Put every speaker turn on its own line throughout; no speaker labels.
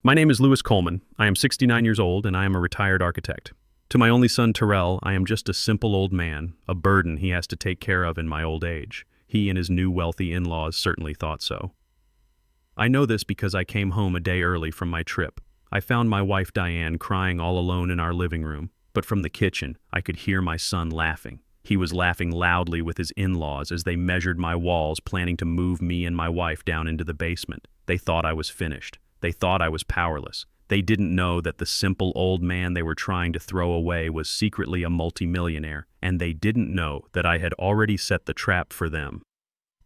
My name is Louis Coleman. I am 69 years old and I am a retired architect. To my only son, Terrell, I am just a simple old man, a burden he has to take care of in my old age. He and his new wealthy in-laws certainly thought so. I know this because I came home a day early from my trip. I found my wife Diane crying all alone in our living room, but from the kitchen, I could hear my son laughing. He was laughing loudly with his in-laws as they measured my walls, planning to move me and my wife down into the basement. They thought I was finished. They thought I was powerless. They didn't know that the simple old man they were trying to throw away was secretly a multimillionaire, and they didn't know that I had already set the trap for them.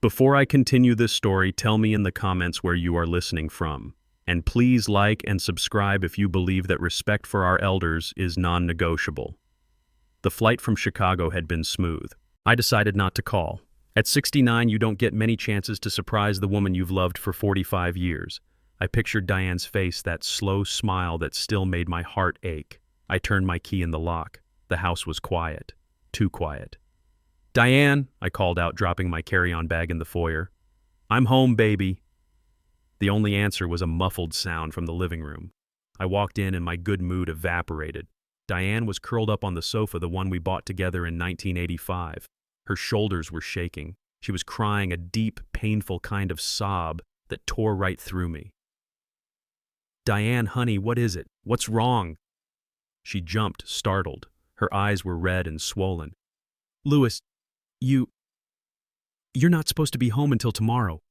Before I continue this story, tell me in the comments where you are listening from. And please like and subscribe if you believe that respect for our elders is non-negotiable. The flight from Chicago had been smooth. I decided not to call. At 69, you don't get many chances to surprise the woman you've loved for 45 years. I pictured Diane's face, that slow smile that still made my heart ache. I turned my key in the lock. The house was quiet. Too quiet. "Diane," I called out, dropping my carry-on bag in the foyer. "I'm home, baby." The only answer was a muffled sound from the living room. I walked in and my good mood evaporated. Diane was curled up on the sofa, the one we bought together in 1985. Her shoulders were shaking. She was crying a deep, painful kind of sob that tore right through me. "Diane, honey, what is it? What's wrong?" She jumped, startled. Her eyes were red and swollen. "Louis, you're not supposed to be home until tomorrow.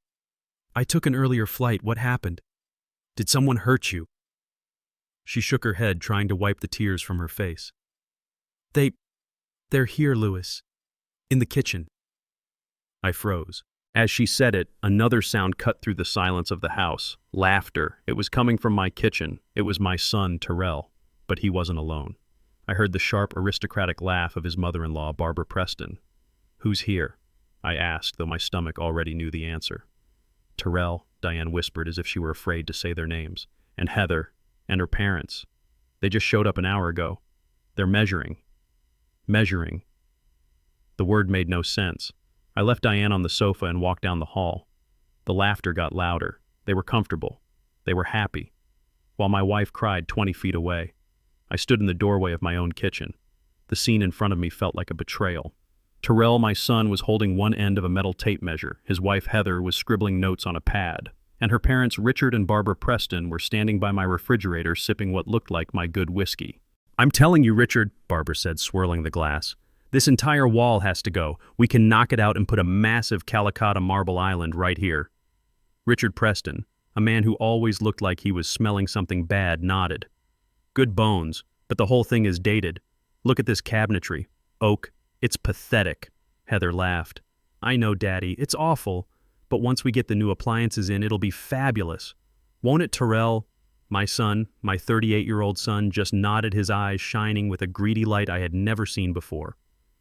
I took an earlier flight. What happened? Did someone hurt you?" She shook her head, trying to wipe the tears from her face. They're here, Louis. In the kitchen." I froze. As she said it, another sound cut through the silence of the house. Laughter. It was coming from my kitchen. It was my son, Terrell. But he wasn't alone. I heard the sharp, aristocratic laugh of his mother-in-law, Barbara Preston. "Who's here?" I asked, though my stomach already knew the answer. "Terrell," Diane whispered as if she were afraid to say their names. "And Heather. And her parents. They just showed up an hour ago. They're measuring." Measuring. The word made no sense. I left Diane on the sofa and walked down the hall. The laughter got louder. They were comfortable. They were happy. While my wife cried 20 feet away. I stood in the doorway of my own kitchen. The scene in front of me felt like a betrayal. Terrell, my son, was holding one end of a metal tape measure. His wife, Heather, was scribbling notes on a pad. And her parents, Richard and Barbara Preston, were standing by my refrigerator sipping what looked like my good whiskey. "I'm telling you, Richard," Barbara said, swirling the glass. "This entire wall has to go. We can knock it out and put a massive Calicut marble island right here." Richard Preston, a man who always looked like he was smelling something bad, nodded. "Good bones, but the whole thing is dated. Look at this cabinetry. Oak. It's pathetic." Heather laughed. "I know, Daddy. It's awful. But once we get the new appliances in, it'll be fabulous. Won't it, Terrell?" My son, my 38-year-old son, just nodded, his eyes shining with a greedy light I had never seen before.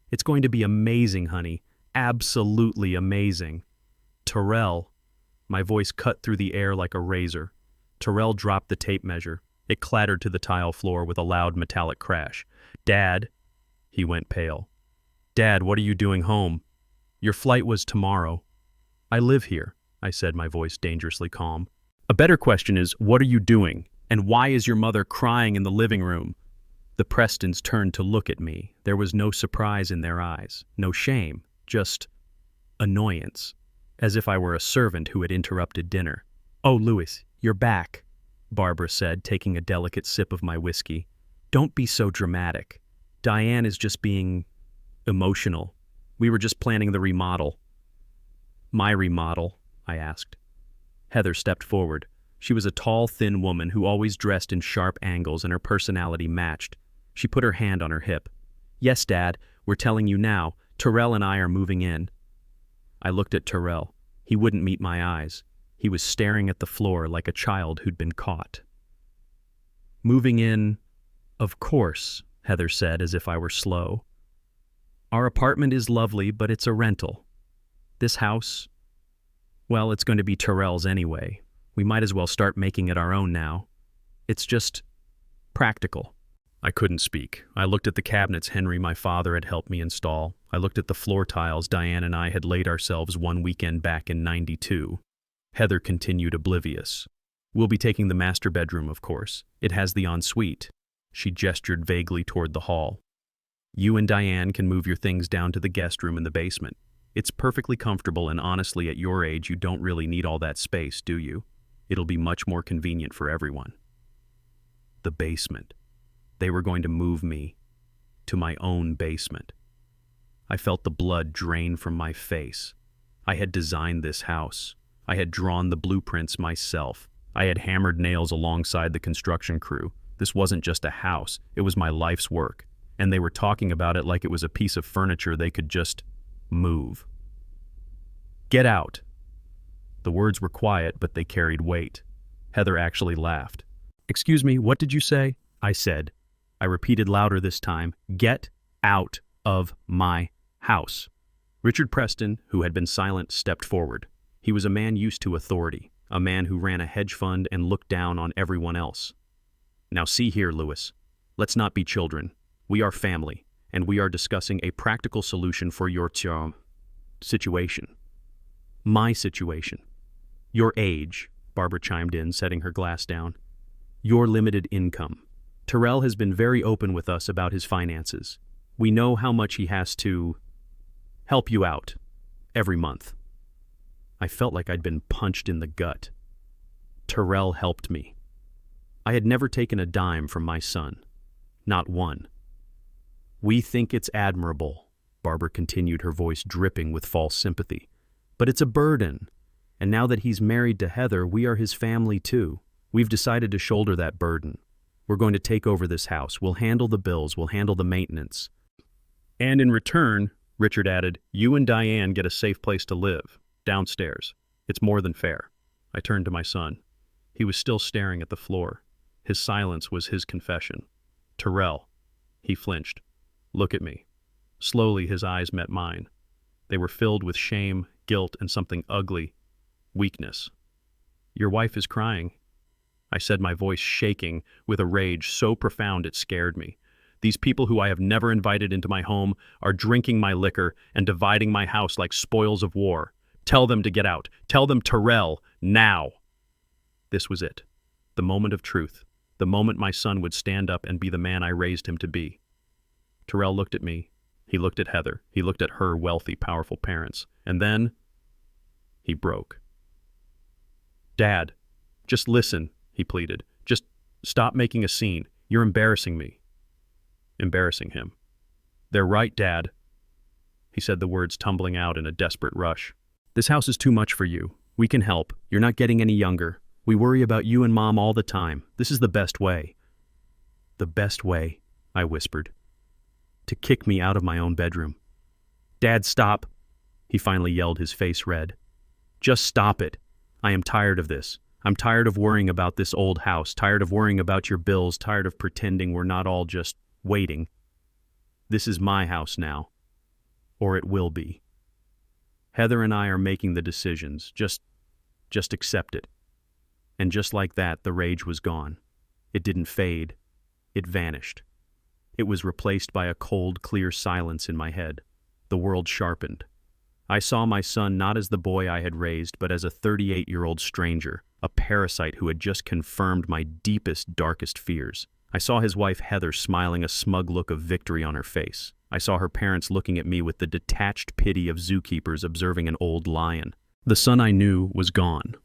"It's going to be amazing, honey. Absolutely amazing." "Terrell." My voice cut through the air like a razor. Terrell dropped the tape measure. It clattered to the tile floor with a loud metallic crash. "Dad." He went pale. "Dad, what are you doing home? Your flight was tomorrow." "I live here," I said, my voice dangerously calm. "A better question is, what are you doing? And why is your mother crying in the living room?" The Prestons turned to look at me. There was no surprise in their eyes, no shame, just annoyance, as if I were a servant who had interrupted dinner. "Oh, Louis, you're back," Barbara said, taking a delicate sip of my whiskey. "Don't be so dramatic. Diane is just being emotional. We were just planning the remodel." "My remodel?" I asked. Heather stepped forward. She was a tall, thin woman who always dressed in sharp angles, and her personality matched. She put her hand on her hip. "Yes, Dad, we're telling you now. Terrell and I are moving in." I looked at Terrell. He wouldn't meet my eyes. He was staring at the floor like a child who'd been caught. "Moving in, of course," Heather said, as if I were slow. "Our apartment is lovely, but it's a rental. This house, well, it's going to be Terrell's anyway. We might as well start making it our own now. It's just practical." I couldn't speak. I looked at the cabinets Henry, my father, had helped me install. I looked at the floor tiles Diane and I had laid ourselves one weekend back in '92. Heather continued oblivious. We'll be taking the master bedroom, of course. It has the ensuite. She gestured vaguely toward the hall. You and Diane can move your things down to the guest room in the basement. It's perfectly comfortable, and honestly, at your age, you don't really need all that space, do you? It'll be much more convenient for everyone. The basement. They were going to move me to my own basement. I felt the blood drain from my face. I had designed this house. I had drawn the blueprints myself. I had hammered nails alongside the construction crew. This wasn't just a house, it was my life's work. And they were talking about it like it was a piece of furniture they could just move. Get out. The words were quiet, but they carried weight. Heather actually laughed. Excuse me, what did you say? I said. I repeated louder this time. Get out of my house. Richard Preston, who had been silent, stepped forward. He was a man used to authority, a man who ran a hedge fund and looked down on everyone else. Now see here, Louis. Let's not be children. We are family, and we are discussing a practical solution for your situation. My situation. Your age, Barbara chimed in, setting her glass down. Your limited income. Terrell has been very open with us about his finances. We know how much he has to help you out every month. I felt like I'd been punched in the gut. Terrell helped me. I had never taken a dime from my son. Not one. We think it's admirable, Barbara continued, her voice dripping with false sympathy. But it's a burden. And now that he's married to Heather, we are his family too. We've decided to shoulder that burden. We're going to take over this house. We'll handle the bills. We'll handle the maintenance. And in return, Richard added, you and Diane get a safe place to live, downstairs. It's more than fair. I turned to my son. He was still staring at the floor. His silence was his confession. Terrell. He flinched. Look at me. Slowly his eyes met mine. They were filled with shame, guilt, and something ugly. Weakness. Your wife is crying. I said, my voice shaking with a rage so profound it scared me. These people who I have never invited into my home are drinking my liquor and dividing my house like spoils of war. Tell them to get out. Tell them Terrell, now. This was it. The moment of truth. The moment my son would stand up and be the man I raised him to be. Terrell looked at me. He looked at Heather. He looked at her wealthy, powerful parents. And then he broke. Dad, just listen, he pleaded. Just stop making a scene. You're embarrassing me. Embarrassing him. They're right, Dad. He said the words tumbling out in a desperate rush. This house is too much for you. We can help. You're not getting any younger. We worry about you and Mom all the time. This is the best way. The best way, I whispered. To kick me out of my own bedroom. Dad, stop. He finally yelled, his face red. Just stop it. I am tired of this. I'm tired of worrying about this old house, tired of worrying about your bills, tired of pretending we're not all just waiting. This is my house now. Or it will be. Heather and I are making the decisions. Just accept it. And just like that, the rage was gone. It didn't fade. It vanished. It was replaced by a cold, clear silence in my head. The world sharpened. I saw my son not as the boy I had raised, but as a 38-year-old stranger, a parasite who had just confirmed my deepest, darkest fears. I saw his wife Heather smiling a smug look of victory on her face. I saw her parents looking at me with the detached pity of zookeepers observing an old lion. The son I knew was gone.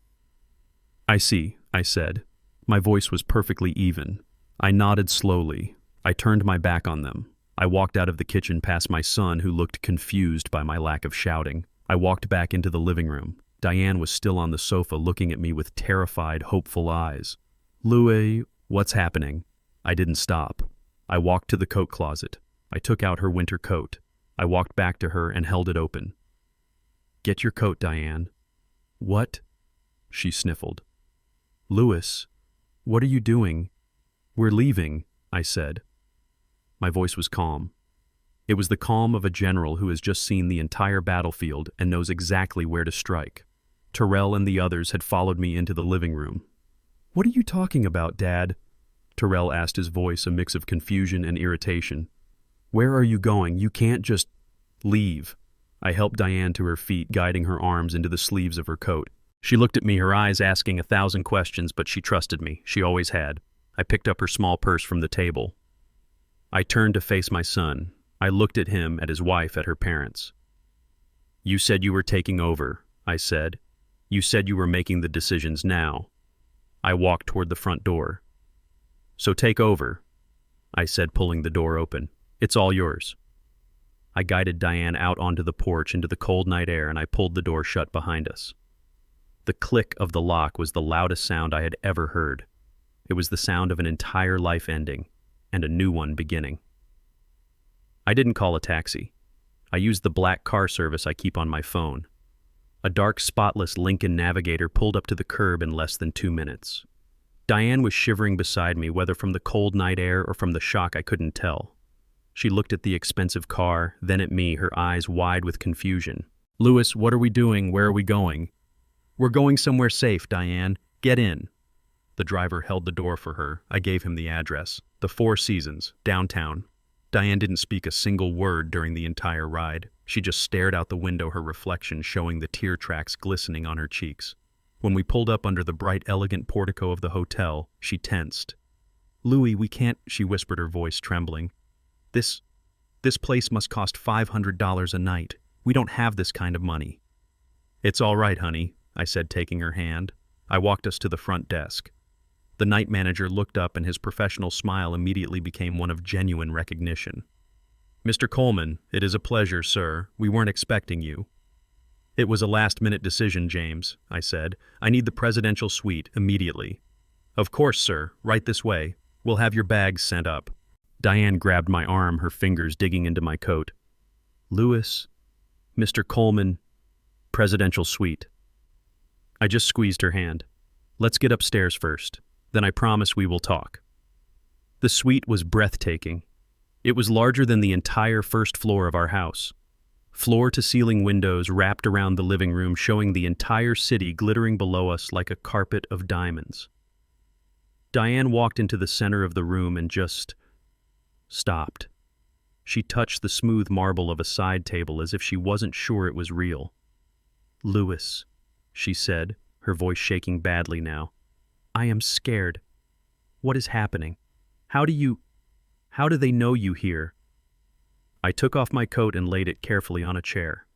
I see, I said. My voice was perfectly even. I nodded slowly. I turned my back on them. I walked out of the kitchen past my son, who looked confused by my lack of shouting. I walked back into the living room. Diane was still on the sofa looking at me with terrified, hopeful eyes. Louis, what's happening? I didn't stop. I walked to the coat closet. I took out her winter coat. I walked back to her and held it open. Get your coat, Diane. What? She sniffled. Louis, what are you doing? We're leaving, I said. My voice was calm. It was the calm of a general who has just seen the entire battlefield and knows exactly where to strike. Terrell and the others had followed me into the living room. What are you talking about, Dad? Terrell asked, his voice a mix of confusion and irritation. Where are you going? You can't just leave. I helped Diane to her feet, guiding her arms into the sleeves of her coat. She looked at me, her eyes asking 1,000 questions, but she trusted me. She always had. I picked up her small purse from the table. I turned to face my son. I looked at him, at his wife, at her parents. "You said you were taking over," I said. "You said you were making the decisions now." I walked toward the front door. "So take over," I said, pulling the door open. "It's all yours." I guided Diane out onto the porch into the cold night air, and I pulled the door shut behind us. The click of the lock was the loudest sound I had ever heard. It was the sound of an entire life ending and a new one beginning. I didn't call a taxi. I used the black car service I keep on my phone. A dark, spotless Lincoln Navigator pulled up to the curb in less than 2 minutes. Diane was shivering beside me, whether from the cold night air or from the shock I couldn't tell. She looked at the expensive car, then at me, her eyes wide with confusion. "Louis, what are we doing? Where are we going?" "We're going somewhere safe, Diane. Get in." The driver held the door for her. I gave him the address. The Four Seasons, downtown. Diane didn't speak a single word during the entire ride. She just stared out the window, her reflection showing the tear tracks glistening on her cheeks. When we pulled up under the bright, elegant portico of the hotel, she tensed. "Louis, we can't," she whispered, her voice trembling. This place must cost $500 a night. We don't have this kind of money." "It's all right, honey," I said, taking her hand. I walked us to the front desk. The night manager looked up, and his professional smile immediately became one of genuine recognition. "Mr. Coleman, it is a pleasure, sir. We weren't expecting you." "It was a last-minute decision, James," I said. "I need the presidential suite immediately." "Of course, sir. Right this way. We'll have your bags sent up." Diane grabbed my arm, her fingers digging into my coat. "Louis, Mr. Coleman, presidential suite." I just squeezed her hand. "Let's get upstairs first. Then I promise we will talk." The suite was breathtaking. It was larger than the entire first floor of our house. Floor-to-ceiling windows wrapped around the living room, showing the entire city glittering below us like a carpet of diamonds. Diane walked into the center of the room and just stopped. She touched the smooth marble of a side table as if she wasn't sure it was real. "Louis," she said, her voice shaking badly now. "I am scared. What is happening? How do they know you here?" I took off my coat and laid it carefully on a chair.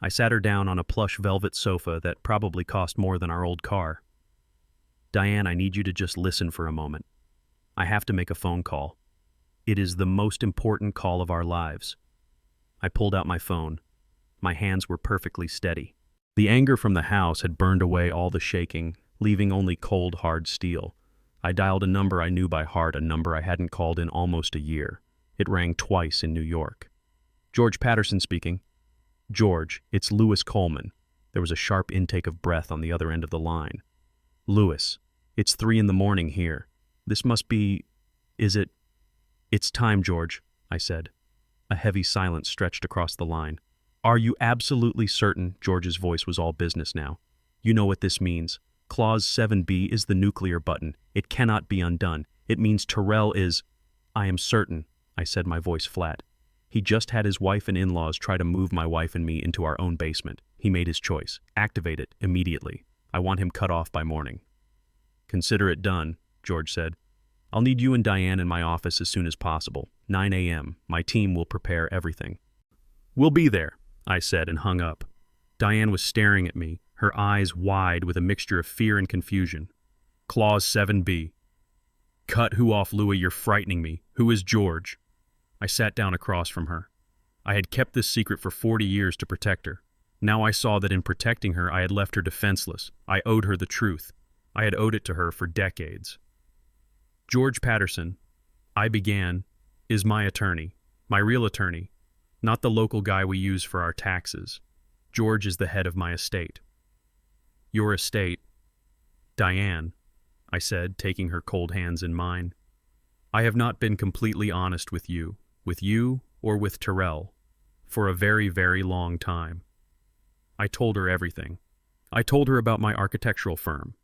I sat her down on a plush velvet sofa that probably cost more than our old car. "Diane, I need you to just listen for a moment. I have to make a phone call. It is the most important call of our lives." I pulled out my phone. My hands were perfectly steady. The anger from the house had burned away all the shaking, leaving only cold, hard steel. I dialed a number I knew by heart, a number I hadn't called in almost a year. It rang twice in New York. "George Patterson speaking." "George, it's Louis Coleman." There was a sharp intake of breath on the other end of the line. "Louis, it's 3 a.m. here. This must be... Is it... It's time, George," I said. A heavy silence stretched across the line. "Are you absolutely certain?" George's voice was all business now. "You know what this means. Clause 7B is the nuclear button. It cannot be undone. It means Terrell is..." "I am certain," I said, my voice flat. "He just had his wife and in-laws try to move my wife and me into our own basement. He made his choice. Activate it immediately. I want him cut off by morning." "Consider it done," George said. "I'll need you and Diane in my office as soon as possible. 9 a.m. My team will prepare everything." "We'll be there," I said, and hung up. Diane was staring at me, her eyes wide with a mixture of fear and confusion. "Clause 7B. Cut who off, Louis? You're frightening me. Who is George?" I sat down across from her. I had kept this secret for 40 years to protect her. Now I saw that in protecting her, I had left her defenseless. I owed her the truth. I had owed it to her for decades. "George Patterson," I began, "is my attorney, my real attorney, not the local guy we use for our taxes. George is the head of my estate." "Your estate, Diane," I said, taking her cold hands in mine. "I have not been completely honest with you or with Terrell, for a very, very long time. I told her everything. I told her about my architectural firm,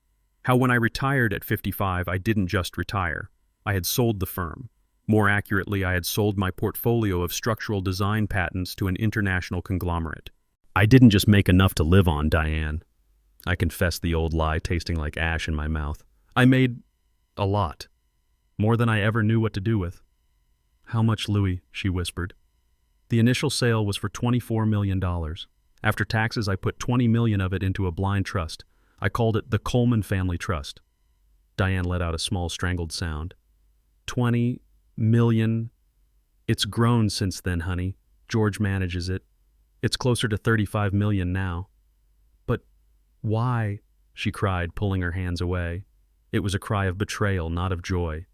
how when I retired at 55, I didn't just retire. I had sold the firm. More accurately, I had sold my portfolio of structural design patents to an international conglomerate. I didn't just make enough to live on, Diane. I confessed the old lie, tasting like ash in my mouth. I made a lot. More than I ever knew what to do with. How much, Louis? She whispered. The initial sale was for $24 million. After taxes, I put $20 million of it into a blind trust. I called it the Coleman Family Trust. Diane let out a small strangled sound. 20 million. It's grown since then, honey. George manages it. It's closer to 35 million now. But why? She cried, pulling her hands away. It was a cry of betrayal, not of joy.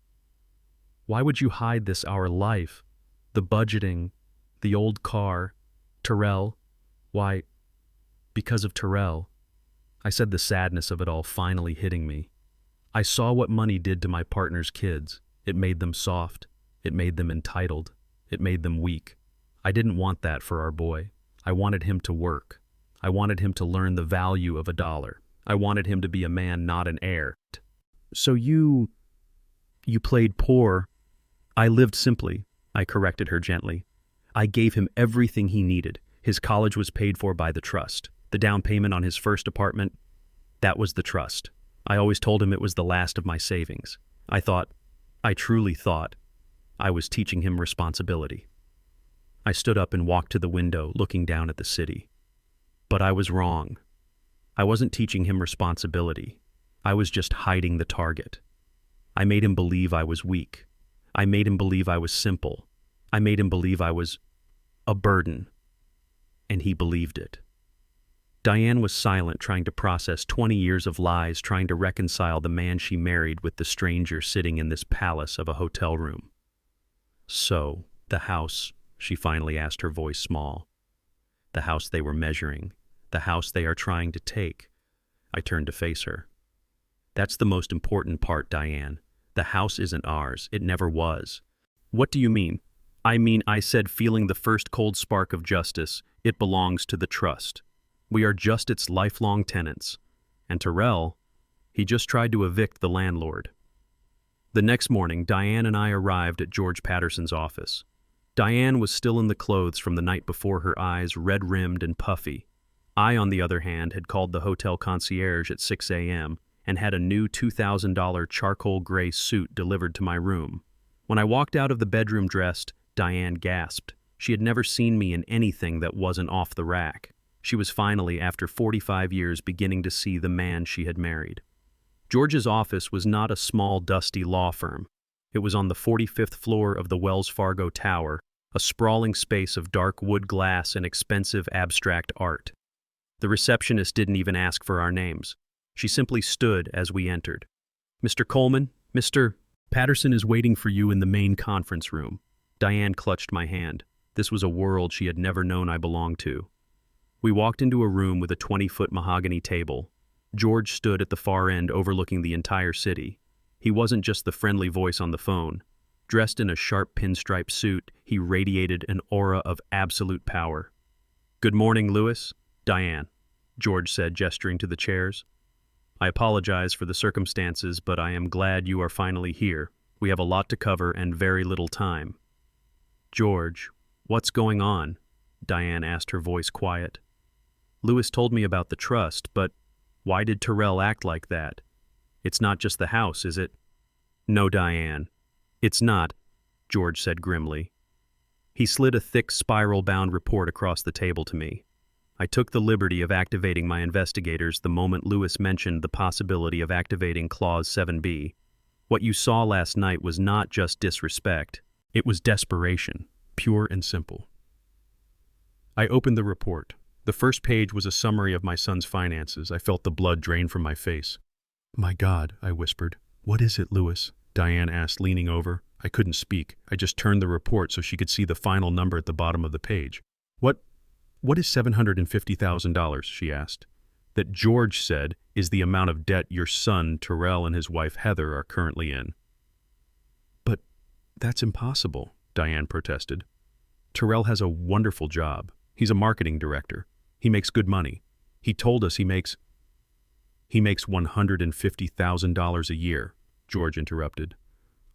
Why would you hide this, our life? The budgeting, the old car, Terrell. Why, because of Terrell. I said, the sadness of it all finally hitting me. I saw what money did to my partner's kids. It made them soft. It made them entitled. It made them weak. I didn't want that for our boy. I wanted him to work. I wanted him to learn the value of $1. I wanted him to be a man, not an heir. So you played poor. I lived simply, I corrected her gently. I gave him everything he needed. His college was paid for by the trust. The down payment on his first apartment, that was the trust. I always told him it was the last of my savings. I truly thought, I was teaching him responsibility. I stood up and walked to the window, looking down at the city. But I was wrong. I wasn't teaching him responsibility. I was just hiding the target. I made him believe I was weak. I made him believe I was simple. I made him believe I was a burden. And he believed it. Diane was silent, trying to process 20 years of lies, trying to reconcile the man she married with the stranger sitting in this palace of a hotel room. So, the house, she finally asked, her voice small. The house they were measuring. The house they are trying to take. I turned to face her. That's the most important part, Diane. The house isn't ours. It never was. What do you mean? I said, feeling the first cold spark of justice. It belongs to the trust. We are just its lifelong tenants. And Terrell, he just tried to evict the landlord. The next morning, Diane and I arrived at George Patterson's office. Diane was still in the clothes from the night before, her eyes red-rimmed and puffy. I, on the other hand, had called the hotel concierge at 6 a.m. and had a new $2,000 charcoal gray suit delivered to my room. When I walked out of the bedroom dressed, Diane gasped. She had never seen me in anything that wasn't off the rack. She was finally, after 45 years, beginning to see the man she had married. George's office was not a small, dusty law firm. It was on the 45th floor of the Wells Fargo Tower, a sprawling space of dark wood glass and expensive abstract art. The receptionist didn't even ask for our names. She simply stood as we entered. Mr. Coleman, Mr. Patterson is waiting for you in the main conference room. Diane clutched my hand. This was a world she had never known I belonged to. We walked into a room with a 20-foot mahogany table. George stood at the far end overlooking the entire city. He wasn't just the friendly voice on the phone. Dressed in a sharp pinstripe suit, he radiated an aura of absolute power. Good morning, Louis. Diane, George said, gesturing to the chairs. I apologize for the circumstances, but I am glad you are finally here. We have a lot to cover and very little time. George, what's going on? Diane asked, her voice quiet. Louis told me about the trust, but why did Terrell act like that? It's not just the house, is it? No, Diane. It's not, George said grimly. He slid a thick spiral-bound report across the table to me. I took the liberty of activating my investigators the moment Louis mentioned the possibility of activating Clause 7B. What you saw last night was not just disrespect. It was desperation, pure and simple. I opened the report. The first page was a summary of my son's finances. I felt the blood drain from my face. My God, I whispered. What is it, Louis? Diane asked, leaning over. I couldn't speak. I just turned the report so she could see the final number at the bottom of the page. What is $750,000, she asked. That George said is the amount of debt your son, Terrell, and his wife, Heather, are currently in. But that's impossible, Diane protested. Terrell has a wonderful job. He's a marketing director. He makes good money. He told us he makes $150,000 a year, George interrupted.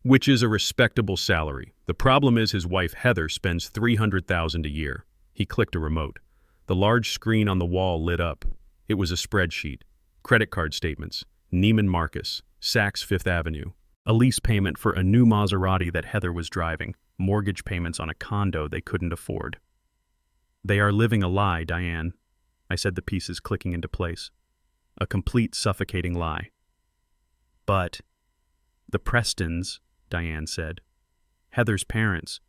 Which is a respectable salary. The problem is his wife, Heather, spends $300,000 a year. He clicked a remote. The large screen on the wall lit up. It was a spreadsheet. Credit card statements, Neiman Marcus, Saks Fifth Avenue, a lease payment for a new Maserati that Heather was driving, mortgage payments on a condo they couldn't afford. They are living a lie, Diane, I said, the pieces clicking into place. A complete suffocating lie. But the Prestons, Diane said. Heather's parents.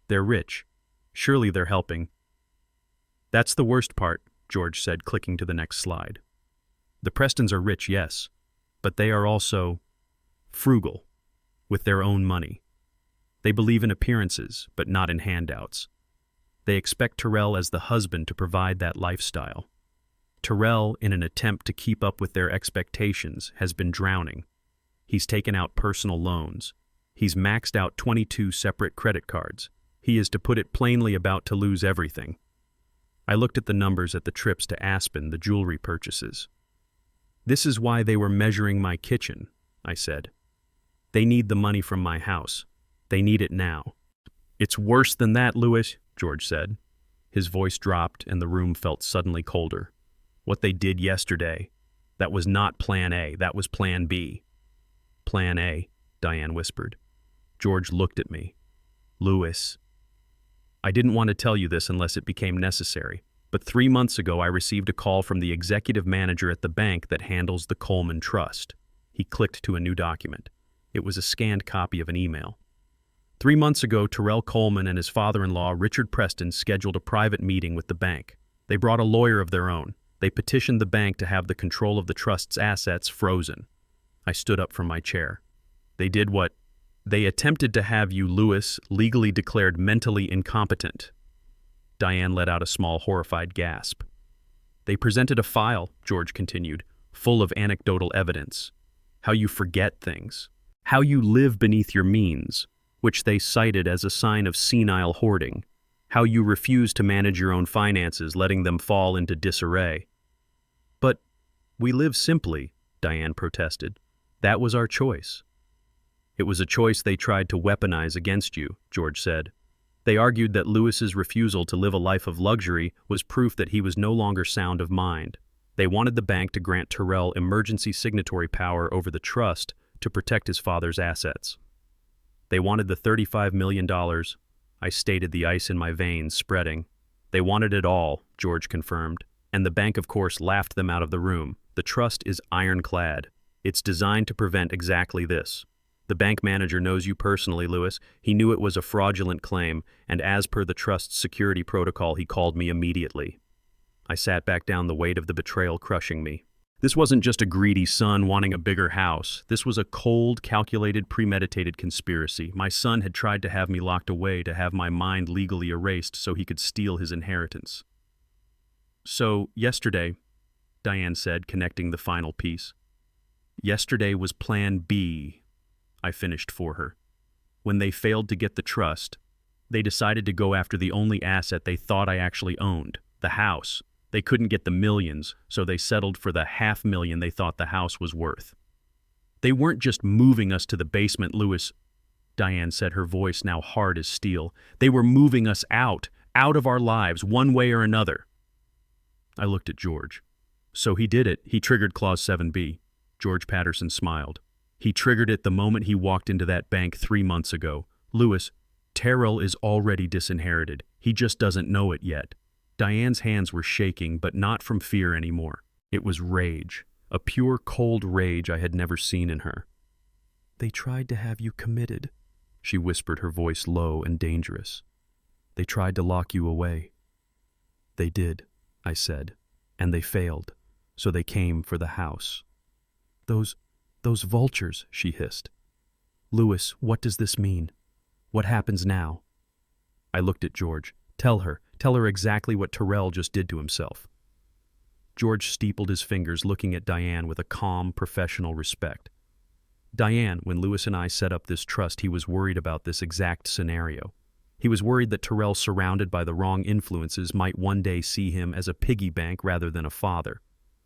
They're rich. Surely they're helping. That's the worst part, George said, clicking to the next slide. The Prestons are rich, yes, but they are also frugal, with their own money. They believe in appearances, but not in handouts. They expect Terrell as the husband to provide that lifestyle. Terrell, in an attempt to keep up with their expectations, has been drowning. He's taken out personal loans. He's maxed out 22 separate credit cards. He is, to put it plainly, about to lose everything. I looked at the numbers at the trips to Aspen, the jewelry purchases. This is why they were measuring my kitchen, I said. They need the money from my house. They need it now. It's worse than that, Louis, George said. His voice dropped and the room felt suddenly colder. What they did yesterday, that was not Plan A, that was Plan B. Plan A, Diane whispered. George looked at me. Louis. I didn't want to tell you this unless it became necessary, but 3 months ago I received a call from the executive manager at the bank that handles the Coleman Trust. He clicked to a new document. It was a scanned copy of an email. 3 months ago, Terrell Coleman and his father-in-law, Richard Preston, scheduled a private meeting with the bank. They brought a lawyer of their own. They petitioned the bank to have the control of the trust's assets frozen. I stood up from my chair. They did what? They attempted to have you, Louis, legally declared mentally incompetent. Diane let out a small, horrified gasp. They presented a file, George continued, full of anecdotal evidence. How you forget things. How you live beneath your means, which they cited as a sign of senile hoarding. How you refuse to manage your own finances, letting them fall into disarray. But we live simply, Diane protested. That was our choice. It was a choice they tried to weaponize against you, George said. They argued that Louis's refusal to live a life of luxury was proof that he was no longer sound of mind. They wanted the bank to grant Terrell emergency signatory power over the trust to protect his father's assets. They wanted the $35 million. I stated, the ice in my veins spreading. They wanted it all, George confirmed. And the bank, of course, laughed them out of the room. The trust is ironclad. It's designed to prevent exactly this. The bank manager knows you personally, Louis. He knew it was a fraudulent claim, and as per the trust's security protocol, he called me immediately. I sat back down, the weight of the betrayal crushing me. This wasn't just a greedy son wanting a bigger house. This was a cold, calculated, premeditated conspiracy. My son had tried to have me locked away, to have my mind legally erased so he could steal his inheritance. So, yesterday, Diane said, connecting the final piece. Yesterday was Plan B, I finished for her. When they failed to get the trust, they decided to go after the only asset they thought I actually owned, the house. They couldn't get the millions, so they settled for the $500,000 they thought the house was worth. They weren't just moving us to the basement, Louis, Diane said, her voice now hard as steel. They were moving us out of our lives, one way or another. I looked at George. So he did it. He triggered Clause 7B. George Patterson smiled. He triggered it the moment he walked into that bank 3 months ago. Louis, Terrell is already disinherited. He just doesn't know it yet. Diane's hands were shaking, but not from fear anymore. It was rage, a pure, cold rage I had never seen in her. They tried to have you committed, she whispered, her voice low and dangerous. They tried to lock you away. They did, I said, and they failed, so they came for the house. Those vultures, she hissed. Louis, what does this mean? What happens now? I looked at George. Tell her exactly what Terrell just did to himself. George steepled his fingers, looking at Diane with a calm, professional respect. Diane, when Louis and I set up this trust, he was worried about this exact scenario. He was worried that Terrell, surrounded by the wrong influences, might one day see him as a piggy bank rather than a father.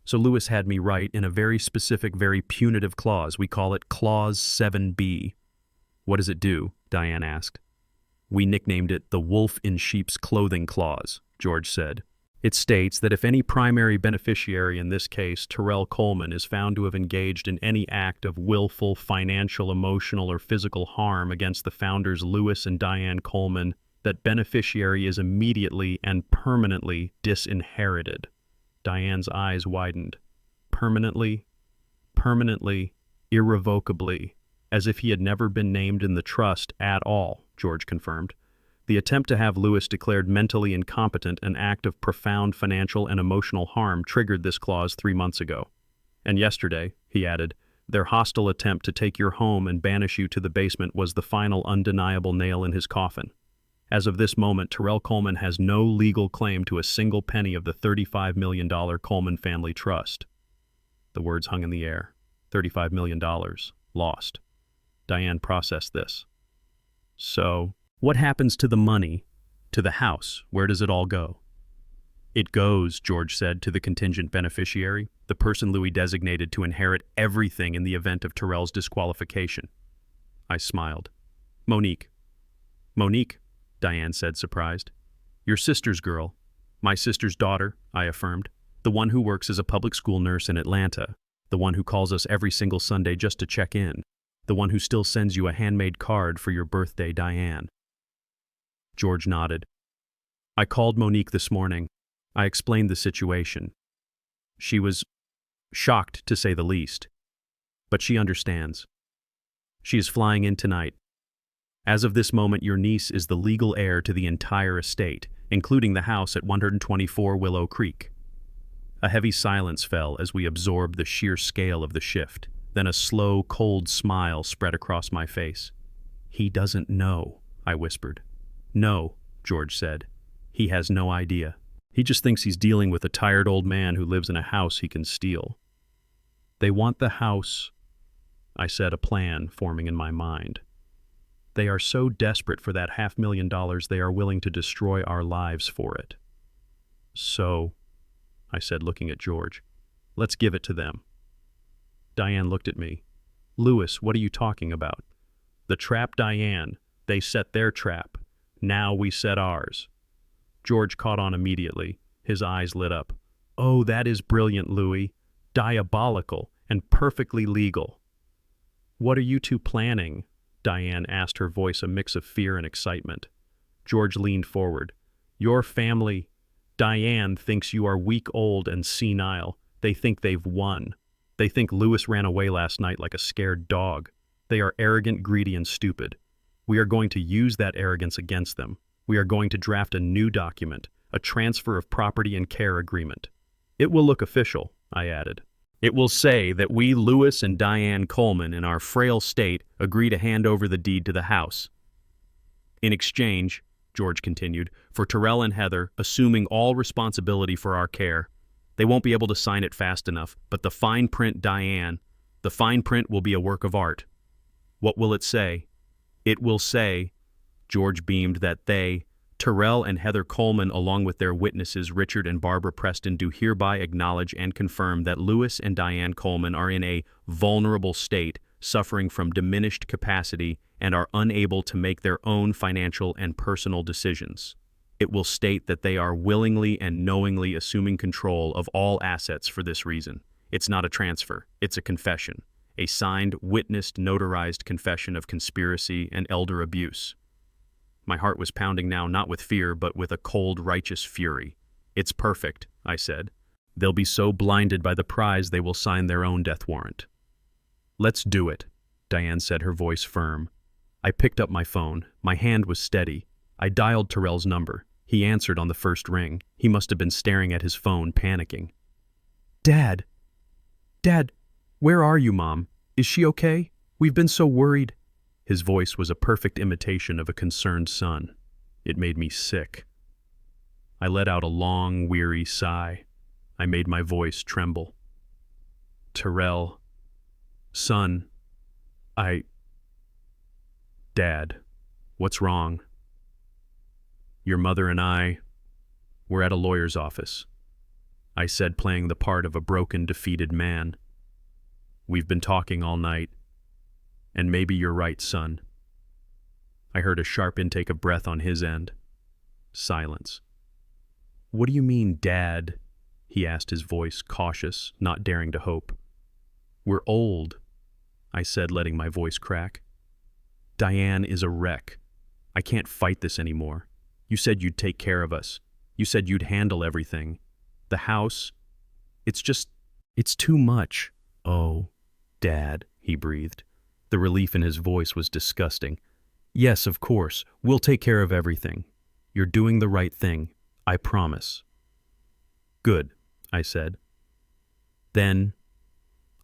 So Louis had me write in a very specific, very punitive clause. We call it Clause 7B. What does it do? Diane asked. We nicknamed it the wolf in sheep's clothing clause, George said. It states that if any primary beneficiary, in this case Terrell Coleman, is found to have engaged in any act of willful financial, emotional, or physical harm against the founders Louis and Diane Coleman, that beneficiary is immediately and permanently disinherited. Diane's eyes widened. Permanently, irrevocably, as if he had never been named in the trust at all, George confirmed. The attempt to have Louis declared mentally incompetent, an act of profound financial and emotional harm, triggered this clause 3 months ago. And yesterday, he added, their hostile attempt to take your home and banish you to the basement was the final undeniable nail in his coffin. As of this moment, Terrell Coleman has no legal claim to a single penny of the $35 million Coleman family trust. The words hung in the air. $35 million. Lost. Diane processed this. So, what happens to the money? To the house? Where does it all go? It goes, George said, to the contingent beneficiary, the person Louis designated to inherit everything in the event of Terrell's disqualification. I smiled. Monique. Monique, Diane said, surprised. Your sister's girl. My sister's daughter, I affirmed. The one who works as a public school nurse in Atlanta. The one who calls us every single Sunday just to check in. The one who still sends you a handmade card for your birthday, Diane. George nodded. I called Monique this morning. I explained the situation. She was shocked, to say the least. But she understands. She is flying in tonight. As of this moment, your niece is the legal heir to the entire estate, including the house at 124 Willow Creek. A heavy silence fell as we absorbed the sheer scale of the shift. Then a slow, cold smile spread across my face. He doesn't know, I whispered. No, George said. He has no idea. He just thinks he's dealing with a tired old man who lives in a house he can steal. They want the house, I said, a plan forming in my mind. They are so desperate for that $500,000 they are willing to destroy our lives for it. So, I said, looking at George, let's give it to them. Diane looked at me. Louis, what are you talking about? The trap, Diane. They set their trap. Now we set ours. George caught on immediately. His eyes lit up. Oh, that is brilliant, Louis. Diabolical and perfectly legal. What are you two planning? Diane asked, her voice a mix of fear and excitement. George leaned forward. Your family, Diane, thinks you are weak, old, and senile. They think they've won. They think Louis ran away last night like a scared dog. They are arrogant, greedy, and stupid. We are going to use that arrogance against them. We are going to draft a new document, a transfer of property and care agreement. It will look official, I added. It will say that we, Louis and Diane Coleman, in our frail state, agree to hand over the deed to the house. In exchange, George continued, for Terrell and Heather assuming all responsibility for our care. They won't be able to sign it fast enough, but the fine print, Diane, the fine print will be a work of art. What will it say? It will say, George beamed, that they, Terrell and Heather Coleman, along with their witnesses Richard and Barbara Preston, do hereby acknowledge and confirm that Louis and Diane Coleman are in a vulnerable state, suffering from diminished capacity, and are unable to make their own financial and personal decisions. It will state that they are willingly and knowingly assuming control of all assets for this reason. It's not a transfer, it's a confession. A signed, witnessed, notarized confession of conspiracy and elder abuse. My heart was pounding now, not with fear, but with a cold, righteous fury. It's perfect, I said. They'll be so blinded by the prize they will sign their own death warrant. Let's do it, Diane said, her voice firm. I picked up my phone. My hand was steady. I dialed Terrell's number. He answered on the first ring. He must have been staring at his phone, panicking. Dad! Dad! Where are you, Mom? Is she okay? We've been so worried. His voice was a perfect imitation of a concerned son. It made me sick. I let out a long, weary sigh. I made my voice tremble. Terrell. Son. Dad. What's wrong? Your mother and I, we're at a lawyer's office. I said, playing the part of a broken, defeated man. We've been talking all night. And maybe you're right, son. I heard a sharp intake of breath on his end. Silence. What do you mean, Dad? He asked, his voice cautious, not daring to hope. We're old, I said, letting my voice crack. Diane is a wreck. I can't fight this anymore. You said you'd take care of us. You said you'd handle everything. The house, it's too much. Oh, Dad, he breathed. The relief in his voice was disgusting. Yes, of course, we'll take care of everything. You're doing the right thing, I promise. Good, I said. Then,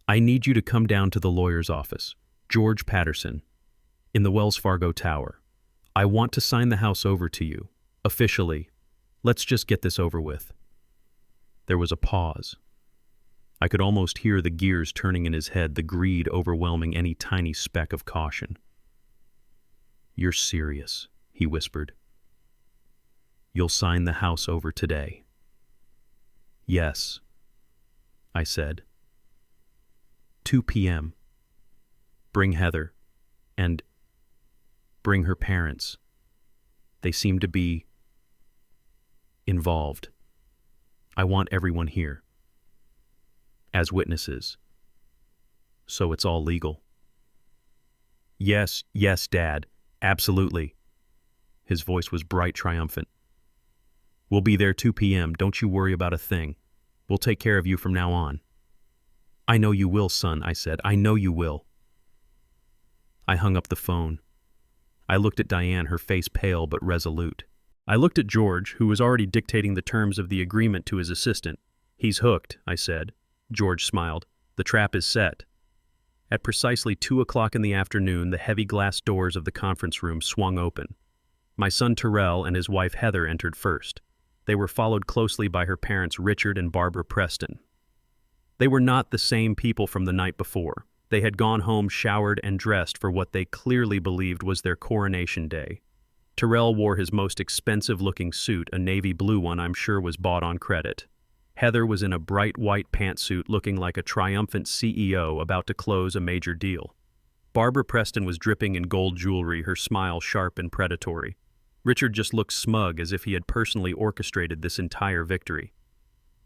I need you to come down to the lawyer's office, George Patterson, in the Wells Fargo Tower. I want to sign the house over to you, officially. Let's just get this over with. There was a pause. I could almost hear the gears turning in his head, the greed overwhelming any tiny speck of caution. You're serious, he whispered. You'll sign the house over today. Yes, I said. 2 p.m. Bring Heather, and bring her parents. They seem to be involved. I want everyone here as witnesses, so it's all legal. Yes, Dad, absolutely. His voice was bright, triumphant. We'll be there 2 p.m. Don't you worry about a thing. We'll take care of you from now on. I know you will, son, I said. I know you will. I hung up the phone. I looked at Diane, her face pale but resolute. I looked at George, who was already dictating the terms of the agreement to his assistant. He's hooked, I said. George smiled. The trap is set. At precisely 2 o'clock in the afternoon, the heavy glass doors of the conference room swung open. My son Terrell and his wife Heather entered first. They were followed closely by her parents Richard and Barbara Preston. They were not the same people from the night before. They had gone home showered and dressed for what they clearly believed was their coronation day. Terrell wore his most expensive-looking suit, a navy blue one I'm sure was bought on credit. Heather was in a bright white pantsuit looking like a triumphant CEO about to close a major deal. Barbara Preston was dripping in gold jewelry, her smile sharp and predatory. Richard just looked smug, as if he had personally orchestrated this entire victory.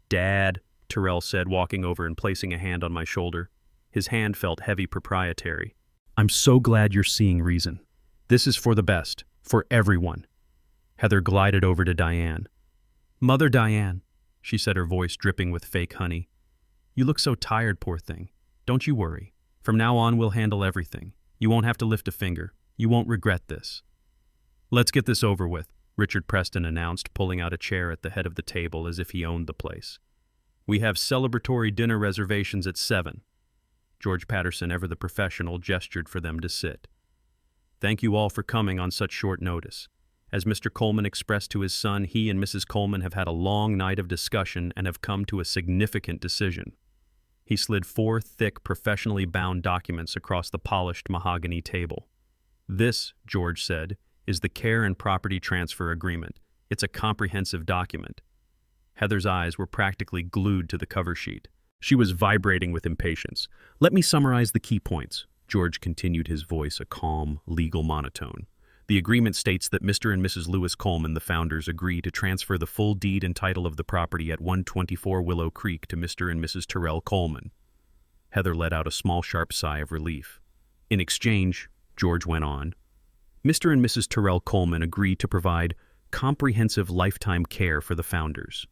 Dad, Terrell said, walking over and placing a hand on my shoulder. His hand felt heavy, proprietary. I'm so glad you're seeing reason. This is for the best, for everyone. Heather glided over to Diane. Mother Diane, she said, her voice dripping with fake honey. You look so tired, poor thing. Don't you worry. From now on, we'll handle everything. You won't have to lift a finger. You won't regret this. Let's get this over with, Richard Preston announced, pulling out a chair at the head of the table as if he owned the place. We have celebratory dinner reservations at 7. George Patterson, ever the professional, gestured for them to sit. Thank you all for coming on such short notice. As Mr. Coleman expressed to his son, he and Mrs. Coleman have had a long night of discussion and have come to a significant decision. He slid 4 thick, professionally bound documents across the polished mahogany table. This, George said, is the care and property transfer agreement. It's a comprehensive document. Heather's eyes were practically glued to the cover sheet. She was vibrating with impatience. Let me summarize the key points. George continued, his voice a calm, legal monotone. The agreement states that Mr. and Mrs. Louis Coleman, the founders, agree to transfer the full deed and title of the property at 124 Willow Creek to Mr. and Mrs. Terrell Coleman. Heather let out a small, sharp sigh of relief. In exchange, George went on, Mr. and Mrs. Terrell Coleman agree to provide comprehensive lifetime care for the founders.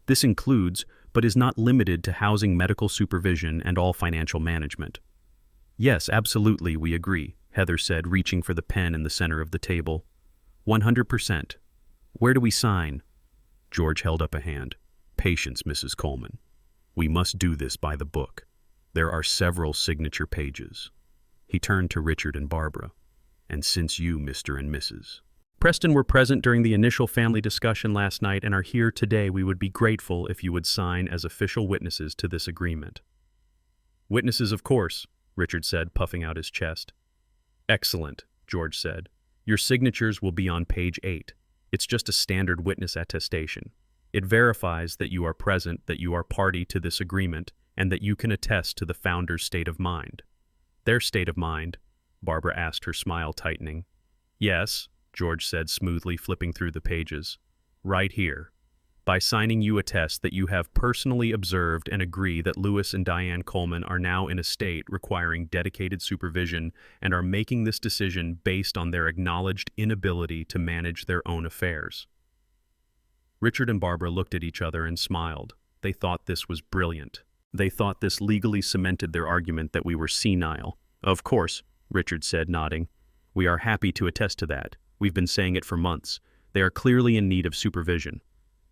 This includes, but is not limited to, housing, medical supervision, and all financial management. Yes, absolutely, we agree, Heather said, reaching for the pen in the center of the table. 100%. Where do we sign? George held up a hand. Patience, Mrs. Coleman. We must do this by the book. There are several signature pages. He turned to Richard and Barbara. And since you, Mr. and Mrs. Preston, were present during the initial family discussion last night and are here today, we would be grateful if you would sign as official witnesses to this agreement. Witnesses, of course, Richard said, puffing out his chest. Excellent, George said. Your signatures will be on page 8. It's just a standard witness attestation. It verifies that you are present, that you are party to this agreement, and that you can attest to the founder's state of mind. Their state of mind? Barbara asked, her smile tightening. Yes, George said smoothly, flipping through the pages. Right here. By signing, you attest that you have personally observed and agree that Louis and Diane Coleman are now in a state requiring dedicated supervision and are making this decision based on their acknowledged inability to manage their own affairs. Richard and Barbara looked at each other and smiled. They thought this was brilliant. They thought this legally cemented their argument that we were senile. Of course, Richard said, nodding. We are happy to attest to that. We've been saying it for months. They are clearly in need of supervision.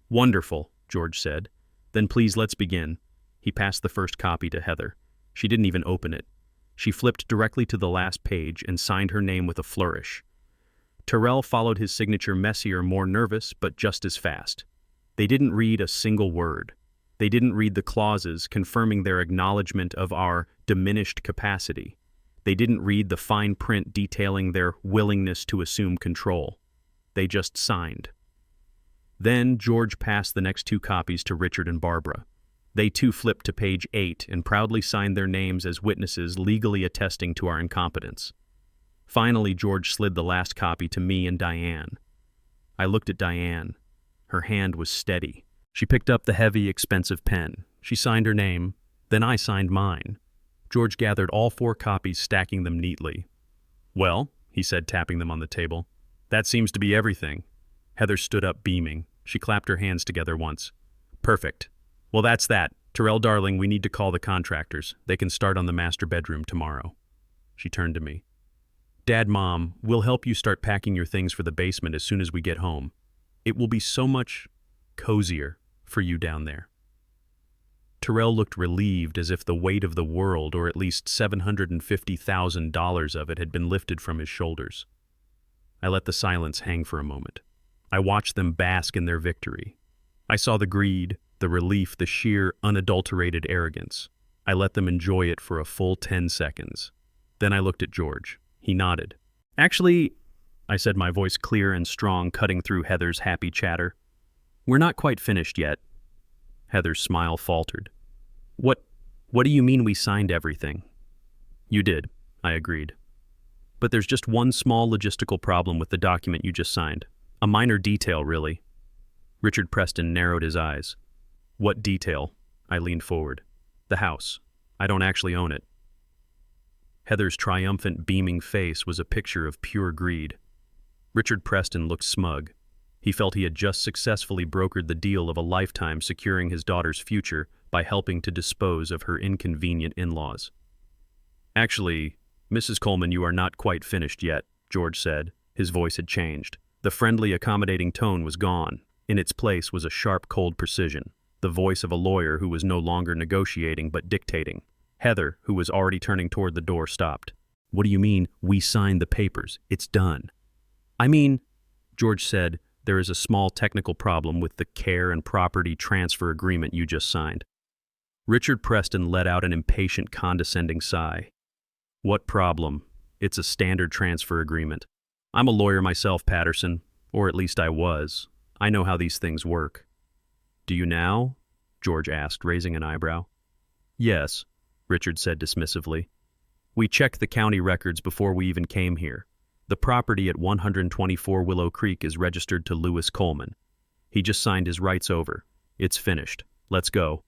Wonderful, George said. Then please let's begin. He passed the first copy to Heather. She didn't even open it. She flipped directly to the last page and signed her name with a flourish. Terrell followed his signature, messier, more nervous, but just as fast. They didn't read a single word. They didn't read the clauses confirming their acknowledgement of our diminished capacity. They didn't read the fine print detailing their willingness to assume control. They just signed. Then George passed the next two copies to Richard and Barbara. They too flipped to page 8 and proudly signed their names as witnesses legally attesting to our incompetence. Finally, George slid the last copy to me and Diane. I looked at Diane. Her hand was steady. She picked up the heavy, expensive pen. She signed her name. Then I signed mine. George gathered all 4 copies, stacking them neatly. Well, he said, tapping them on the table, that seems to be everything. Heather stood up, beaming. She clapped her hands together once. Perfect. Well, that's that. Terrell, darling, we need to call the contractors. They can start on the master bedroom tomorrow. She turned to me. Dad, Mom, we'll help you start packing your things for the basement as soon as we get home. It will be so much cozier for you down there. Terrell looked relieved, as if the weight of the world, or at least $750,000 of it, had been lifted from his shoulders. I let the silence hang for a moment. I watched them bask in their victory. I saw the greed, the relief, the sheer, unadulterated arrogance. I let them enjoy it for a full 10 seconds. Then I looked at George. He nodded. Actually, I said, my voice clear and strong, cutting through Heather's happy chatter, we're not quite finished yet. Heather's smile faltered. What do you mean we signed everything? You did, I agreed. But there's just one small logistical problem with the document you just signed. A minor detail, really. Richard Preston narrowed his eyes. What detail? I leaned forward. The house. I don't actually own it. Heather's triumphant, beaming face was a picture of pure greed. Richard Preston looked smug. He felt he had just successfully brokered the deal of a lifetime, securing his daughter's future by helping to dispose of her inconvenient in-laws. Actually, Mrs. Coleman, you are not quite finished yet, George said. His voice had changed. The friendly, accommodating tone was gone. In its place was a sharp, cold precision, the voice of a lawyer who was no longer negotiating but dictating. Heather, who was already turning toward the door, stopped. What do you mean, we signed the papers? It's done. I mean, George said, there is a small technical problem with the care and property transfer agreement you just signed. Richard Preston let out an impatient, condescending sigh. What problem? It's a standard transfer agreement. I'm a lawyer myself, Patterson, or at least I was. I know how these things work. Do you now? George asked, raising an eyebrow. Yes, Richard said dismissively. We checked the county records before we even came here. The property at 124 Willow Creek is registered to Louis Coleman. He just signed his rights over. It's finished. Let's go.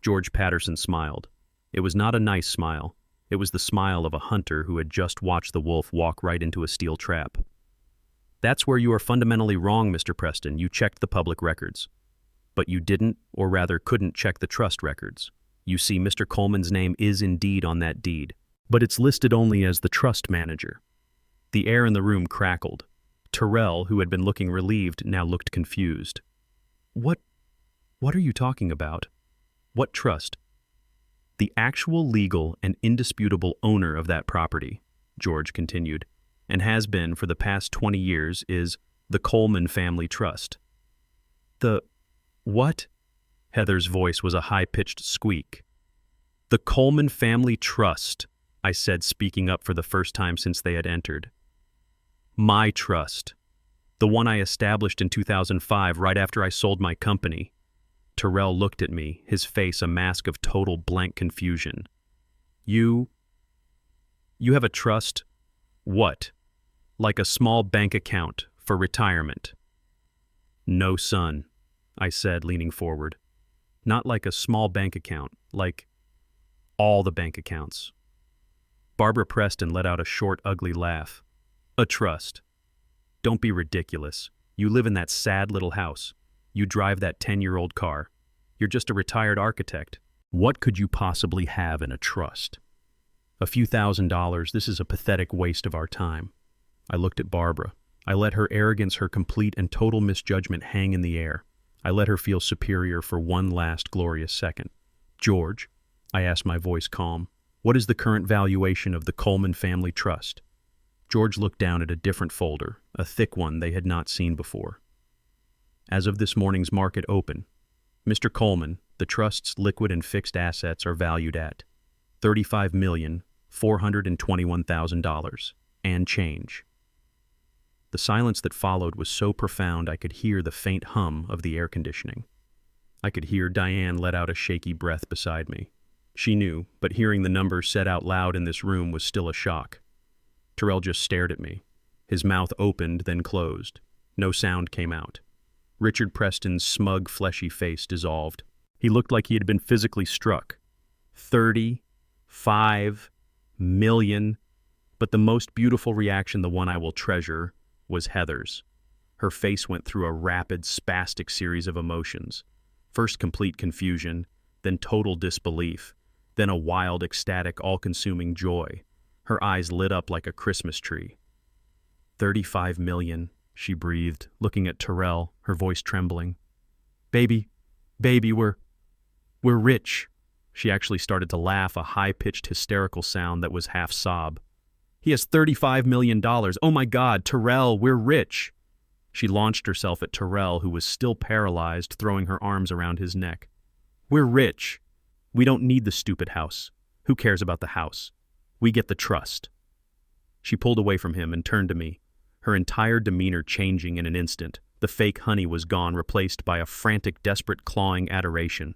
George Patterson smiled. It was not a nice smile. It was the smile of a hunter who had just watched the wolf walk right into a steel trap. That's where you are fundamentally wrong, Mr. Preston. You checked the public records. But you didn't, or rather couldn't, check the trust records. You see, Mr. Coleman's name is indeed on that deed, but it's listed only as the trust manager. The air in the room crackled. Terrell, who had been looking relieved, now looked confused. What are you talking about? What trust? The actual legal and indisputable owner of that property, George continued, and has been for the past 20 years, is the Coleman Family Trust. The what? Heather's voice was a high-pitched squeak. The Coleman Family Trust, I said, speaking up for the first time since they had entered. My trust. The one I established in 2005, right after I sold my company. Terrell looked at me, his face a mask of total blank confusion. You have a trust? What? Like a small bank account for retirement? No, son. I said, leaning forward. Not like a small bank account, like all the bank accounts. Barbara Preston let out a short, ugly laugh. A trust. Don't be ridiculous. You live in that sad little house. You drive that 10-year-old car. You're just a retired architect. What could you possibly have in a trust? A few $1,000s, this is a pathetic waste of our time. I looked at Barbara. I let her arrogance, her complete and total misjudgment hang in the air. I let her feel superior for one last glorious second. George, I asked, my voice calm, what is the current valuation of the Coleman family trust? George looked down at a different folder, a thick one they had not seen before. As of this morning's market open, Mr. Coleman, the trust's liquid and fixed assets are valued at $35,421,000 and change. The silence that followed was so profound I could hear the faint hum of the air conditioning. I could hear Diane let out a shaky breath beside me. She knew, but hearing the numbers said out loud in this room was still a shock. Terrell just stared at me. His mouth opened, then closed. No sound came out. Richard Preston's smug, fleshy face dissolved. He looked like he had been physically struck. 35 million. But the most beautiful reaction, the one I will treasure, was Heather's. Her face went through a rapid, spastic series of emotions. First complete confusion, then total disbelief, then a wild, ecstatic, all-consuming joy. Her eyes lit up like a Christmas tree. 35 million, she breathed, looking at Terrell, her voice trembling. Baby, we're rich. She actually started to laugh, a high-pitched, hysterical sound that was half sob. He has $35 million. Oh my God, Terrell, we're rich. She launched herself at Terrell, who was still paralyzed, throwing her arms around his neck. We're rich. We don't need the stupid house. Who cares about the house? We get the trust. She pulled away from him and turned to me, her entire demeanor changing in an instant. The fake honey was gone, replaced by a frantic, desperate, clawing adoration.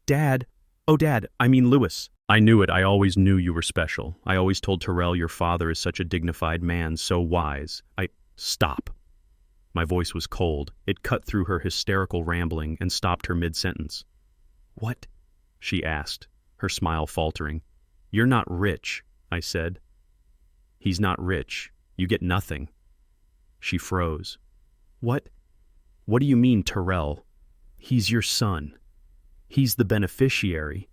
Dad! Oh, Dad, I mean Louis. I knew it. I always knew you were special. I always told Terrell your father is such a dignified man, so wise. Stop. My voice was cold. It cut through her hysterical rambling and stopped her mid-sentence. What? She asked, her smile faltering. You're not rich, I said. He's not rich. You get nothing. She froze. What? What do you mean, Terrell? He's your son. He's the beneficiary.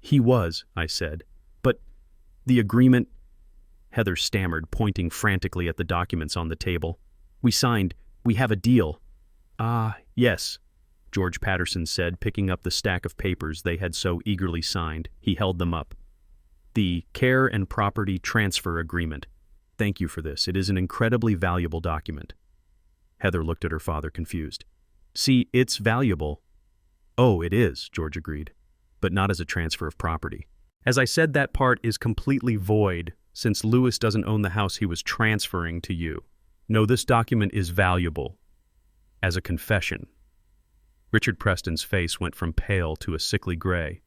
He was, I said. But the agreement... Heather stammered, pointing frantically at the documents on the table. We signed. We have a deal. Yes, George Patterson said, picking up the stack of papers they had so eagerly signed. He held them up. The Care and Property Transfer Agreement. Thank you for this. It is an incredibly valuable document. Heather looked at her father, confused. See, it's valuable. Oh, it is, George agreed, but not as a transfer of property. As I said, that part is completely void, since Louis doesn't own the house he was transferring to you. No, this document is valuable. As a confession. Richard Preston's face went from pale to a sickly gray.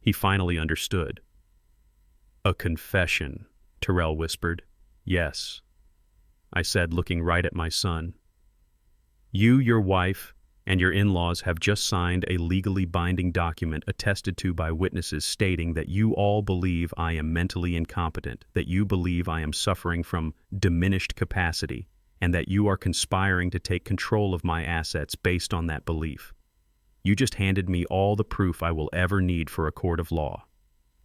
He finally understood. A confession, Terrell whispered. Yes, I said, looking right at my son. You, your wife, and your in-laws have just signed a legally binding document attested to by witnesses stating that you all believe I am mentally incompetent, that you believe I am suffering from diminished capacity, and that you are conspiring to take control of my assets based on that belief. You just handed me all the proof I will ever need for a court of law.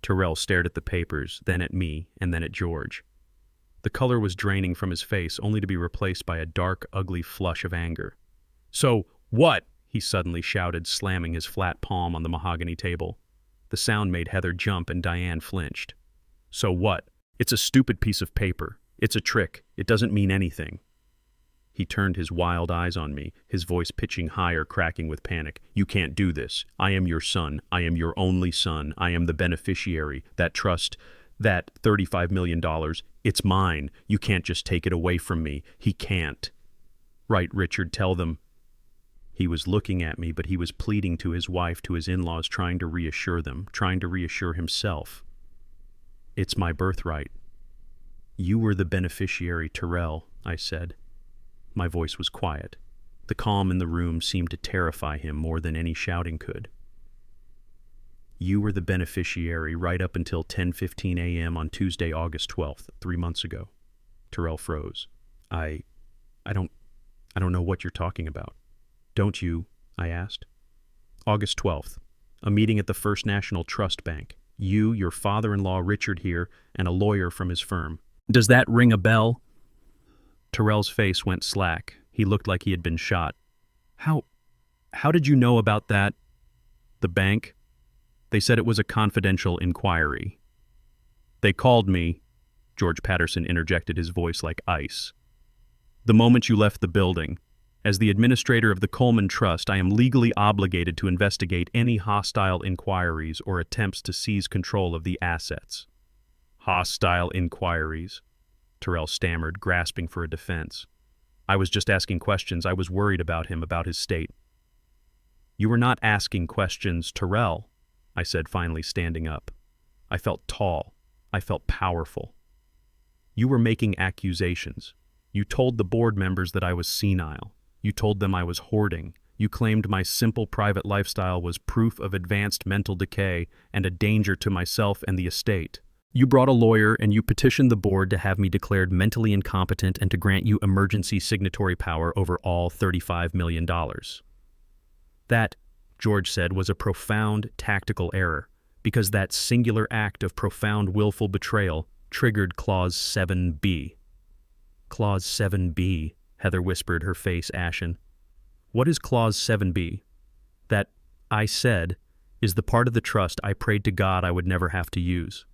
Terrell stared at the papers, then at me, and then at George. The color was draining from his face, only to be replaced by a dark, ugly flush of anger. So, what? He suddenly shouted, slamming his flat palm on the mahogany table. The sound made Heather jump and Diane flinched. So what? It's a stupid piece of paper. It's a trick. It doesn't mean anything. He turned his wild eyes on me, his voice pitching higher, cracking with panic. You can't do this. I am your son. I am your only son. I am the beneficiary. That trust, that $35 million, it's mine. You can't just take it away from me. He can't. Right, Richard, tell them. He was looking at me, but he was pleading to his wife, to his in-laws, trying to reassure them, trying to reassure himself. It's my birthright. You were the beneficiary, Terrell, I said. My voice was quiet. The calm in the room seemed to terrify him more than any shouting could. You were the beneficiary right up until 10:15 a.m. on Tuesday, August 12th, 3 months ago. Terrell froze. I don't know what you're talking about. Don't you? I asked. August 12th, a meeting at the First National Trust Bank. You, your father-in-law Richard here, and a lawyer from his firm. Does that ring a bell? Terrell's face went slack. He looked like he had been shot. How did you know about that? The bank? They said it was a confidential inquiry. They called me. George Patterson interjected, his voice like ice. The moment you left the building. As the administrator of the Coleman Trust, I am legally obligated to investigate any hostile inquiries or attempts to seize control of the assets. Hostile inquiries, Terrell stammered, grasping for a defense. I was just asking questions. I was worried about him, about his state. You were not asking questions, Terrell, I said, finally standing up. I felt tall. I felt powerful. You were making accusations. You told the board members that I was senile. You told them I was hoarding. You claimed my simple private lifestyle was proof of advanced mental decay and a danger to myself and the estate. You brought a lawyer and you petitioned the board to have me declared mentally incompetent and to grant you emergency signatory power over all $35 million. That, George said, was a profound tactical error, because that singular act of profound willful betrayal triggered Clause 7B. Clause 7B, Heather whispered, her face ashen. What is Clause 7B? That, I said, is the part of the trust I prayed to God I would never have to use.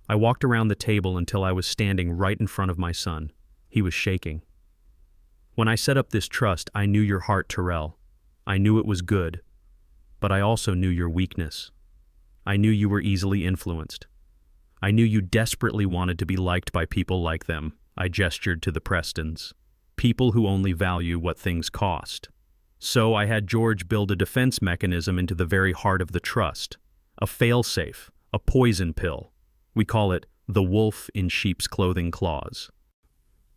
I walked around the table until I was standing right in front of my son. He was shaking. When I set up this trust, I knew your heart, Terrell. I knew it was good, but I also knew your weakness. I knew you were easily influenced. I knew you desperately wanted to be liked by people like them. I gestured to the Prestons. People who only value what things cost. So I had George build a defense mechanism into the very heart of the trust. A fail-safe, a poison pill. We call it the wolf in sheep's clothing clause.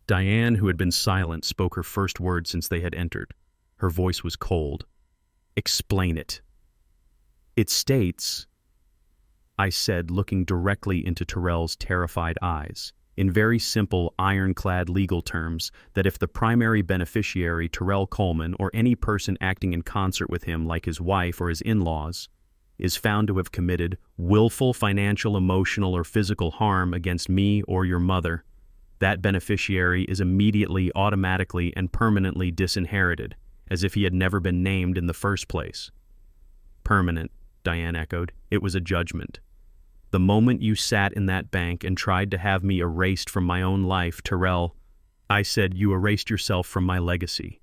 Diane, who had been silent, spoke her first word since they had entered. Her voice was cold. Explain it. It states, I said, looking directly into Terrell's terrified eyes, in very simple, ironclad legal terms, that if the primary beneficiary, Terrell Coleman, or any person acting in concert with him, like his wife or his in-laws, is found to have committed willful financial, emotional, or physical harm against me or your mother, that beneficiary is immediately, automatically, and permanently disinherited, as if he had never been named in the first place. Permanent, Diane echoed. It was a judgment. The moment you sat in that bank and tried to have me erased from my own life, Terrell, I said you erased yourself from my legacy.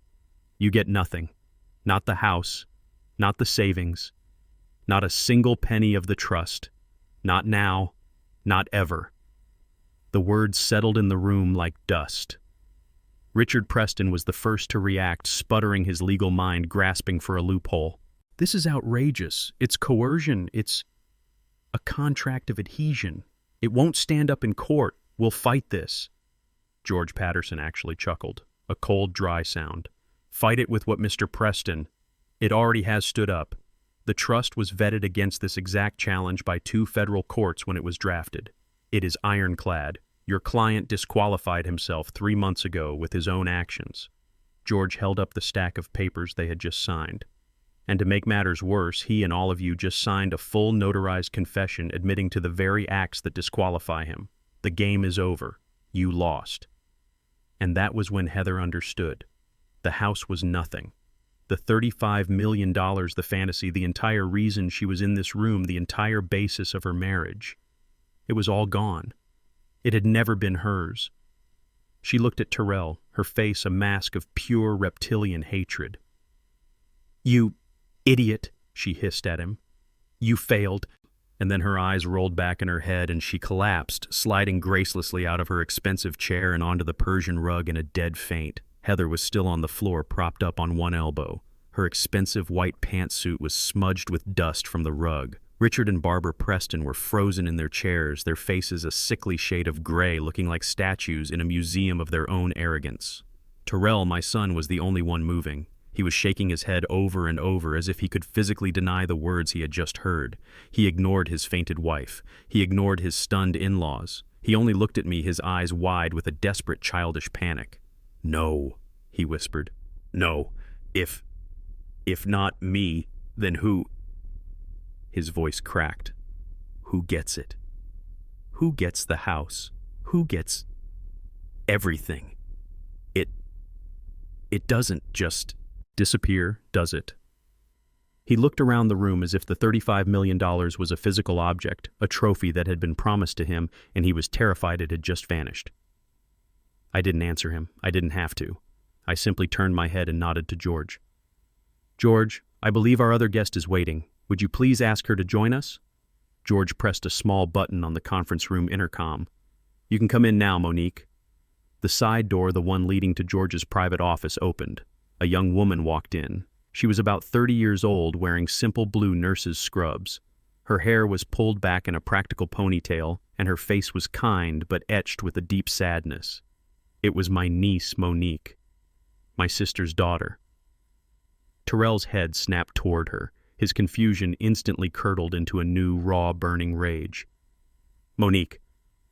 You get nothing. Not the house, not the savings, not a single penny of the trust. Not now, not ever. The words settled in the room like dust. Richard Preston was the first to react, sputtering, his legal mind grasping for a loophole. This is outrageous. It's coercion. It's a contract of adhesion. It won't stand up in court. We'll fight this. George Patterson actually chuckled, a cold, dry sound. Fight it with what Mr. Preston. It already has stood up. The trust was vetted against this exact challenge by 2 federal courts when it was drafted. It is ironclad. Your client disqualified himself 3 months ago with his own actions. George held up the stack of papers they had just signed. And to make matters worse, he and all of you just signed a full notarized confession admitting to the very acts that disqualify him. The game is over. You lost. And that was when Heather understood. The house was nothing. The $35 million, the fantasy, the entire reason she was in this room, the entire basis of her marriage. It was all gone. It had never been hers. She looked at Terrell, her face a mask of pure reptilian hatred. You idiot, she hissed at him. You failed. And then her eyes rolled back in her head and she collapsed, sliding gracelessly out of her expensive chair and onto the Persian rug in a dead faint. Heather was still on the floor, propped up on one elbow. Her expensive white pantsuit was smudged with dust from the rug. Richard and Barbara Preston were frozen in their chairs, their faces a sickly shade of gray, looking like statues in a museum of their own arrogance. Terrell, my son, was the only one moving. He was shaking his head over and over as if he could physically deny the words he had just heard. He ignored his fainted wife. He ignored his stunned in-laws. He only looked at me, his eyes wide with a desperate childish panic. "No," he whispered. "No. If not me, then who?" His voice cracked. "Who gets it? Who gets the house? Who gets everything? It doesn't just disappear, does it?" He looked around the room as if the $35 million was a physical object, a trophy that had been promised to him, and he was terrified it had just vanished. I didn't answer him. I didn't have to. I simply turned my head and nodded to George. "George, I believe our other guest is waiting. Would you please ask her to join us?" George pressed a small button on the conference room intercom. "You can come in now, Monique." The side door, the one leading to George's private office, opened. A young woman walked in. She was about 30 years old, wearing simple blue nurse's scrubs. Her hair was pulled back in a practical ponytail, and her face was kind but etched with a deep sadness. It was my niece, Monique, my sister's daughter. Terrell's head snapped toward her. His confusion instantly curdled into a new, raw, burning rage. "Monique,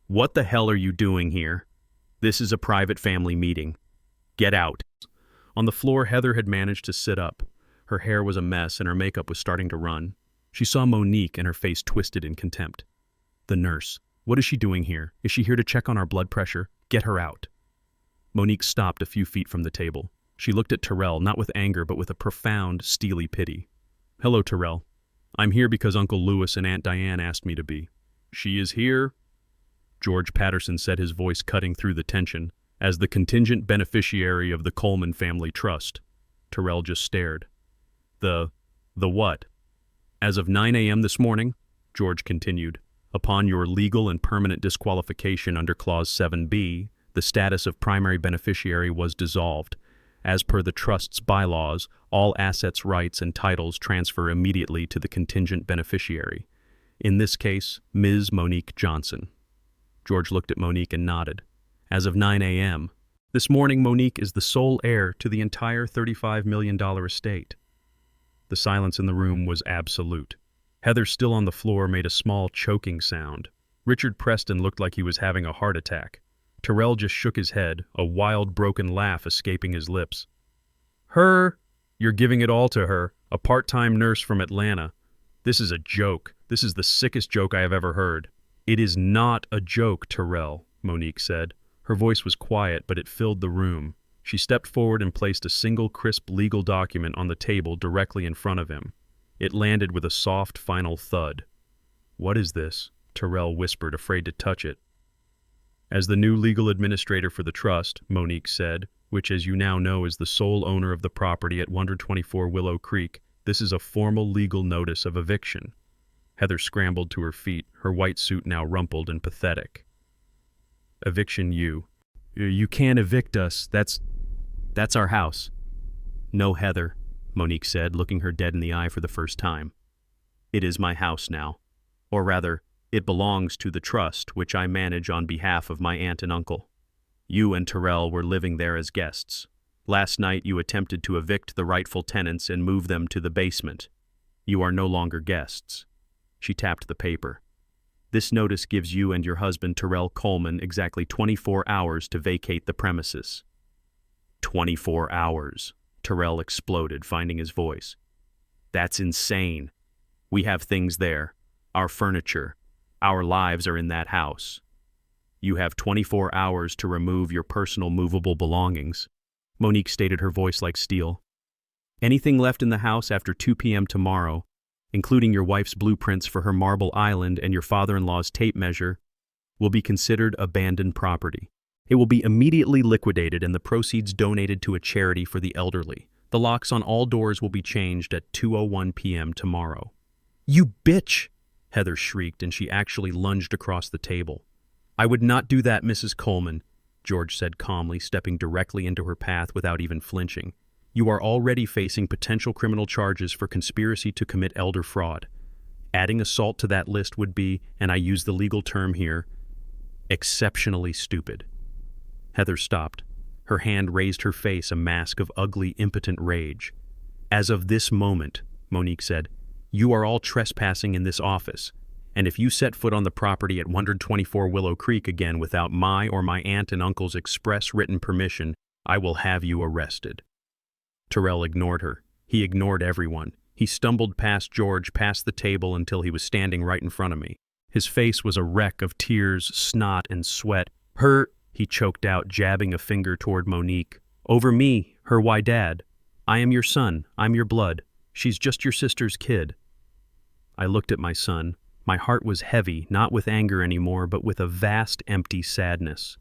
what the hell are you doing here? This is a private family meeting. Get out." On the floor, Heather had managed to sit up. Her hair was a mess and her makeup was starting to run. She saw Monique and her face twisted in contempt. "The nurse. What is she doing here? Is she here to check on our blood pressure? Get her out." Monique stopped a few feet from the table. She looked at Terrell, not with anger, but with a profound, steely pity. "Hello, Terrell. I'm here because Uncle Louis and Aunt Diane asked me to be." "She is here," George Patterson said, his voice cutting through the tension, "as the contingent beneficiary of the Coleman family trust." Terrell just stared. The what?" "As of 9 a.m. this morning," George continued, "upon your legal and permanent disqualification under Clause 7B, the status of primary beneficiary was dissolved. As per the trust's bylaws, all assets, rights, and titles transfer immediately to the contingent beneficiary. In this case, Ms. Monique Johnson." George looked at Monique and nodded. "As of 9 a.m. this morning, Monique is the sole heir to the entire $35 million estate." The silence in the room was absolute. Heather, still on the floor, made a small choking sound. Richard Preston looked like he was having a heart attack. Terrell just shook his head, a wild, broken laugh escaping his lips. "Her? You're giving it all to her, a part-time nurse from Atlanta. This is a joke. This is the sickest joke I have ever heard." "It is not a joke, Terrell," Monique said. Her voice was quiet, but it filled the room. She stepped forward and placed a single crisp legal document on the table directly in front of him. It landed with a soft, final thud. "What is this?" Terrell whispered, afraid to touch it. "As the new legal administrator for the trust," Monique said, "which as you now know is the sole owner of the property at 124 Willow Creek, this is a formal legal notice of eviction." Heather scrambled to her feet, her white suit now rumpled and pathetic. "Eviction you can't evict us. That's our house." "No, Heather," Monique said, looking her dead in the eye for the first time. "It is my house now. Or rather, it belongs to the trust, which I manage on behalf of my aunt and uncle. You and Terrell were living there as guests. Last night you attempted to evict the rightful tenants and move them to the basement. You are no longer guests." She tapped the paper. "This notice gives you and your husband, Terrell Coleman, exactly 24 hours to vacate the premises." 24 hours, Terrell exploded, finding his voice. "That's insane. We have things there. Our furniture. Our lives are in that house. You have 24 hours to remove your personal movable belongings." Monique stated, her voice like steel. "Anything left in the house after 2 p.m. tomorrow, including your wife's blueprints for her marble island and your father-in-law's tape measure, will be considered abandoned property. It will be immediately liquidated and the proceeds donated to a charity for the elderly. The locks on all doors will be changed at 2:01 p.m. tomorrow." "You bitch!" Heather shrieked, and she actually lunged across the table. "I would not do that, Mrs. Coleman," George said calmly, stepping directly into her path without even flinching. "You are already facing potential criminal charges for conspiracy to commit elder fraud. Adding assault to that list would be, and I use the legal term here, exceptionally stupid." Heather stopped. Her hand raised her face, a mask of ugly, impotent rage. "As of this moment," Monique said, "you are all trespassing in this office, and if you set foot on the property at 124 Willow Creek again without my or my aunt and uncle's express written permission, I will have you arrested." Terrell ignored her. He ignored everyone. He stumbled past George, past the table until he was standing right in front of me. His face was a wreck of tears, snot, and sweat. He choked out, jabbing a finger toward Monique. "Over me, her why dad. I am your son, I'm your blood. She's just your sister's kid." I looked at my son. My heart was heavy, not with anger anymore, but with a vast, empty sadness.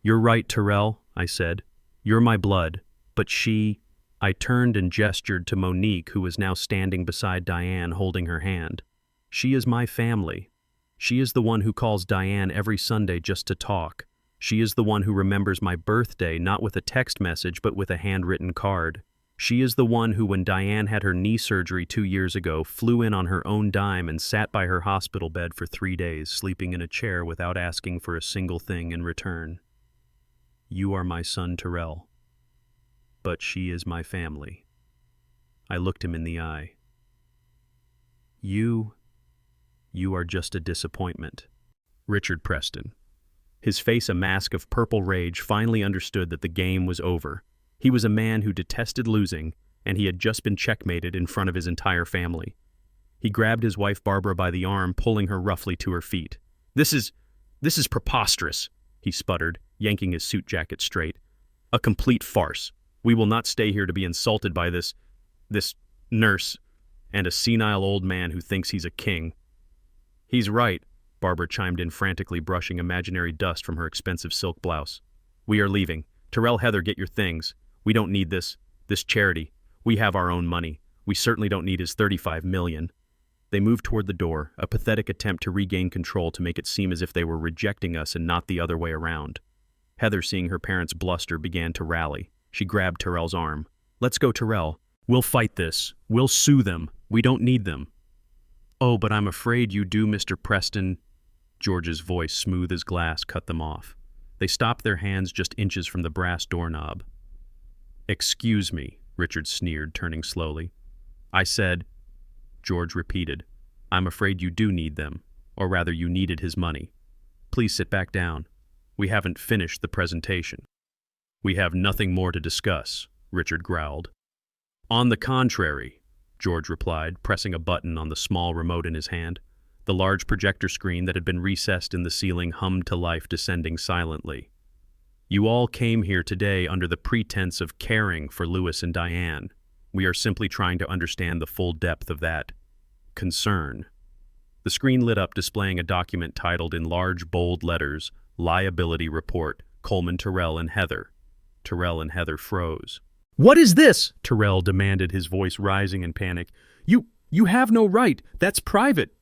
"You're right, Terrell," I said. "You're my blood. But she—" I turned and gestured to Monique, who was now standing beside Diane, holding her hand. "She is my family. She is the one who calls Diane every Sunday just to talk. She is the one who remembers my birthday, not with a text message, but with a handwritten card. She is the one who, when Diane had her knee surgery 2 years ago, flew in on her own dime and sat by her hospital bed for 3 days, sleeping in a chair without asking for a single thing in return. You are my son, Terrell. But she is my family." I looked him in the eye. You are just a disappointment." Richard Preston, his face a mask of purple rage, finally understood that the game was over. He was a man who detested losing, and he had just been checkmated in front of his entire family. He grabbed his wife Barbara by the arm, pulling her roughly to her feet. This is preposterous," he sputtered, yanking his suit jacket straight. "A complete farce. We will not stay here to be insulted by this nurse and a senile old man who thinks he's a king." "He's right," Barbara chimed in frantically, brushing imaginary dust from her expensive silk blouse. "We are leaving. Terrell, Heather, get your things. We don't need this charity. We have our own money. We certainly don't need his $35 million. They moved toward the door, a pathetic attempt to regain control to make it seem as if they were rejecting us and not the other way around. Heather, seeing her parents bluster, began to rally. She grabbed Terrell's arm. "Let's go, Terrell. We'll fight this. We'll sue them. We don't need them." "Oh, but I'm afraid you do, Mr. Preston." George's voice, smooth as glass, cut them off. They stopped, their hands just inches from the brass doorknob. "Excuse me," Richard sneered, turning slowly. "I said," George repeated, "I'm afraid you do need them, or rather you needed his money. Please sit back down. We haven't finished the presentation." "We have nothing more to discuss," Richard growled. "On the contrary," George replied, pressing a button on the small remote in his hand. The large projector screen that had been recessed in the ceiling hummed to life, descending silently. "You all came here today under the pretense of caring for Louis and Diane. We are simply trying to understand the full depth of that concern." The screen lit up, displaying a document titled in large, bold letters, "Liability Report, Coleman, Terrell, and Heather." Terrell and Heather froze. "What is this?" Terrell demanded, his voice rising in panic. You have no right. That's private."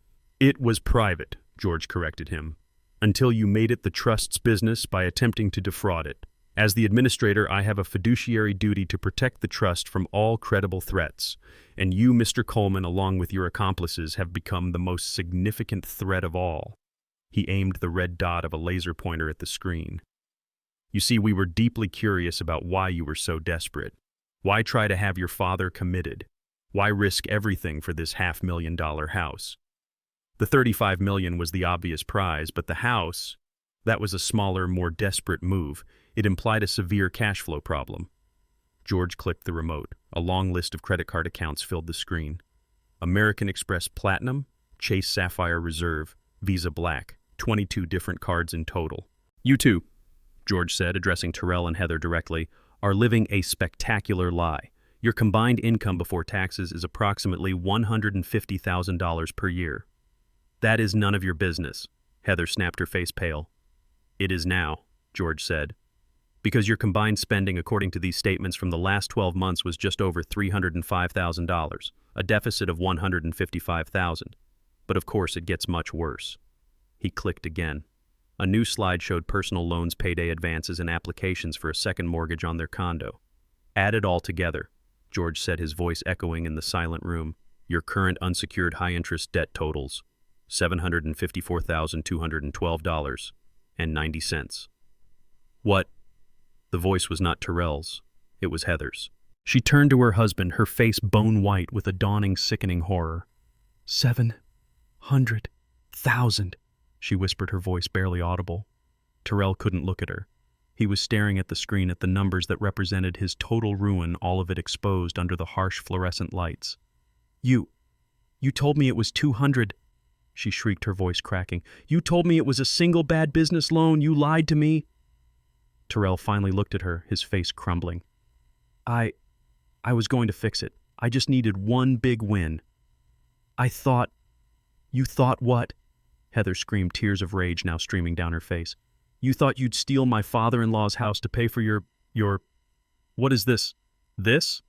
"It was private," George corrected him, "until you made it the trust's business by attempting to defraud it. As the administrator, I have a fiduciary duty to protect the trust from all credible threats, and you, Mr. Coleman, along with your accomplices, have become the most significant threat of all." He aimed the red dot of a laser pointer at the screen. "You see, we were deeply curious about why you were so desperate. Why try to have your father committed? Why risk everything for this $500,000 house? The $35 million was the obvious prize, but the house, that was a smaller, more desperate move. It implied a severe cash flow problem." George clicked the remote. A long list of credit card accounts filled the screen. American Express Platinum, Chase Sapphire Reserve, Visa Black, 22 different cards in total. "You two," George said, addressing Terrell and Heather directly, "are living a spectacular lie. Your combined income before taxes is approximately $150,000 per year." "That is none of your business." Heather snapped, her face pale. "It is now," George said, "because your combined spending according to these statements from the last 12 months was just over $305,000, a deficit of $155,000. But of course it gets much worse." He clicked again. A new slide showed personal loans, payday advances, and applications for a second mortgage on their condo. "Add it all together," George said, his voice echoing in the silent room. "Your current unsecured high-interest debt totals $754,212.90. "What?" The voice was not Terrell's. It was Heather's. She turned to her husband, her face bone-white with a dawning, sickening horror. 700,000, she whispered, her voice barely audible. Terrell couldn't look at her. He was staring at the screen at the numbers that represented his total ruin, all of it exposed under the harsh fluorescent lights. You told me it was 200, she shrieked, her voice cracking. You told me it was a single bad business loan. You lied to me. Terrell finally looked at her, his face crumbling. I was going to fix it. I just needed one big win. You thought what? Heather screamed, tears of rage now streaming down her face. You thought you'd steal my father-in-law's house to pay for your... What is this? This?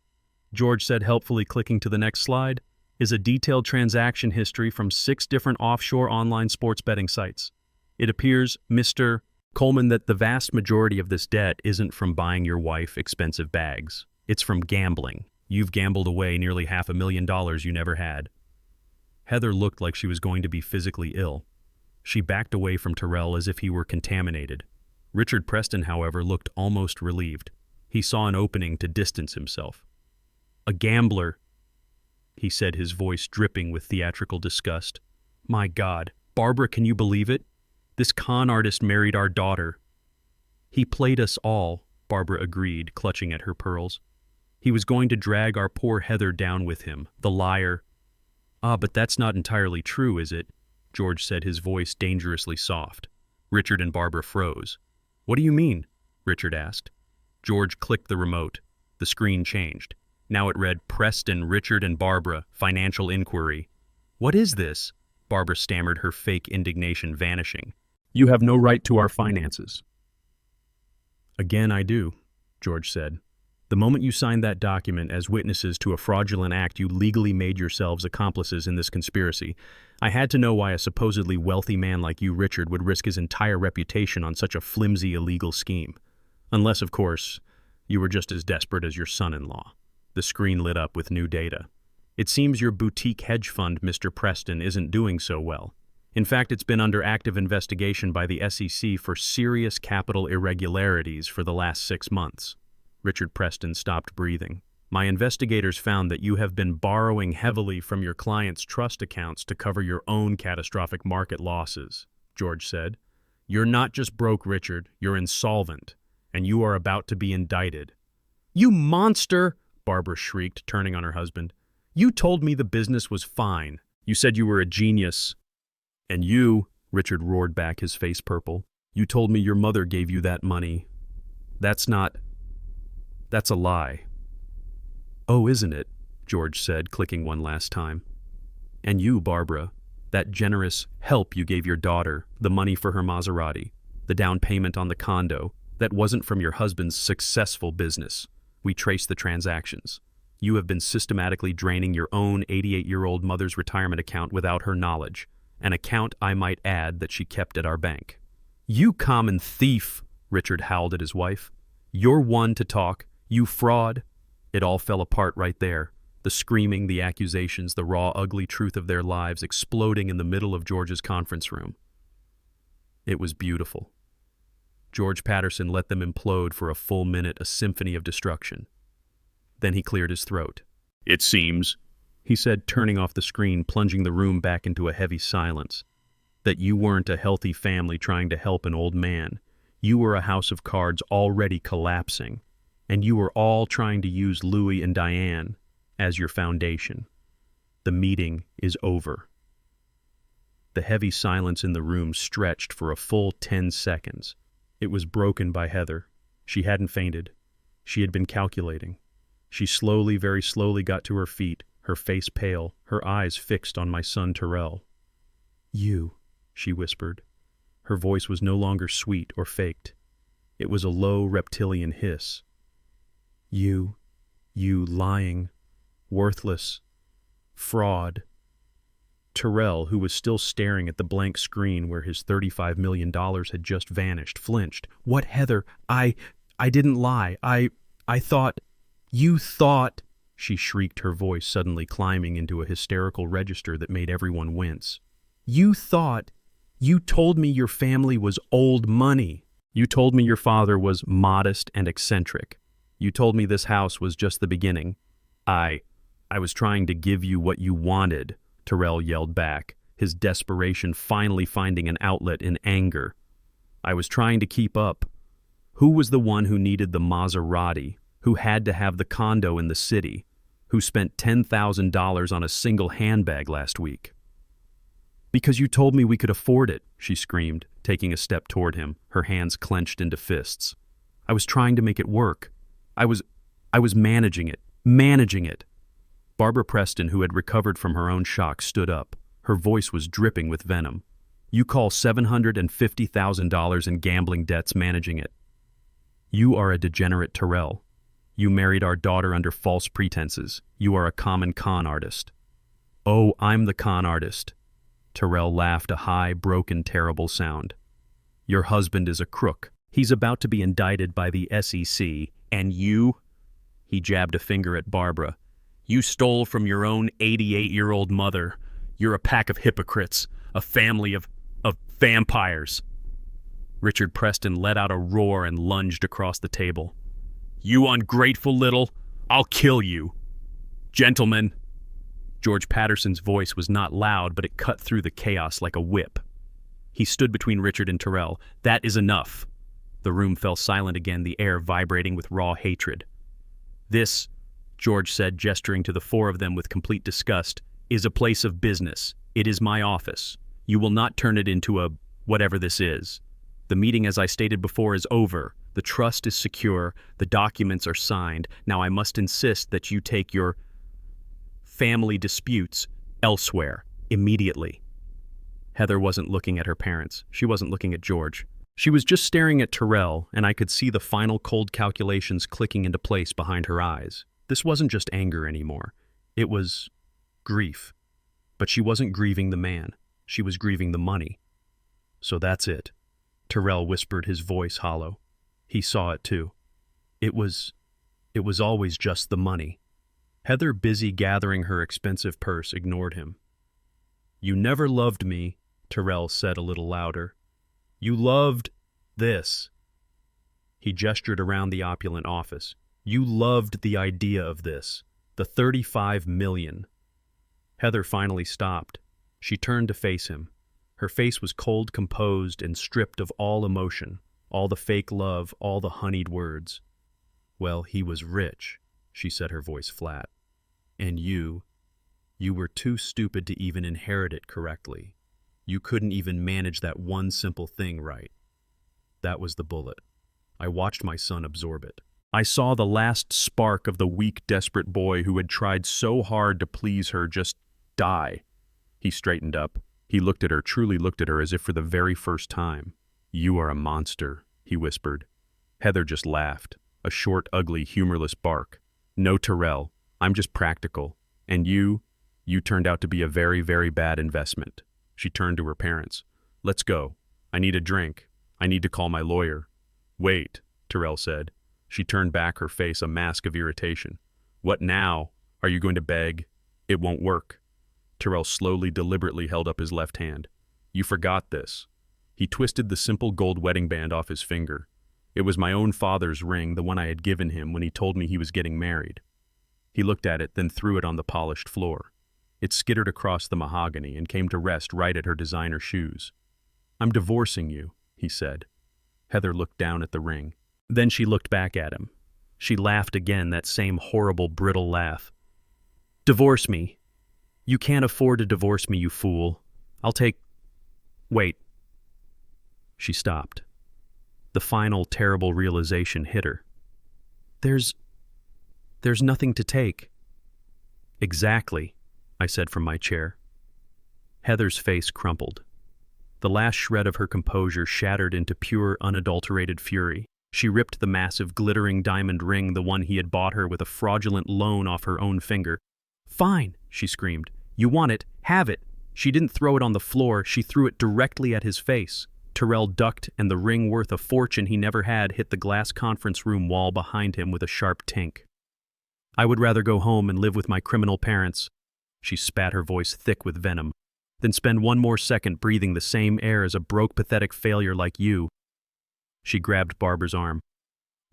George said helpfully, clicking to the next slide, is a detailed transaction history from 6 different offshore online sports betting sites. It appears, Mr. Coleman, that the vast majority of this debt isn't from buying your wife expensive bags. It's from gambling. You've gambled away nearly $500,000 you never had. Heather looked like she was going to be physically ill. She backed away from Terrell as if he were contaminated. Richard Preston, however, looked almost relieved. He saw an opening to distance himself. A gambler, he said, his voice dripping with theatrical disgust. My God, Barbara, can you believe it? This con artist married our daughter. He played us all, Barbara agreed, clutching at her pearls. He was going to drag our poor Heather down with him, the liar. Ah, but that's not entirely true, is it? George said, his voice dangerously soft. Richard and Barbara froze. What do you mean? Richard asked. George clicked the remote. The screen changed. Now it read, Preston, Richard, and Barbara, financial inquiry. What is this? Barbara stammered, her fake indignation vanishing. You have no right to our finances. Again, I do, George said. The moment you signed that document as witnesses to a fraudulent act, you legally made yourselves accomplices in this conspiracy. I had to know why a supposedly wealthy man like you, Richard, would risk his entire reputation on such a flimsy, illegal scheme. Unless, of course, you were just as desperate as your son-in-law. The screen lit up with new data. It seems your boutique hedge fund, Mr. Preston, isn't doing so well. In fact, it's been under active investigation by the SEC for serious capital irregularities for the last 6 months. Richard Preston stopped breathing. My investigators found that you have been borrowing heavily from your clients' trust accounts to cover your own catastrophic market losses, George said. You're not just broke, Richard, you're insolvent, and you are about to be indicted. You monster! Barbara shrieked, turning on her husband. You told me the business was fine. You said you were a genius. And you, Richard roared back, his face purple, you told me your mother gave you that money. That's a lie. Oh, isn't it? George said, clicking one last time. And you, Barbara, that generous help you gave your daughter, the money for her Maserati, the down payment on the condo, that wasn't from your husband's successful business. We traced the transactions. You have been systematically draining your own 88-year-old mother's retirement account without her knowledge, an account, I might add, that she kept at our bank. You common thief, Richard howled at his wife. You're one to talk. You fraud. It all fell apart right there. The screaming, the accusations, the raw, ugly truth of their lives exploding in the middle of George's conference room. It was beautiful. George Patterson let them implode for a full minute, a symphony of destruction. Then he cleared his throat. It seems, he said, turning off the screen, plunging the room back into a heavy silence, that you weren't a healthy family trying to help an old man. You were a house of cards already collapsing, and you were all trying to use Louis and Diane as your foundation. The meeting is over. The heavy silence in the room stretched for a full 10 seconds. It was broken by Heather. She hadn't fainted. She had been calculating. She slowly, very slowly got to her feet, her face pale, her eyes fixed on my son Terrell. You, she whispered. Her voice was no longer sweet or faked. It was a low reptilian hiss. You lying, worthless, fraud. Terrell, who was still staring at the blank screen where his $35 million had just vanished, flinched. What, Heather? I didn't lie. I thought... You thought... She shrieked, her voice suddenly climbing into a hysterical register that made everyone wince. You thought... You told me your family was old money. You told me your father was modest and eccentric. You told me this house was just the beginning. I was trying to give you what you wanted, Terrell yelled back, his desperation finally finding an outlet in anger. I was trying to keep up. Who was the one who needed the Maserati, who had to have the condo in the city, who spent $10,000 on a single handbag last week? Because you told me we could afford it, she screamed, taking a step toward him, her hands clenched into fists. I was trying to make it work. I was managing it. Barbara Preston, who had recovered from her own shock, stood up. Her voice was dripping with venom. You call $750,000 in gambling debts managing it. You are a degenerate, Terrell. You married our daughter under false pretenses. You are a common con artist. Oh, I'm the con artist. Terrell laughed, a high, broken, terrible sound. Your husband is a crook. He's about to be indicted by the SEC, and you? He jabbed a finger at Barbara. You stole from your own 88-year-old mother. You're a pack of hypocrites, a family of vampires. Richard Preston let out a roar and lunged across the table. You ungrateful little, I'll kill you. Gentlemen. George Patterson's voice was not loud, but it cut through the chaos like a whip. He stood between Richard and Terrell. That is enough. The room fell silent again, the air vibrating with raw hatred. This, George said, gesturing to the four of them with complete disgust, is a place of business. It is my office. You will not turn it into a whatever this is. The meeting, as I stated before, is over. The trust is secure. The documents are signed. Now I must insist that you take your family disputes elsewhere, immediately. Heather wasn't looking at her parents. She wasn't looking at George. She was just staring at Terrell, and I could see the final cold calculations clicking into place behind her eyes. This wasn't just anger anymore. It was grief. But she wasn't grieving the man. She was grieving the money. So that's it. Terrell whispered, his voice hollow. He saw it too. It was always just the money. Heather, busy gathering her expensive purse, ignored him. You never loved me, Terrell said a little louder. You loved this. He gestured around the opulent office. You loved the idea of this, the $35 million. Heather finally stopped. She turned to face him. Her face was cold, composed, and stripped of all emotion, all the fake love, all the honeyed words. Well, he was rich, she said, her voice flat. And you were too stupid to even inherit it correctly. You couldn't even manage that one simple thing right. That was the bullet. I watched my son absorb it. I saw the last spark of the weak, desperate boy who had tried so hard to please her just die. He straightened up. He looked at her, truly looked at her as if for the very first time. You are a monster, he whispered. Heather just laughed, a short, ugly, humorless bark. No, Terrell, I'm just practical. And you turned out to be a very, very bad investment. She turned to her parents. Let's go. I need a drink. I need to call my lawyer. Wait, Terrell said. She turned back, her face a mask of irritation. What now? Are you going to beg? It won't work. Terrell slowly, deliberately held up his left hand. You forgot this. He twisted the simple gold wedding band off his finger. It was my own father's ring, the one I had given him when he told me he was getting married. He looked at it, then threw it on the polished floor. It skittered across the mahogany and came to rest right at her designer shoes. I'm divorcing you, he said. Heather looked down at the ring. Then she looked back at him. She laughed again, that same horrible, brittle laugh. Divorce me. You can't afford to divorce me, you fool. I'll take... Wait. She stopped. The final, terrible realization hit her. There's nothing to take. Exactly, I said from my chair. Heather's face crumpled. The last shred of her composure shattered into pure, unadulterated fury. She ripped the massive, glittering diamond ring, the one he had bought her with a fraudulent loan, off her own finger. Fine, she screamed. You want it? Have it. She didn't throw it on the floor. She threw it directly at his face. Terrell ducked, and the ring, worth a fortune he never had, hit the glass conference room wall behind him with a sharp tink. I would rather go home and live with my criminal parents. She spat, her voice thick with venom. Than spend one more second breathing the same air as a broke, pathetic failure like you. She grabbed Barbara's arm.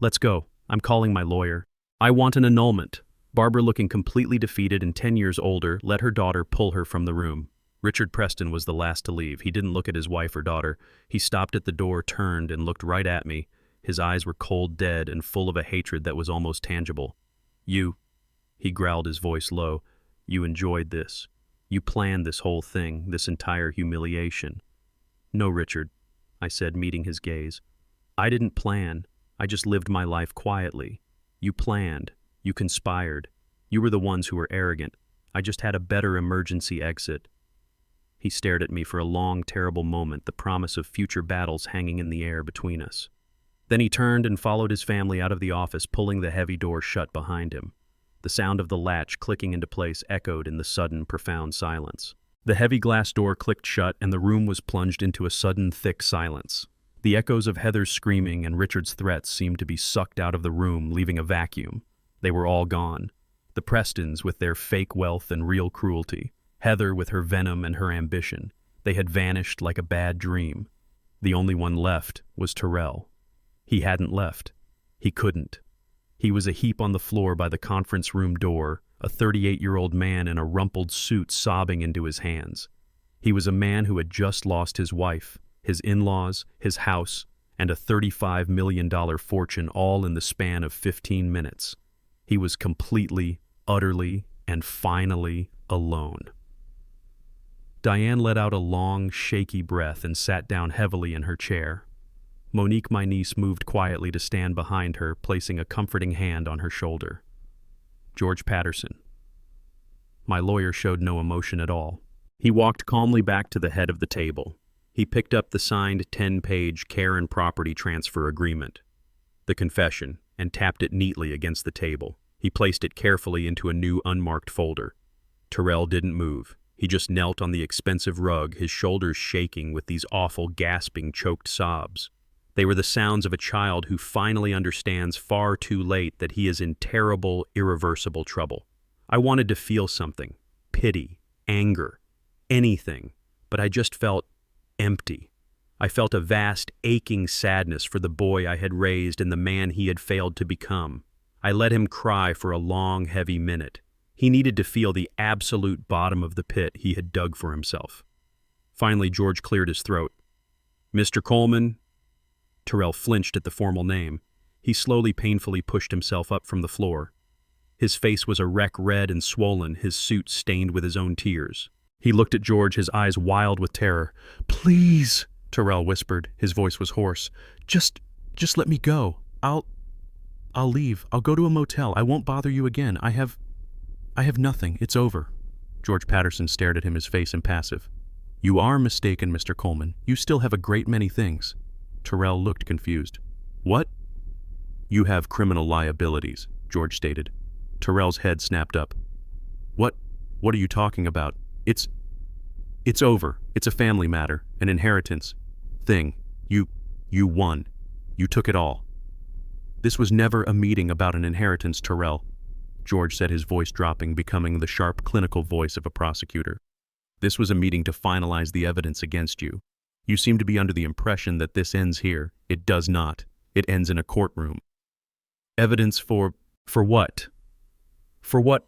Let's go. I'm calling my lawyer. I want an annulment. Barbara, looking completely defeated and 10 years older, let her daughter pull her from the room. Richard Preston was the last to leave. He didn't look at his wife or daughter. He stopped at the door, turned, and looked right at me. His eyes were cold, dead, and full of a hatred that was almost tangible. You, he growled, his voice low, you enjoyed this. You planned this whole thing, this entire humiliation. No, Richard, I said, meeting his gaze. I didn't plan. I just lived my life quietly. You planned. You conspired. You were the ones who were arrogant. I just had a better emergency exit. He stared at me for a long, terrible moment, the promise of future battles hanging in the air between us. Then he turned and followed his family out of the office, pulling the heavy door shut behind him. The sound of the latch clicking into place echoed in the sudden, profound silence. The heavy glass door clicked shut, and the room was plunged into a sudden, thick silence. The echoes of Heather's screaming and Richard's threats seemed to be sucked out of the room, leaving a vacuum. They were all gone. The Prestons with their fake wealth and real cruelty. Heather with her venom and her ambition. They had vanished like a bad dream. The only one left was Terrell. He hadn't left. He couldn't. He was a heap on the floor by the conference room door, a 38-year-old man in a rumpled suit sobbing into his hands. He was a man who had just lost his wife, his in-laws, his house, and a $35 million fortune, all in the span of 15 minutes. He was completely, utterly, and finally alone. Diane let out a long, shaky breath and sat down heavily in her chair. Monique, my niece, moved quietly to stand behind her, placing a comforting hand on her shoulder. George Patterson. My lawyer showed no emotion at all. He walked calmly back to the head of the table. He picked up the signed 10-page care and property transfer agreement, the confession, and tapped it neatly against the table. He placed it carefully into a new unmarked folder. Terrell didn't move. He just knelt on the expensive rug, his shoulders shaking with these awful, gasping, choked sobs. They were the sounds of a child who finally understands far too late that he is in terrible, irreversible trouble. I wanted to feel something, pity, anger, anything, but I just felt empty. I felt a vast, aching sadness for the boy I had raised and the man he had failed to become. I let him cry for a long, heavy minute. He needed to feel the absolute bottom of the pit he had dug for himself. Finally, George cleared his throat. Mr. Coleman. Terrell flinched at the formal name. He slowly, painfully pushed himself up from the floor. His face was a wreck, red and swollen, his suit stained with his own tears. He looked at George, his eyes wild with terror. Please, Terrell whispered. His voice was hoarse. Just let me go. I'll leave. I'll go to a motel. I won't bother you again. I have nothing. It's over. George Patterson stared at him, his face impassive. You are mistaken, Mr. Coleman. You still have a great many things. Terrell looked confused. What? You have criminal liabilities, George stated. Terrell's head snapped up. What are you talking about? It's over. It's a family matter, an inheritance thing. You won. You took it all. This was never a meeting about an inheritance, Terrell, George said, his voice dropping, becoming the sharp, clinical voice of a prosecutor. This was a meeting to finalize the evidence against you. You seem to be under the impression that this ends here. It does not. It ends in a courtroom. Evidence for what? For what?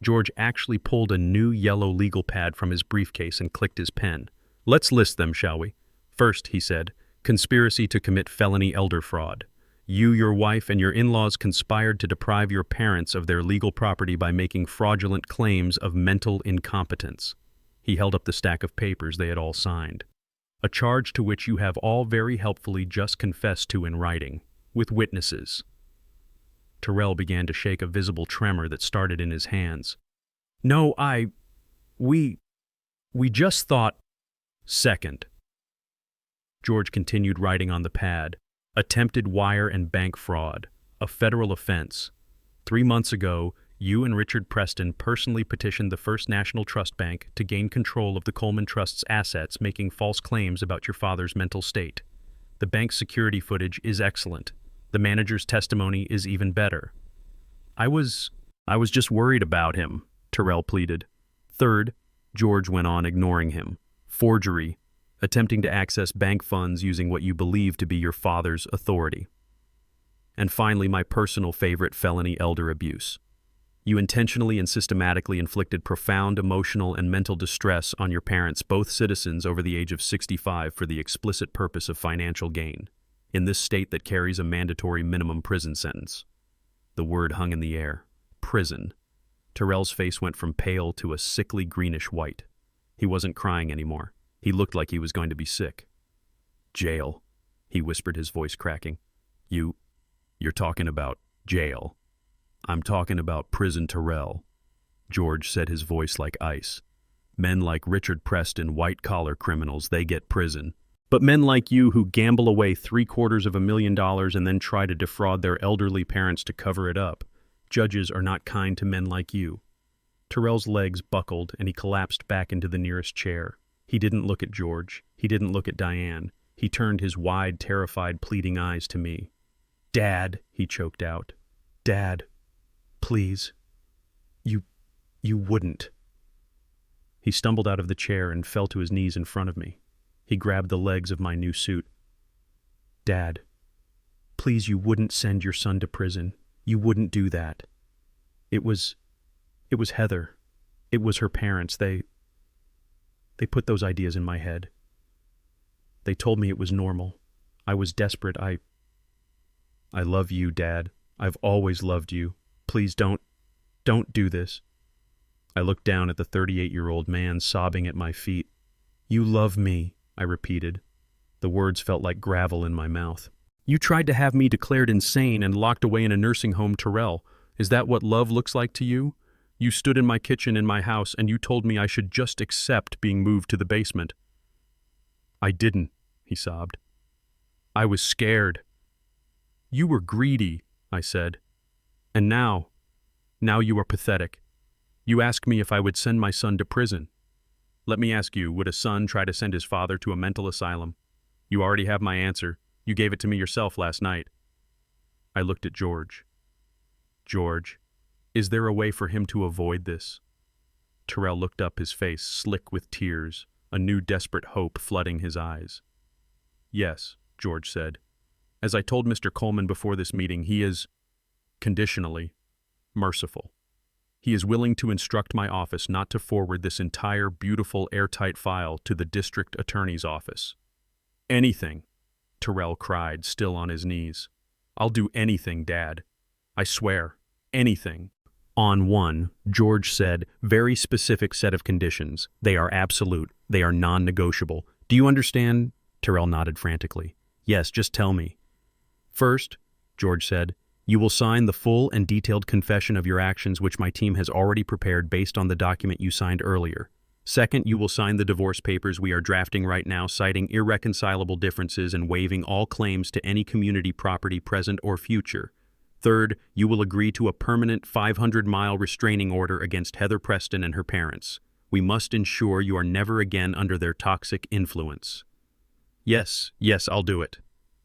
George actually pulled a new yellow legal pad from his briefcase and clicked his pen. Let's list them, shall we? First, he said, conspiracy to commit felony elder fraud. You, your wife, and your in-laws conspired to deprive your parents of their legal property by making fraudulent claims of mental incompetence. He held up the stack of papers they had all signed. A charge to which you have all very helpfully just confessed to in writing, with witnesses. Terrell began to shake a visible tremor that started in his hands. No, we just thought... Second. George continued writing on the pad. Attempted wire and bank fraud, a federal offense. 3 months ago, you and Richard Preston personally petitioned the First National Trust Bank to gain control of the Coleman Trust's assets, making false claims about your father's mental state. The bank's security footage is excellent. The manager's testimony is even better. I was just worried about him, Terrell pleaded. Third, George went on, ignoring him. Forgery, attempting to access bank funds using what you believe to be your father's authority. And finally, my personal favorite, felony elder abuse. You intentionally and systematically inflicted profound emotional and mental distress on your parents, both citizens over the age of 65, for the explicit purpose of financial gain, in this state that carries a mandatory minimum prison sentence. The word hung in the air. Prison. Terrell's face went from pale to a sickly greenish white. He wasn't crying anymore. He looked like he was going to be sick. Jail, he whispered, his voice cracking. You're talking about jail. I'm talking about prison, Terrell. George said, his voice like ice. Men like Richard Preston, white-collar criminals, they get prison. But men like you who gamble away $750,000 and then try to defraud their elderly parents to cover it up, judges are not kind to men like you. Terrell's legs buckled and he collapsed back into the nearest chair. He didn't look at George. He didn't look at Diane. He turned his wide, terrified, pleading eyes to me. Dad, he choked out. Dad, please. You wouldn't. He stumbled out of the chair and fell to his knees in front of me. He grabbed the legs of my new suit. Dad, please, you wouldn't send your son to prison. You wouldn't do that. It was Heather. It was her parents. They put those ideas in my head. They told me it was normal. I was desperate. I love you, Dad. I've always loved you. Please don't do this. I looked down at the 38-year-old man sobbing at my feet. You love me, I repeated. The words felt like gravel in my mouth. You tried to have me declared insane and locked away in a nursing home, Terrell. Is that what love looks like to you? You stood in my kitchen in my house and you told me I should just accept being moved to the basement. I didn't, he sobbed. I was scared. You were greedy, I said. And now you are pathetic. You ask me if I would send my son to prison. Let me ask you, would a son try to send his father to a mental asylum? You already have my answer. You gave it to me yourself last night. I looked at George. George, is there a way for him to avoid this? Terrell looked up, his face slick with tears, a new desperate hope flooding his eyes. Yes, George said. As I told Mr. Coleman before this meeting, he is, conditionally, merciful. He is willing to instruct my office not to forward this entire beautiful airtight file to the district attorney's office. Anything, Terrell cried, still on his knees. I'll do anything, Dad. I swear, anything. On one, George said, very specific set of conditions. They are absolute. They are non-negotiable. Do you understand? Terrell nodded frantically. Yes, just tell me. First, George said, you will sign the full and detailed confession of your actions which my team has already prepared based on the document you signed earlier. Second, you will sign the divorce papers we are drafting right now, citing irreconcilable differences and waiving all claims to any community property present or future. Third, you will agree to a permanent 500-mile restraining order against Heather Preston and her parents. We must ensure you are never again under their toxic influence. Yes, I'll do it,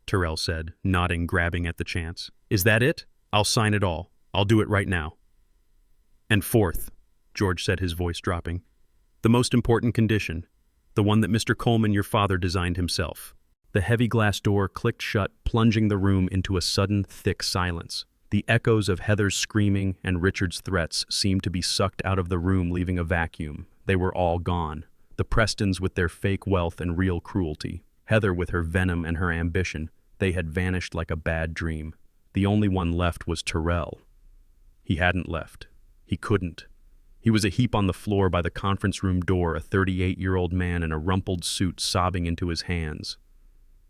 Terrell said, nodding, grabbing at the chance. Is that it? I'll sign it all. I'll do it right now. And fourth, George said, his voice dropping, the most important condition, the one that Mr. Coleman, your father, designed himself. The heavy glass door clicked shut, plunging the room into a sudden, thick silence. The echoes of Heather's screaming and Richard's threats seemed to be sucked out of the room, leaving a vacuum. They were all gone. The Prestons with their fake wealth and real cruelty. Heather with her venom and her ambition. They had vanished like a bad dream. The only one left was Terrell. He hadn't left. He couldn't. He was a heap on the floor by the conference room door, a 38-year-old man in a rumpled suit sobbing into his hands.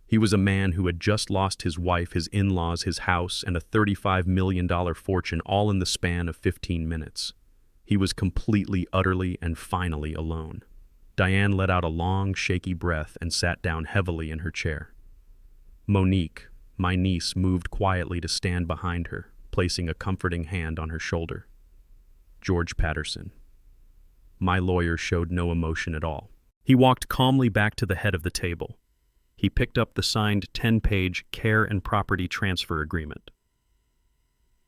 He was a man who had just lost his wife, his in-laws, his house, and a $35 million fortune, all in the span of 15 minutes. He was completely, utterly, and finally alone. Diane let out a long, shaky breath and sat down heavily in her chair. Monique, my niece, moved quietly to stand behind her, placing a comforting hand on her shoulder. George Patterson. My lawyer showed no emotion at all. He walked calmly back to the head of the table. He picked up the signed 10-page care and property transfer agreement,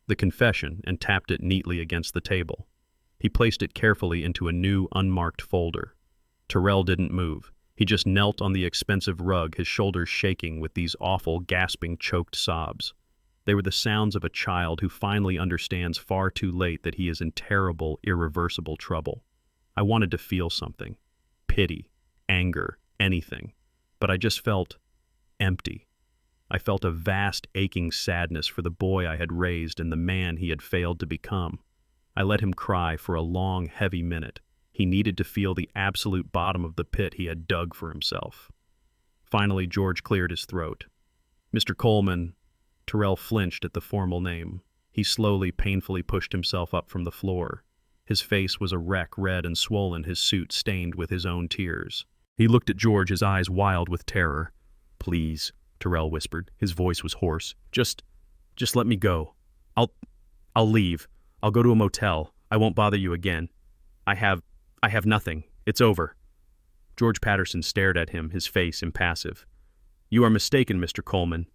the confession, and tapped it neatly against the table. He placed it carefully into a new, unmarked folder. Terrell didn't move. He just knelt on the expensive rug, his shoulders shaking with these awful, gasping, choked sobs. They were the sounds of a child who finally understands far too late that he is in terrible, irreversible trouble. I wanted to feel something. Pity, anger, anything. But I just felt empty. I felt a vast, aching sadness for the boy I had raised and the man he had failed to become. I let him cry for a long, heavy minute. He needed to feel the absolute bottom of the pit he had dug for himself. Finally, George cleared his throat. "Mr. Coleman." Terrell flinched at the formal name. He slowly, painfully pushed himself up from the floor. His face was a wreck, red and swollen, his suit stained with his own tears. He looked at George, his eyes wild with terror. "Please," Terrell whispered. His voice was hoarse. Just let me go. I'll leave. I'll go to a motel. I won't bother you again. I have nothing. It's over." George Patterson stared at him, his face impassive. "You are mistaken, Mr. Coleman.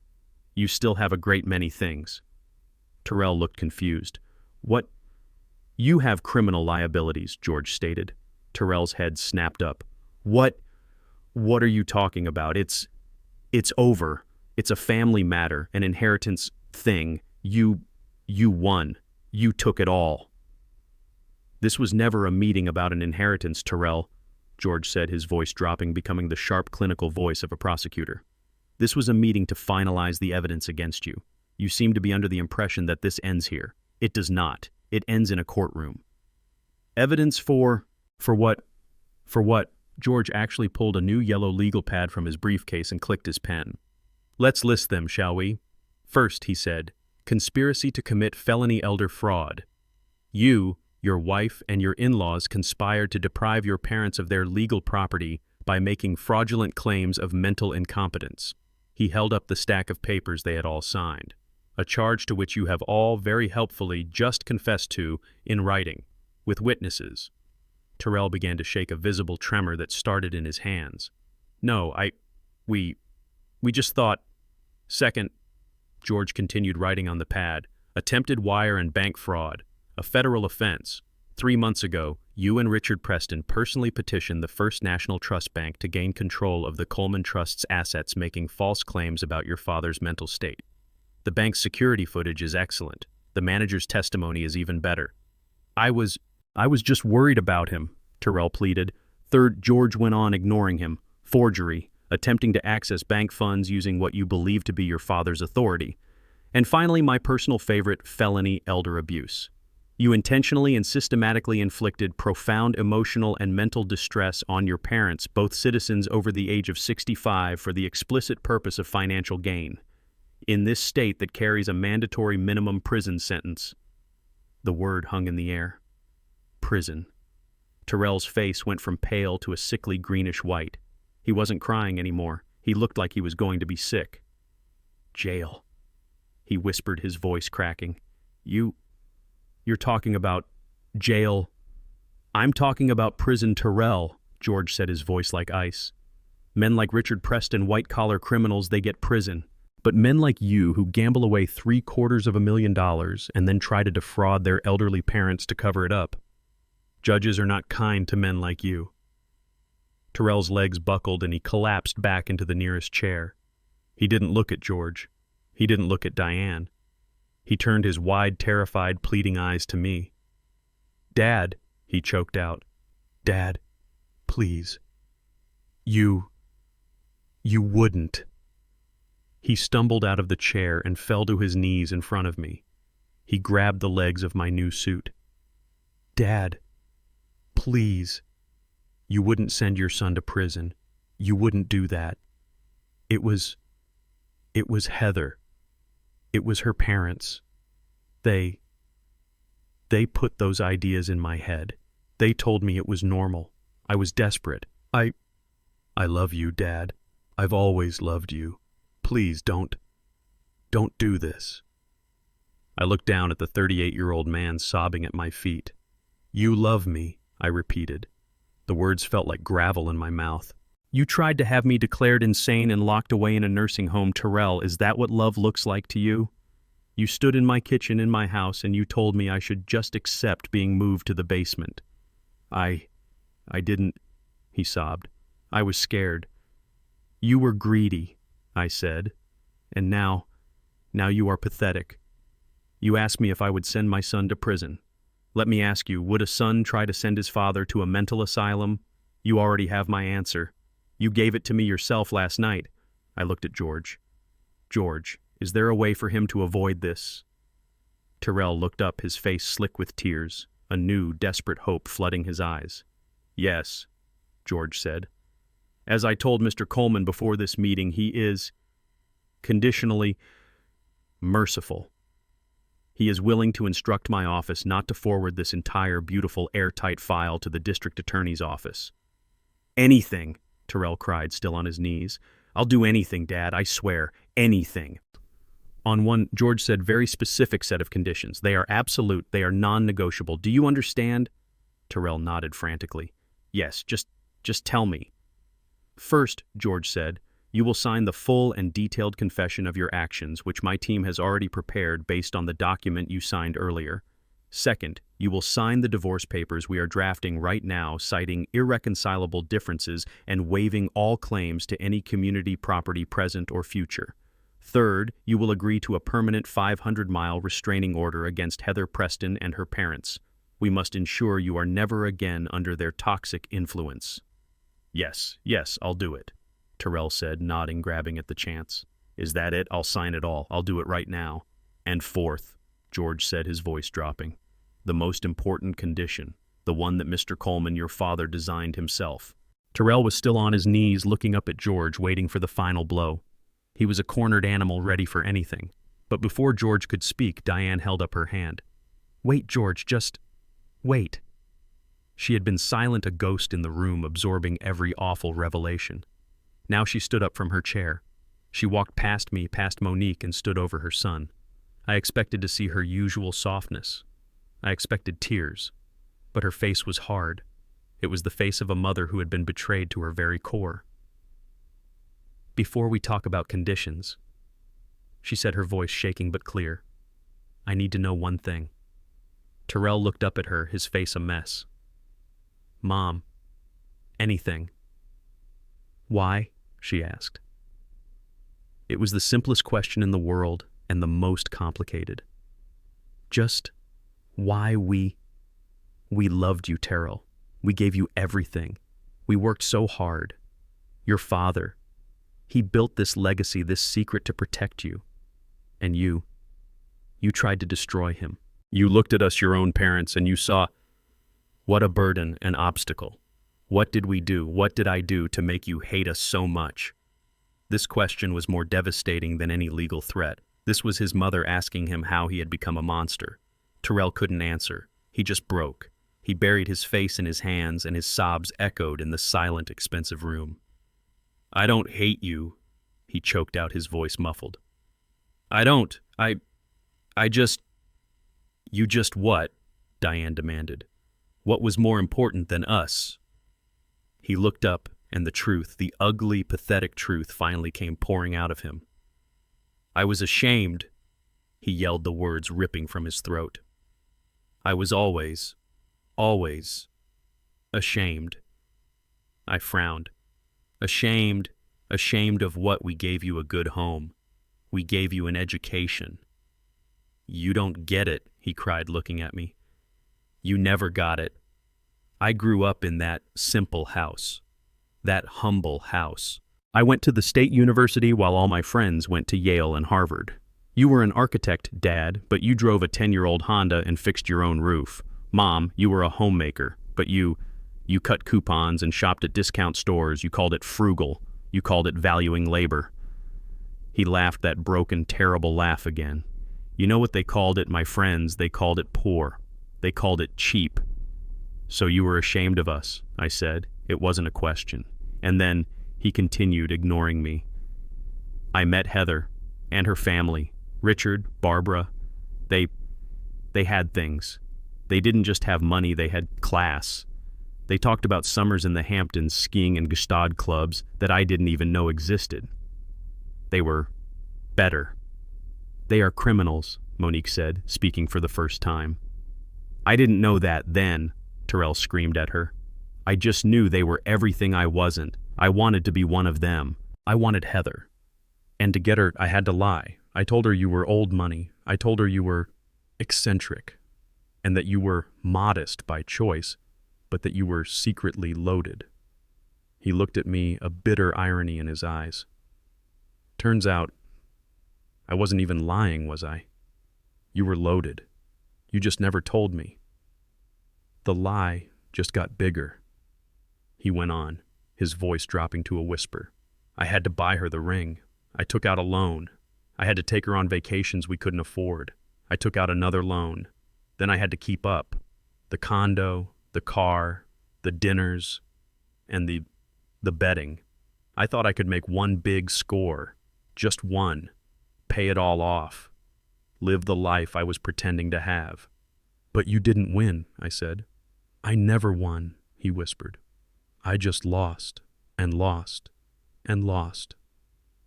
You still have a great many things." Terrell looked confused. "What?" "You have criminal liabilities," George stated. Terrell's head snapped up. What are you talking about? It's over. It's a family matter, an inheritance thing. You won. You took it all." "This was never a meeting about an inheritance, Terrell," George said, his voice dropping, becoming the sharp, clinical voice of a prosecutor. "This was a meeting to finalize the evidence against you. You seem to be under the impression that this ends here. It does not. It ends in a courtroom." "Evidence for what?" "For what?" George actually pulled a new yellow legal pad from his briefcase and clicked his pen. "Let's list them, shall we?" "First," he said, "conspiracy to commit felony elder fraud. You, your wife, and your in-laws conspired to deprive your parents of their legal property by making fraudulent claims of mental incompetence." He held up the stack of papers they had all signed. "A charge to which you have all very helpfully just confessed to in writing, with witnesses." Terrell began to shake a visible tremor that started in his hands. "No, we just thought." "Second," George continued writing on the pad, "attempted wire and bank fraud, a federal offense. 3 months ago, you and Richard Preston personally petitioned the First National Trust Bank to gain control of the Coleman Trust's assets, making false claims about your father's mental state. The bank's security footage is excellent. The manager's testimony is even better." I was just worried about him," Terrell pleaded. "Third," George went on, ignoring him, "forgery, attempting to access bank funds using what you believe to be your father's authority. And finally, my personal favorite, felony elder abuse. You intentionally and systematically inflicted profound emotional and mental distress on your parents, both citizens over the age of 65, for the explicit purpose of financial gain. In this state that carries a mandatory minimum prison sentence." The word hung in the air. Prison. Terrell's face went from pale to a sickly greenish white. He wasn't crying anymore. He looked like he was going to be sick. "Jail," he whispered, his voice cracking. You're talking about jail." "I'm talking about prison, Terrell," George said, his voice like ice. "Men like Richard Preston, white-collar criminals, they get prison. But men like you who gamble away $750,000 and then try to defraud their elderly parents to cover it up. Judges are not kind to men like you." Terrell's legs buckled and he collapsed back into the nearest chair. He didn't look at George. He didn't look at Diane. He turned his wide, terrified, pleading eyes to me. "Dad," he choked out. "Dad, please. You wouldn't." He stumbled out of the chair and fell to his knees in front of me. He grabbed the legs of my new suit. "Dad, please. You wouldn't send your son to prison. You wouldn't do that. It was Heather. It was her parents. They put those ideas in my head. They told me it was normal. I was desperate. I love you, Dad. I've always loved you. Please don't do this." I looked down at the 38-year-old man sobbing at my feet. "You love me," I repeated. The words felt like gravel in my mouth. "You tried to have me declared insane and locked away in a nursing home, Terrell. Is that what love looks like to you? You stood in my kitchen in my house and you told me I should just accept being moved to the basement. I didn't," he sobbed. I was scared. You were greedy, I said. And now you are pathetic. You asked me if I would send my son to prison. Let me ask you, would a son try to send his father to a mental asylum? You already have my answer. You gave it to me yourself last night. I looked at George. George, is there a way for him to avoid this? Terrell looked up, his face slick with tears, a new, desperate hope flooding his eyes. Yes, George said. As I told Mr. Coleman before this meeting, he is conditionally merciful. He is willing to instruct my office not to forward this entire beautiful airtight file to the district attorney's office. Anything, Terrell cried, still on his knees. I'll do anything, Dad, I swear, anything. On one, George said, very specific set of conditions. They are absolute, they are non-negotiable. Do you understand? Terrell nodded frantically. Yes, just tell me. First, George said, you will sign the full and detailed confession of your actions, which my team has already prepared based on the document you signed earlier. Second, you will sign the divorce papers we are drafting right now, citing irreconcilable differences and waiving all claims to any community property present or future. Third, you will agree to a permanent 500-mile restraining order against Heather Preston and her parents. We must ensure you are never again under their toxic influence. Yes, I'll do it, Terrell said, nodding, grabbing at the chance. Is that it? I'll sign it all. I'll do it right now. And fourth, George said, his voice dropping, the most important condition, the one that Mr. Coleman, your father, designed himself. Terrell was still on his knees, looking up at George, waiting for the final blow. He was a cornered animal ready for anything. But before George could speak, Diane held up her hand. Wait, George, just wait. She had been silent, a ghost in the room, absorbing every awful revelation. Now she stood up from her chair. She walked past me, past Monique, and stood over her son. I expected to see her usual softness. I expected tears. But her face was hard. It was the face of a mother who had been betrayed to her very core. Before we talk about conditions, she said, her voice shaking but clear, I need to know one thing. Terrell looked up at her, his face a mess. Mom, anything. Why? She asked. It was the simplest question in the world and the most complicated. Just why we loved you, Terrell. We gave you everything. We worked so hard. Your father, he built this legacy, this secret to protect you. And you tried to destroy him. You looked at us, your own parents, and you saw what a burden, an obstacle. What did we do? What did I do to make you hate us so much? This question was more devastating than any legal threat. This was his mother asking him how he had become a monster. Terrell couldn't answer. He just broke. He buried his face in his hands, and his sobs echoed in the silent, expensive room. I don't hate you, he choked out, his voice muffled. I don't. I just... You just what? Diane demanded. What was more important than us? He looked up, and the truth, the ugly, pathetic truth, finally came pouring out of him. I was ashamed, he yelled, the words ripping from his throat. I was always ashamed. I frowned. Ashamed of what? We gave you a good home. We gave you an education. You don't get it, he cried, looking at me. You never got it. I grew up in that simple house, that humble house. I went to the state university while all my friends went to Yale and Harvard. You were an architect, Dad, but you drove a 10-year-old Honda and fixed your own roof. Mom, you were a homemaker, but you cut coupons and shopped at discount stores. You called it frugal. You called it valuing labor. He laughed that broken, terrible laugh again. You know what they called it, my friends? They called it poor. They called it cheap. So you were ashamed of us, I said. It wasn't a question. And then he continued, ignoring me. I met Heather and her family, Richard, Barbara. They had things. They didn't just have money, they had class. They talked about summers in the Hamptons, skiing in Gestad clubs that I didn't even know existed. They were better. They are criminals, Monique said, speaking for the first time. I didn't know that then, Terrell screamed at her. I just knew they were everything I wasn't. I wanted to be one of them. I wanted Heather. And to get her, I had to lie. I told her you were old money. I told her you were eccentric, and that you were modest by choice, but that you were secretly loaded. He looked at me, a bitter irony in his eyes. Turns out, I wasn't even lying, was I? You were loaded. You just never told me. The lie just got bigger. He went on, his voice dropping to a whisper. I had to buy her the ring. I took out a loan. I had to take her on vacations we couldn't afford. I took out another loan. Then I had to keep up. The condo, the car, the dinners, and the betting. I thought I could make one big score. Just one. Pay it all off. Live the life I was pretending to have. But you didn't win, I said. I never won, he whispered. I just lost, and lost, and lost.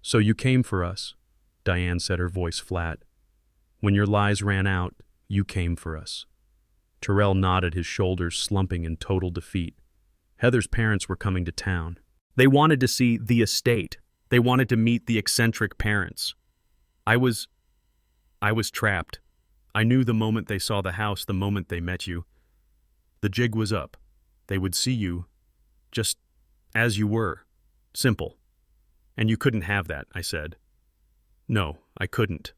So you came for us, Diane said, her voice flat. When your lies ran out, you came for us. Terrell nodded, his shoulders slumping in total defeat. Heather's parents were coming to town. They wanted to see the estate. They wanted to meet the eccentric parents. I was trapped. I knew the moment they saw the house, the moment they met you. The jig was up. They would see you just as you were. Simple. And you couldn't have that, I said. No, I couldn't.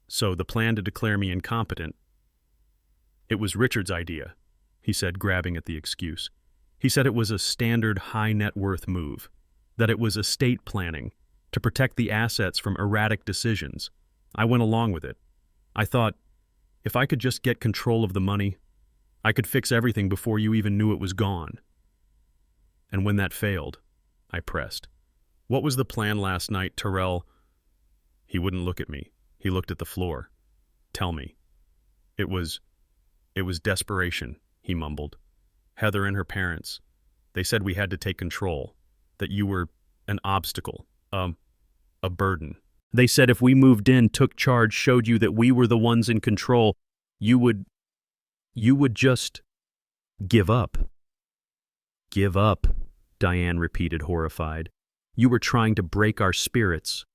So the plan to declare me incompetent, it was Richard's idea, he said, grabbing at the excuse. He said it was a standard high net worth move, that it was estate planning to protect the assets from erratic decisions. I went along with it. I thought, if I could just get control of the money, I could fix everything before you even knew it was gone. And when that failed, I pressed. What was the plan last night, Terrell? He wouldn't look at me. He looked at the floor. Tell me. It was desperation, he mumbled. Heather and her parents. They said we had to take control, that you were an obstacle, a burden. They said if we moved in, took charge, showed you that we were the ones in control, you would just give up. Give up, Diane repeated, horrified. You were trying to break our spirits.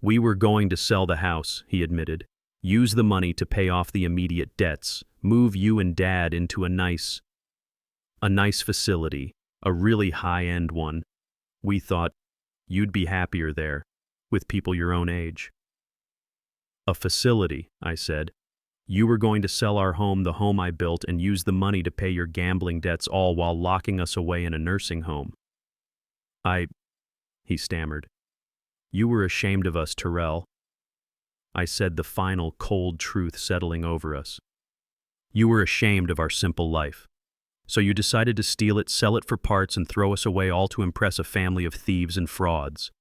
We were going to sell the house, he admitted. Use the money to pay off the immediate debts. Move you and Dad into a nice facility, a really high-end one. We thought you'd be happier there, with people your own age. A facility, I said. You were going to sell our home, the home I built, and use the money to pay your gambling debts, all while locking us away in a nursing home. He stammered. You were ashamed of us, Terrell. I said, the final cold truth settling over us. You were ashamed of our simple life. So you decided to steal it, sell it for parts, and throw us away, all to impress a family of thieves and frauds.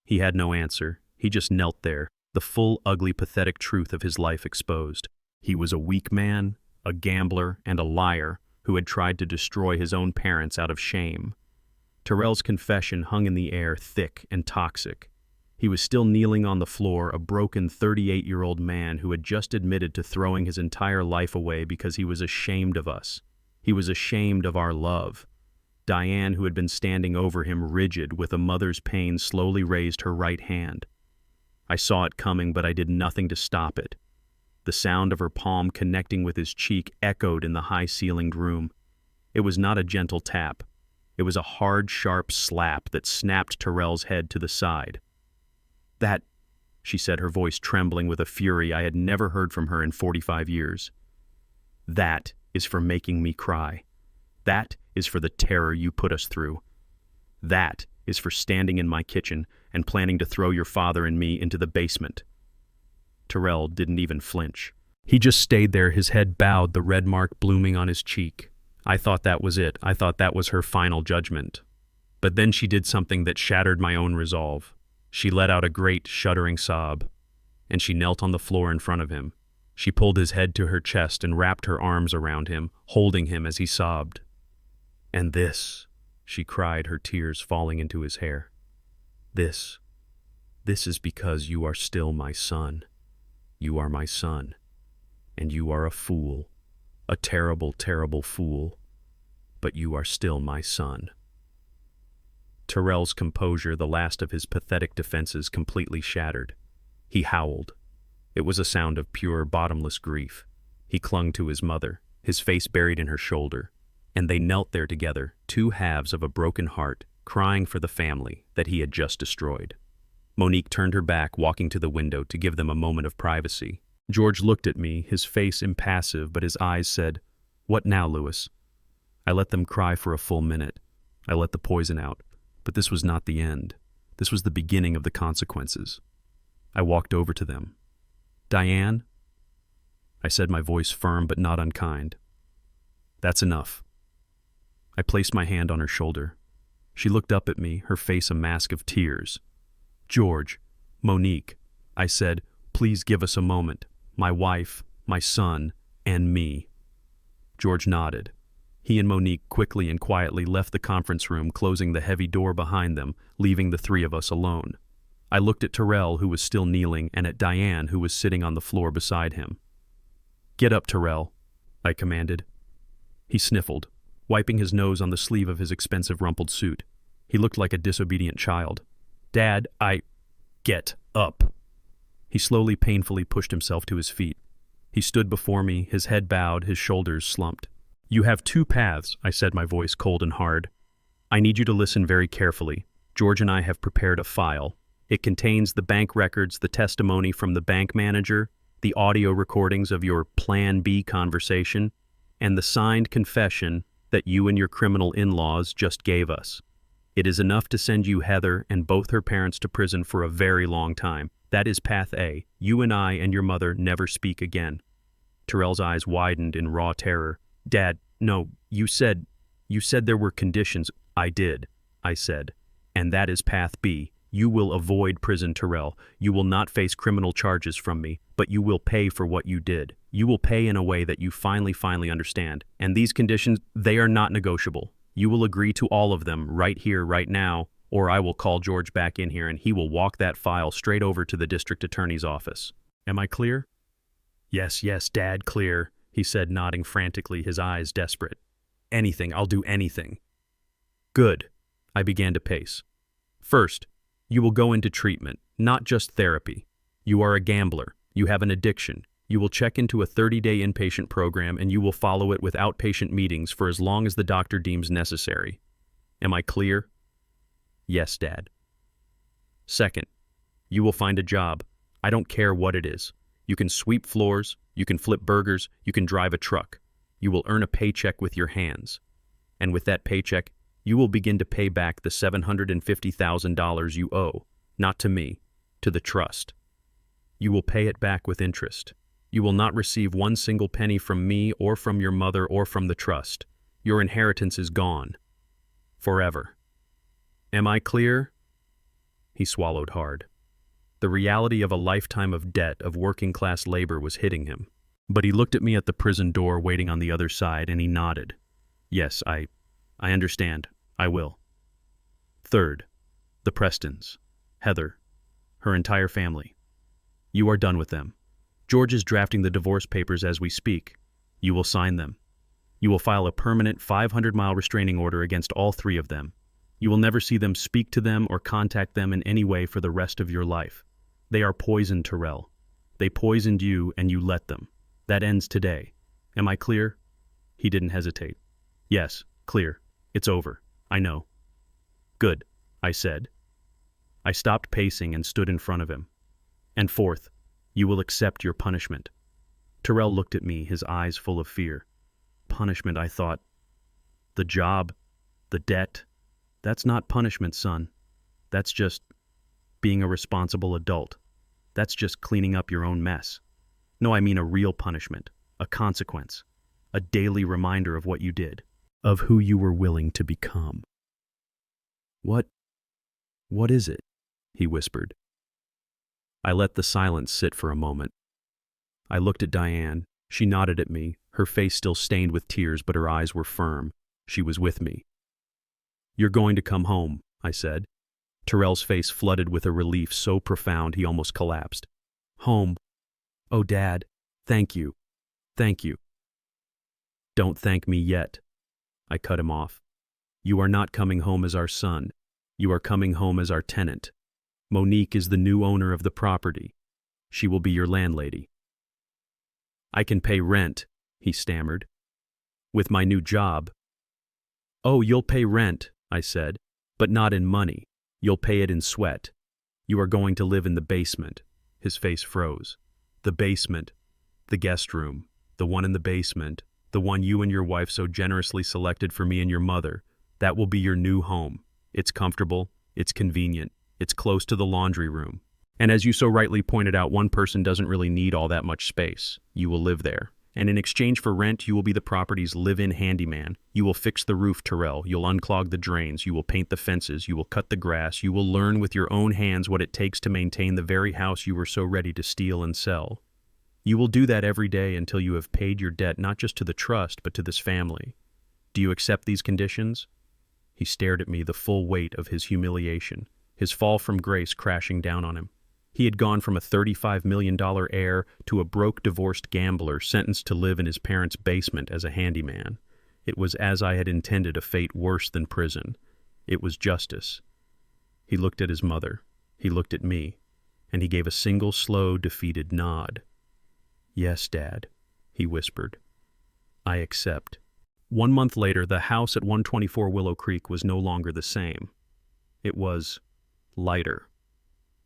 He had no answer. He just knelt there, the full, ugly, pathetic truth of his life exposed. He was a weak man, a gambler, and a liar who had tried to destroy his own parents out of shame. Terrell's confession hung in the air, thick and toxic. He was still kneeling on the floor, a broken 38-year-old man who had just admitted to throwing his entire life away because he was ashamed of us. He was ashamed of our love. Diane, who had been standing over him rigid with a mother's pain, slowly raised her right hand. I saw it coming, but I did nothing to stop it. The sound of her palm connecting with his cheek echoed in the high-ceilinged room. It was not a gentle tap. It was a hard, sharp slap that snapped Terrell's head to the side. That, she said, her voice trembling with a fury I had never heard from her in 45 years. That is for making me cry. That is for the terror you put us through. That is for standing in my kitchen and planning to throw your father and me into the basement. Terrell didn't even flinch. He just stayed there, his head bowed, the red mark blooming on his cheek. I thought that was it. I thought that was her final judgment. But then she did something that shattered my own resolve. She let out a great, shuddering sob, and she knelt on the floor in front of him. She pulled his head to her chest and wrapped her arms around him, holding him as he sobbed. And this, she cried, her tears falling into his hair. This is because you are still my son. You are my son, and you are a fool, a terrible, terrible fool, but you are still my son. Terrell's composure, the last of his pathetic defenses, completely shattered. He howled. It was a sound of pure, bottomless grief. He clung to his mother, his face buried in her shoulder, and they knelt there together, two halves of a broken heart, crying for the family that he had just destroyed. Monique turned her back, walking to the window to give them a moment of privacy. George looked at me, his face impassive, but his eyes said, "What now, Louis?" I let them cry for a full minute. I let the poison out, but this was not the end. This was the beginning of the consequences. I walked over to them. "Diane?" I said, my voice firm but not unkind. "That's enough." I placed my hand on her shoulder. She looked up at me, her face a mask of tears. "George, Monique," I said, "please give us a moment. My wife, my son, and me." George nodded. He and Monique quickly and quietly left the conference room, closing the heavy door behind them, leaving the three of us alone. I looked at Terrell, who was still kneeling, and at Diane, who was sitting on the floor beside him. "Get up, Terrell," I commanded. He sniffled, wiping his nose on the sleeve of his expensive rumpled suit. He looked like a disobedient child. "Dad, Get up." He slowly, painfully pushed himself to his feet. He stood before me, his head bowed, his shoulders slumped. "You have two paths," I said, my voice cold and hard. "I need you to listen very carefully. George and I have prepared a file. It contains the bank records, the testimony from the bank manager, the audio recordings of your Plan B conversation, and the signed confession that you and your criminal in-laws just gave us. It is enough to send you, Heather, and both her parents to prison for a very long time. That is path A. You and I and your mother never speak again." Terrell's eyes widened in raw terror. "Dad, no, you said there were conditions." "I did," I said. "And that is path B. You will avoid prison, Terrell. You will not face criminal charges from me, but you will pay for what you did. You will pay in a way that you finally understand. And these conditions, they are not negotiable. You will agree to all of them right here, right now, or I will call George back in here and he will walk that file straight over to the district attorney's office. Am I clear?" Yes, Dad, clear," he said, nodding frantically, his eyes desperate. "Anything, I'll do anything." "Good." I began to pace. "First, you will go into treatment, not just therapy. You are a gambler. You have an addiction. You will check into a 30-day inpatient program and you will follow it with outpatient meetings for as long as the doctor deems necessary. Am I clear?" "Yes, Dad." "Second, you will find a job. I don't care what it is. You can sweep floors, you can flip burgers, you can drive a truck. You will earn a paycheck with your hands. And with that paycheck, you will begin to pay back the $750,000 you owe, not to me, to the trust. You will pay it back with interest. You will not receive one single penny from me or from your mother or from the trust. Your inheritance is gone. Forever. Am I clear?" He swallowed hard. The reality of a lifetime of debt, of working-class labor, was hitting him. But he looked at me at the prison door waiting on the other side, and he nodded. "Yes, I understand. I will." Third, the Prestons. Heather. Her entire family. You are done with them. George is drafting the divorce papers as we speak. You will sign them. You will file a permanent 500-mile restraining order against all three of them. You will never see them, speak to them, or contact them in any way for the rest of your life. They are poisoned, Terrell. They poisoned you and you let them. That ends today. Am I clear?" He didn't hesitate. "Yes, clear. It's over. I know." "Good," I said. I stopped pacing and stood in front of him. "And fourth, you will accept your punishment." Terrell looked at me, his eyes full of fear. Punishment, I thought. The job, the debt, that's not punishment, son. That's just being a responsible adult. That's just cleaning up your own mess. No, I mean a real punishment, a consequence, a daily reminder of what you did, of who you were willing to become. What is it?" he whispered. I let the silence sit for a moment. I looked at Diane. She nodded at me, her face still stained with tears, but her eyes were firm. She was with me. "You're going to come home," I said. Terrell's face flooded with a relief so profound he almost collapsed. "Home. Oh, Dad, thank you. Thank you." "Don't thank me yet." I cut him off. "You are not coming home as our son. You are coming home as our tenant. Monique is the new owner of the property. She will be your landlady." "I can pay rent," he stammered. "With my new job." "Oh, you'll pay rent," I said, "but not in money. You'll pay it in sweat. You are going to live in the basement." His face froze. "The basement. The guest room. The one in the basement. The one you and your wife so generously selected for me and your mother. That will be your new home. It's comfortable. It's convenient. It's close to the laundry room. And as you so rightly pointed out, one person doesn't really need all that much space. You will live there. And in exchange for rent, you will be the property's live-in handyman. You will fix the roof, Terrell. You'll unclog the drains. You will paint the fences. You will cut the grass. You will learn with your own hands what it takes to maintain the very house you were so ready to steal and sell. You will do that every day until you have paid your debt not just to the trust, but to this family. Do you accept these conditions?" He stared at me, the full weight of his humiliation, his fall from grace crashing down on him. He had gone from a $35 million heir to a broke, divorced gambler sentenced to live in his parents' basement as a handyman. It was as I had intended, a fate worse than prison. It was justice. He looked at his mother. He looked at me. And he gave a single, slow, defeated nod. "Yes, Dad," he whispered. "I accept." 1 month later, the house at 124 Willow Creek was no longer the same. It was lighter.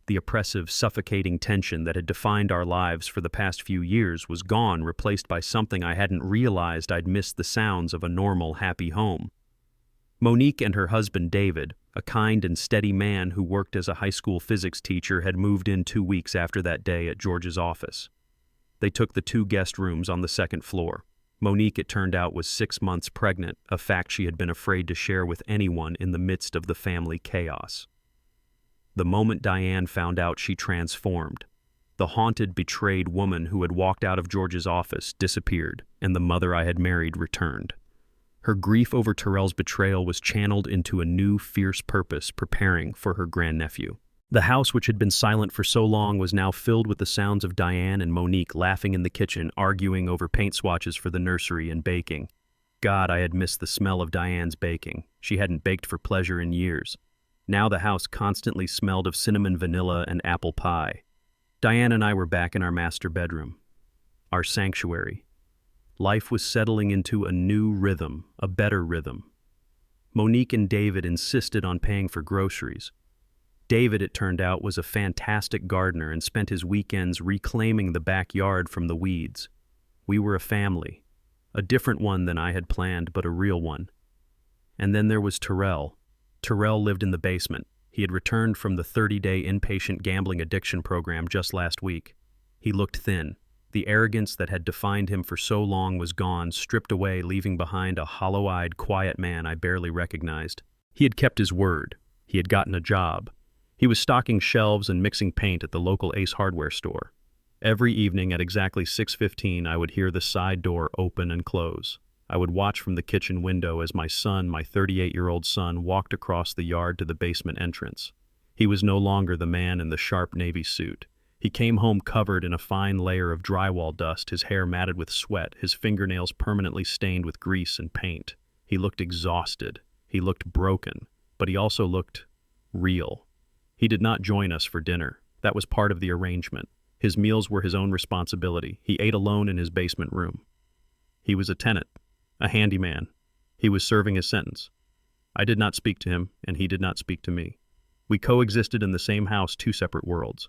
The oppressive, suffocating tension that had defined our lives for the past few years was gone, replaced by something I hadn't realized. I'd missed the sounds of a normal, happy home. Monique and her husband David, a kind and steady man who worked as a high school physics teacher, had moved in 2 weeks after that day at George's office. They took the 2 guest rooms on the second floor. Monique, it turned out, was 6 months pregnant, a fact she had been afraid to share with anyone in the midst of the family chaos. The moment Diane found out, she transformed. The haunted, betrayed woman who had walked out of George's office disappeared, and the mother I had married returned. Her grief over Terrell's betrayal was channeled into a new, fierce purpose, preparing for her grandnephew. The house, which had been silent for so long, was now filled with the sounds of Diane and Monique laughing in the kitchen, arguing over paint swatches for the nursery, and baking. God, I had missed the smell of Diane's baking. She hadn't baked for pleasure in years. Now the house constantly smelled of cinnamon, vanilla, and apple pie. Diane and I were back in our master bedroom, our sanctuary. Life was settling into a new rhythm, a better rhythm. Monique and David insisted on paying for groceries. David, it turned out, was a fantastic gardener and spent his weekends reclaiming the backyard from the weeds. We were a family, a different one than I had planned, but a real one. And then there was Terrell. Terrell lived in the basement. He had returned from the 30-day inpatient gambling addiction program just last week. He looked thin. The arrogance that had defined him for so long was gone, stripped away, leaving behind a hollow-eyed, quiet man I barely recognized. He had kept his word. He had gotten a job. He was stocking shelves and mixing paint at the local Ace Hardware store. Every evening at exactly 6:15, I would hear the side door open and close. I would watch from the kitchen window as my son, my 38-year-old son, walked across the yard to the basement entrance. He was no longer the man in the sharp navy suit. He came home covered in a fine layer of drywall dust, his hair matted with sweat, his fingernails permanently stained with grease and paint. He looked exhausted. He looked broken, but he also looked real. He did not join us for dinner. That was part of the arrangement. His meals were his own responsibility. He ate alone in his basement room. He was a tenant, a handyman. He was serving his sentence. I did not speak to him, and he did not speak to me. We coexisted in the same house, 2 separate worlds.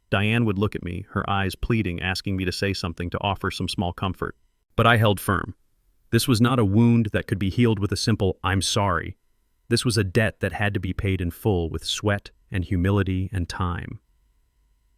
Diane would look at me, her eyes pleading, asking me to say something, to offer some small comfort. But I held firm. This was not a wound that could be healed with a simple, "I'm sorry." This was a debt that had to be paid in full, with sweat and humility and time.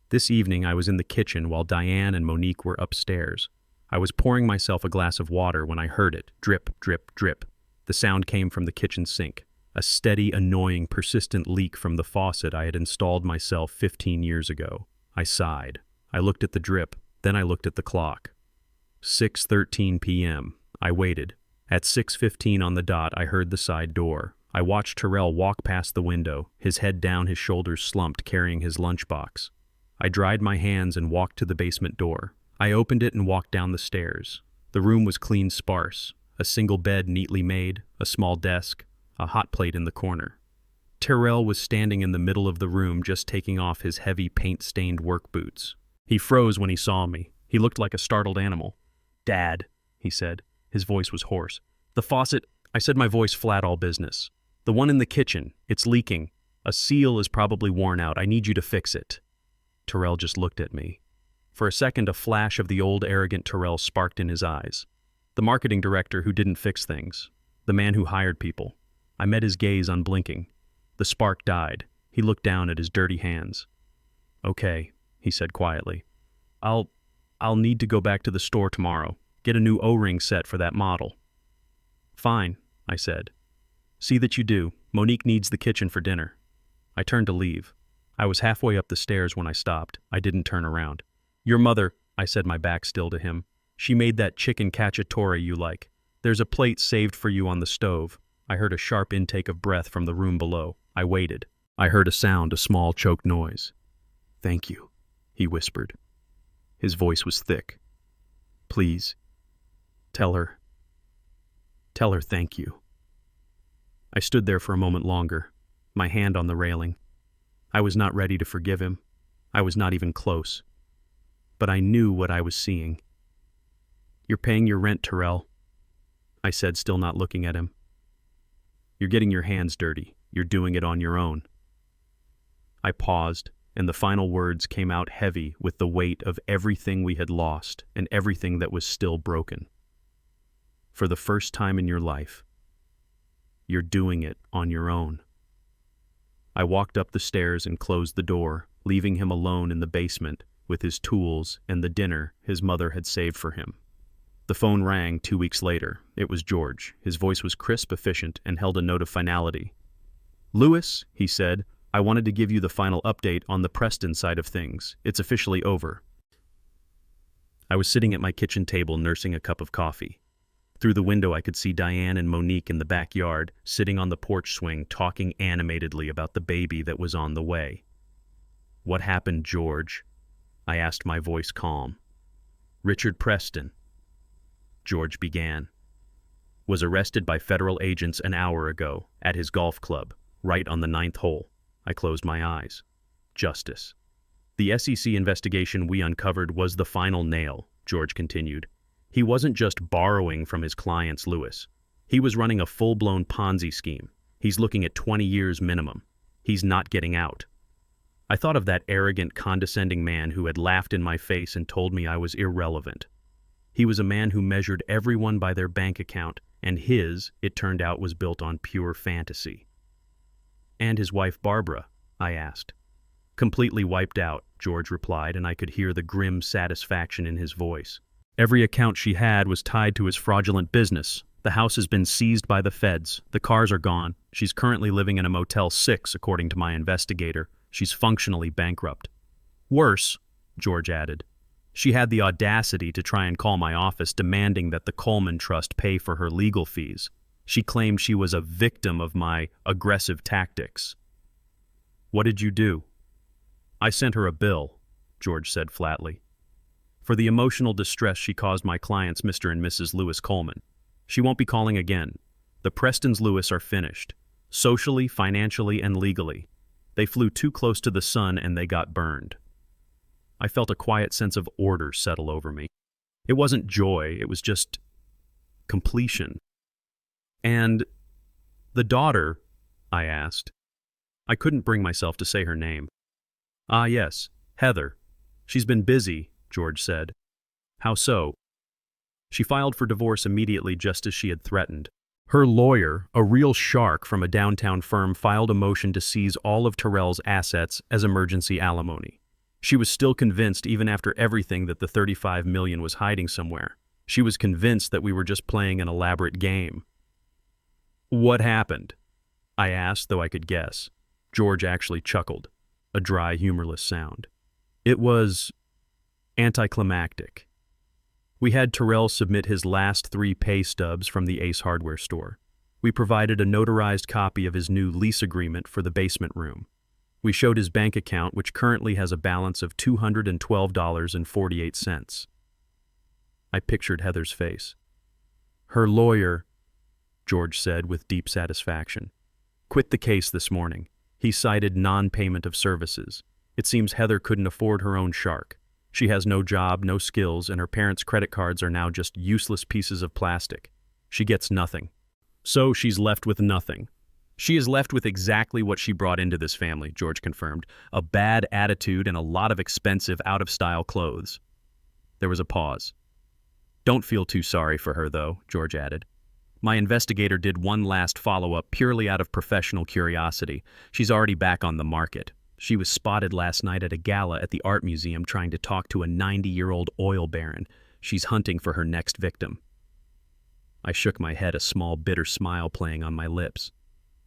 This evening I was in the kitchen while Diane and Monique were upstairs. I was pouring myself a glass of water when I heard it, drip, drip, drip. The sound came from the kitchen sink, a steady, annoying, persistent leak from the faucet I had installed myself 15 years ago. I sighed. I looked at the drip, then I looked at the clock. 6:13 p.m. I waited. At 6:15 on the dot, I heard the side door. I watched Terrell walk past the window, his head down, his shoulders slumped, carrying his lunchbox. I dried my hands and walked to the basement door. I opened it and walked down the stairs. The room was clean, sparse. A single bed neatly made, a small desk, a hot plate in the corner. Terrell was standing in the middle of the room just taking off his heavy paint-stained work boots. He froze when he saw me. He looked like a startled animal. "Dad," he said. His voice was hoarse. "The faucet," I said, my voice flat all business. "The one in the kitchen. It's leaking. A seal is probably worn out. I need you to fix it." Terrell just looked at me. For a second, a flash of the old arrogant Terrell sparked in his eyes. The marketing director who didn't fix things. The man who hired people. I met his gaze unblinking. The spark died. He looked down at his dirty hands. "Okay," he said quietly. I'll need to go back to the store tomorrow. Get a new O-ring set for that model." "Fine," I said. "See that you do. Monique needs the kitchen for dinner." I turned to leave. I was halfway up the stairs when I stopped. I didn't turn around. "Your mother," I said, my back still to him. "She made that chicken cacciatore you like. There's a plate saved for you on the stove." I heard a sharp intake of breath from the room below. I waited. I heard a sound, a small choked noise. "Thank you," he whispered. His voice was thick. "Please, tell her thank you." I stood there for a moment longer, my hand on the railing. I was not ready to forgive him. I was not even close. But I knew what I was seeing. "You're paying your rent, Terrell," I said, still not looking at him. "You're getting your hands dirty. You're doing it on your own." I paused, and the final words came out heavy with the weight of everything we had lost and everything that was still broken. "For the first time in your life, you're doing it on your own." I walked up the stairs and closed the door, leaving him alone in the basement with his tools and the dinner his mother had saved for him. The phone rang 2 weeks later. It was George. His voice was crisp, efficient, and held a note of finality. "Louis," he said, "I wanted to give you the final update on the Preston side of things. It's officially over." I was sitting at my kitchen table nursing a cup of coffee. Through the window I could see Diane and Monique in the backyard, sitting on the porch swing, talking animatedly about the baby that was on the way. "What happened, George?" I asked, my voice calm. "Richard Preston," George began, "was arrested by federal agents an hour ago at his golf club, right on the 9th hole." I closed my eyes. Justice. "The SEC investigation we uncovered was the final nail," George continued. "He wasn't just borrowing from his clients, Louis. He was running a full-blown Ponzi scheme. He's looking at 20 years minimum. He's not getting out." I thought of that arrogant, condescending man who had laughed in my face and told me I was irrelevant. He was a man who measured everyone by their bank account, and his, it turned out, was built on pure fantasy. "And his wife Barbara?" I asked. "Completely wiped out," George replied, and I could hear the grim satisfaction in his voice. "Every account she had was tied to his fraudulent business. The house has been seized by the feds. The cars are gone. She's currently living in a Motel 6, according to my investigator. She's functionally bankrupt. Worse," George added, "she had the audacity to try and call my office demanding that the Coleman Trust pay for her legal fees. She claimed she was a victim of my aggressive tactics." "What did you do?" "I sent her a bill," George said flatly, "for the emotional distress she caused my clients, Mr. and Mrs. Louis Coleman. She won't be calling again. The Prestons Louis are finished, socially, financially, and legally. They flew too close to the sun and they got burned." I felt a quiet sense of order settle over me. It wasn't joy, it was just completion. "And the daughter?" I asked. I couldn't bring myself to say her name. "Ah, yes, Heather. She's been busy," George said. "How so?" "She filed for divorce immediately, just as she had threatened. Her lawyer, a real shark from a downtown firm, filed a motion to seize all of Terrell's assets as emergency alimony. She was still convinced, even after everything, that the $35 million was hiding somewhere. She was convinced that we were just playing an elaborate game." "What happened?" I asked, though I could guess. George actually chuckled, a dry, humorless sound. "It was anticlimactic. We had Terrell submit his last 3 pay stubs from the Ace Hardware store. We provided a notarized copy of his new lease agreement for the basement room. We showed his bank account, which currently has a balance of $212.48. I pictured Heather's face. "Her lawyer," George said with deep satisfaction, "quit the case this morning. He cited non-payment of services. It seems Heather couldn't afford her own shark. She has no job, no skills, and her parents' credit cards are now just useless pieces of plastic. She gets nothing. So she's left with nothing. She is left with exactly what she brought into this family, George confirmed. A bad attitude and a lot of expensive, out-of-style clothes. There was a pause. Don't feel too sorry for her, though, George added. My investigator did one last follow-up purely out of professional curiosity. She's already back on the market. She was spotted last night at a gala at the art museum trying to talk to a 90-year-old oil baron. She's hunting for her next victim. I shook my head, a small bitter smile playing on my lips.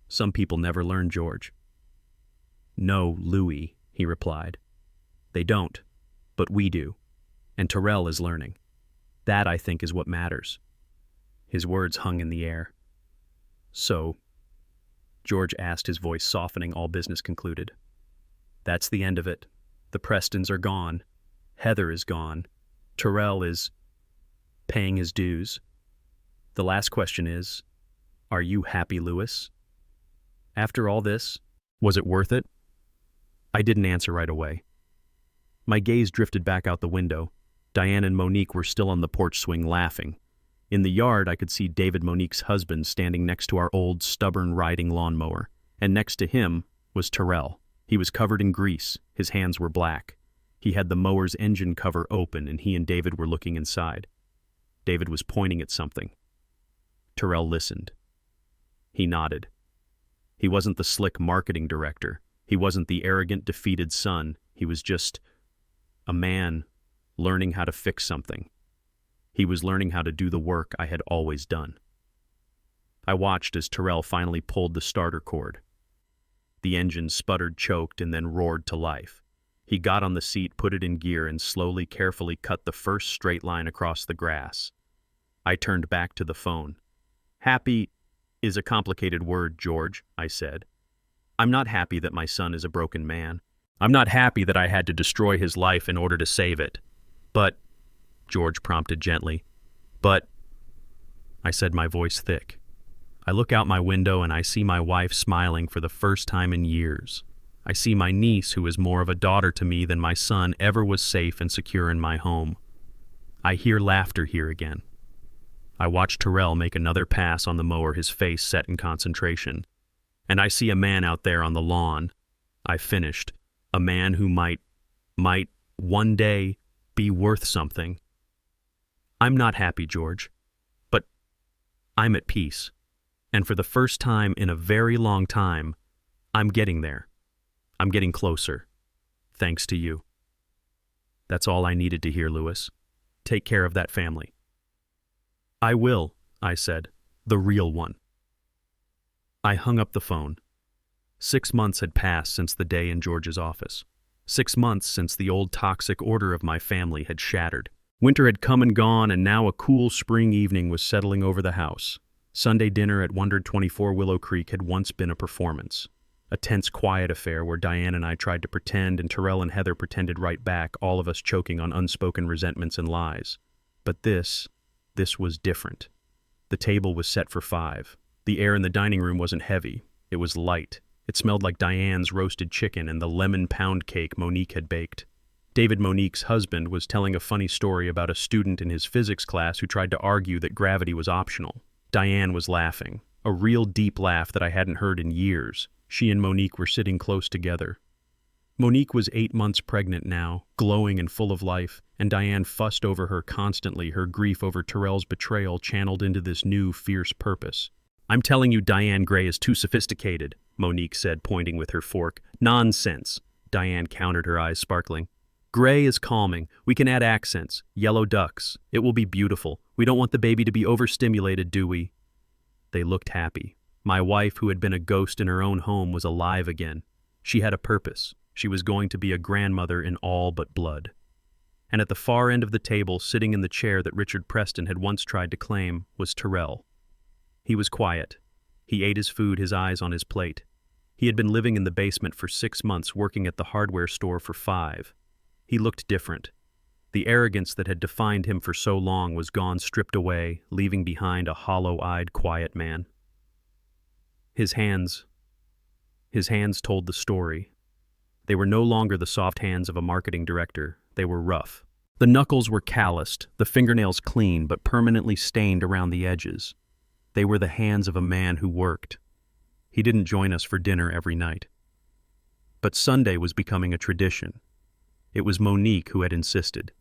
Some people never learn, George. No, Louis, he replied. They don't, but we do. And Terrell is learning. That, I think, is what matters. His words hung in the air. So, George asked, his voice softening, all business concluded. That's the end of it. The Prestons are gone. Heather is gone. Terrell is paying his dues. The last question is, are you happy, Louis? After all this, was it worth it? I didn't answer right away. My gaze drifted back out the window. Diane and Monique were still on the porch swing laughing. In the yard, I could see David, Monique's husband, standing next to our old, stubborn riding lawnmower, and next to him was Terrell. He was covered in grease. His hands were black. He had the mower's engine cover open, and he and David were looking inside. David was pointing at something. Terrell listened. He nodded. He wasn't the slick marketing director. He wasn't the arrogant, defeated son. He was just a man learning how to fix something. He was learning how to do the work I had always done. I watched as Terrell finally pulled the starter cord. The engine sputtered, choked, and then roared to life. He got on the seat, put it in gear, and slowly, carefully cut the first straight line across the grass. I turned back to the phone. Happy is a complicated word, George, I said. I'm not happy that my son is a broken man. I'm not happy that I had to destroy his life in order to save it. But, George prompted gently. But, I said, my voice thick. I look out my window and I see my wife smiling for the first time in years. I see my niece, who is more of a daughter to me than my son ever was, safe and secure in my home. I hear laughter here again. I watch Terrell make another pass on the mower, his face set in concentration. And I see a man out there on the lawn. I finished. A man who might one day be worth something. I'm not happy, George, but I'm at peace. And for the first time in a very long time, I'm getting there. I'm getting closer. Thanks to you. That's all I needed to hear, Louis. Take care of that family. I will, I said. The real one. I hung up the phone. 6 months had passed since the day in George's office. 6 months since the old toxic order of my family had shattered. Winter had come and gone, and now a cool spring evening was settling over the house. Sunday dinner at 124 Willow Creek had once been a performance. A tense, quiet affair where Diane and I tried to pretend, and Terrell and Heather pretended right back, all of us choking on unspoken resentments and lies. But this was different. The table was set for 5. The air in the dining room wasn't heavy. It was light. It smelled like Diane's roasted chicken and the lemon pound cake Monique had baked. David, Monique's husband, was telling a funny story about a student in his physics class who tried to argue that gravity was optional. Diane was laughing, a real deep laugh that I hadn't heard in years. She and Monique were sitting close together. Monique was 8 months pregnant now, glowing and full of life, and Diane fussed over her constantly, her grief over Terrell's betrayal channeled into this new, fierce purpose. I'm telling you, Diane Gray is too sophisticated, Monique said, pointing with her fork. Nonsense, Diane countered, her eyes sparkling. Gray is calming. We can add accents. Yellow ducks. It will be beautiful. We don't want the baby to be overstimulated, do we? They looked happy. My wife, who had been a ghost in her own home, was alive again. She had a purpose. She was going to be a grandmother in all but blood. And at the far end of the table, sitting in the chair that Richard Preston had once tried to claim, was Terrell. He was quiet. He ate his food, his eyes on his plate. He had been living in the basement for 6 months, working at the hardware store for 5. He looked different. The arrogance that had defined him for so long was gone, stripped away, leaving behind a hollow-eyed, quiet man. His hands His hands told the story. They were no longer the soft hands of a marketing director. They were rough. The knuckles were calloused, the fingernails clean but permanently stained around the edges. They were the hands of a man who worked. He didn't join us for dinner every night. But Sunday was becoming a tradition. It was Monique who had insisted.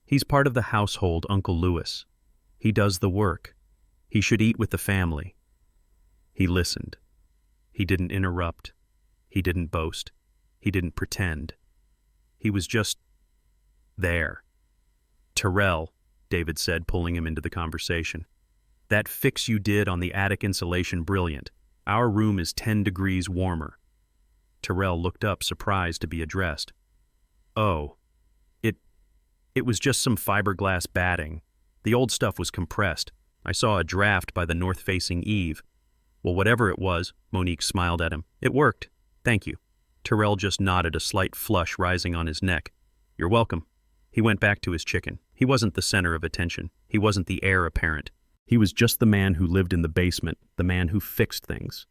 He's part of the household, Uncle Louis. He does the work. He should eat with the family. He listened. He didn't interrupt. He didn't boast. He didn't pretend. He was just there. Terrell, David said, pulling him into the conversation. That fix you did on the attic insulation, brilliant. Our room is 10 degrees warmer. Terrell looked up, surprised to be addressed. Oh, it was just some fiberglass batting. The old stuff was compressed. I saw a draft by the north-facing eave. Well, whatever it was, Monique smiled at him. It worked. Thank you. Terrell just nodded, a slight flush rising on his neck. You're welcome. He went back to his chicken. He wasn't the center of attention. He wasn't the heir apparent. He was just the man who lived in the basement, the man who fixed things.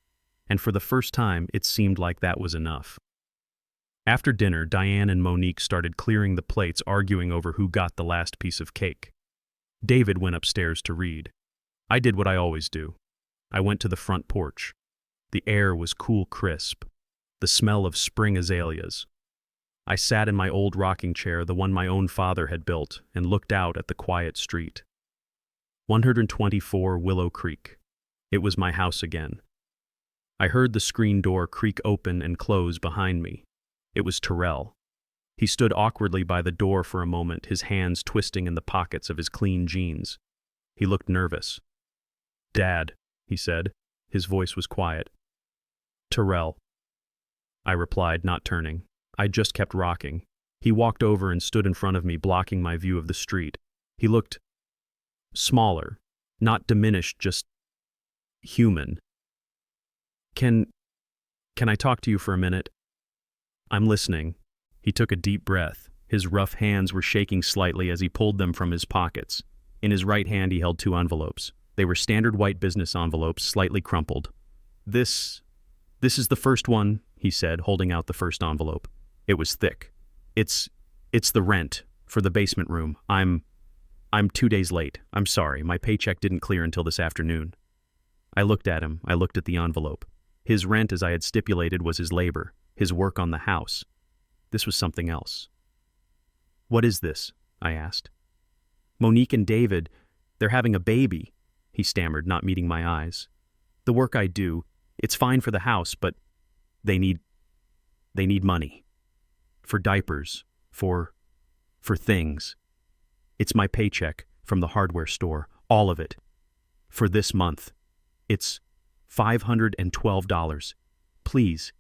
And for the first time, it seemed like that was enough. After dinner, Diane and Monique started clearing the plates, arguing over who got the last piece of cake. David went upstairs to read. I did what I always do. I went to the front porch. The air was cool, crisp, the smell of spring azaleas. I sat in my old rocking chair, the one my own father had built, and looked out at the quiet street. 124 Willow Creek. It was my house again. I heard the screen door creak open and close behind me. It was Terrell. He stood awkwardly by the door for a moment, his hands twisting in the pockets of his clean jeans. He looked nervous. Dad, he said. His voice was quiet. Terrell. I replied, not turning. I just kept rocking. He walked over and stood in front of me, blocking my view of the street. He looked smaller, not diminished, just human. Can I talk to you for a minute? I'm listening. He took a deep breath. His rough hands were shaking slightly as he pulled them from his pockets. In his right hand he held 2 envelopes. They were standard white business envelopes, slightly crumpled. This is the first one, he said, holding out the first envelope. It was thick. It's the rent for the basement room. I'm 2 days late. I'm sorry. My paycheck didn't clear until this afternoon. I looked at him. I looked at the envelope. His rent, as I had stipulated, was his labor, his work on the house. This was something else. What is this? I asked. Monique and David, they're having a baby, he stammered, not meeting my eyes. The work I do, it's fine for the house, but they need money. For diapers, for things. It's my paycheck from the hardware store, all of it. For this month. It's $512. Please,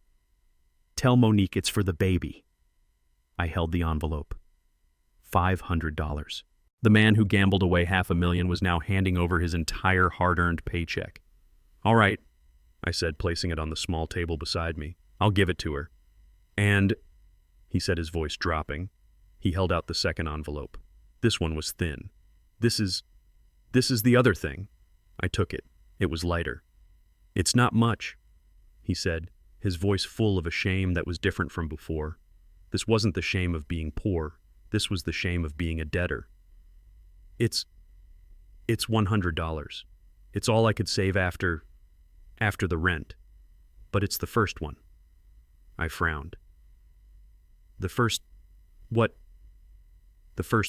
tell Monique it's for the baby. I held the envelope. $500. The man who gambled away $500,000 was now handing over his entire hard-earned paycheck. All right, I said, placing it on the small table beside me. I'll give it to her. And, he said, his voice dropping. He held out the second envelope. This one was thin. This is the other thing. I took it. It was lighter. It's not much, he said, his voice full of a shame that was different from before. This wasn't the shame of being poor. This was the shame of being a debtor. It's $100. It's all I could save after the rent. But it's the first one. I frowned. The first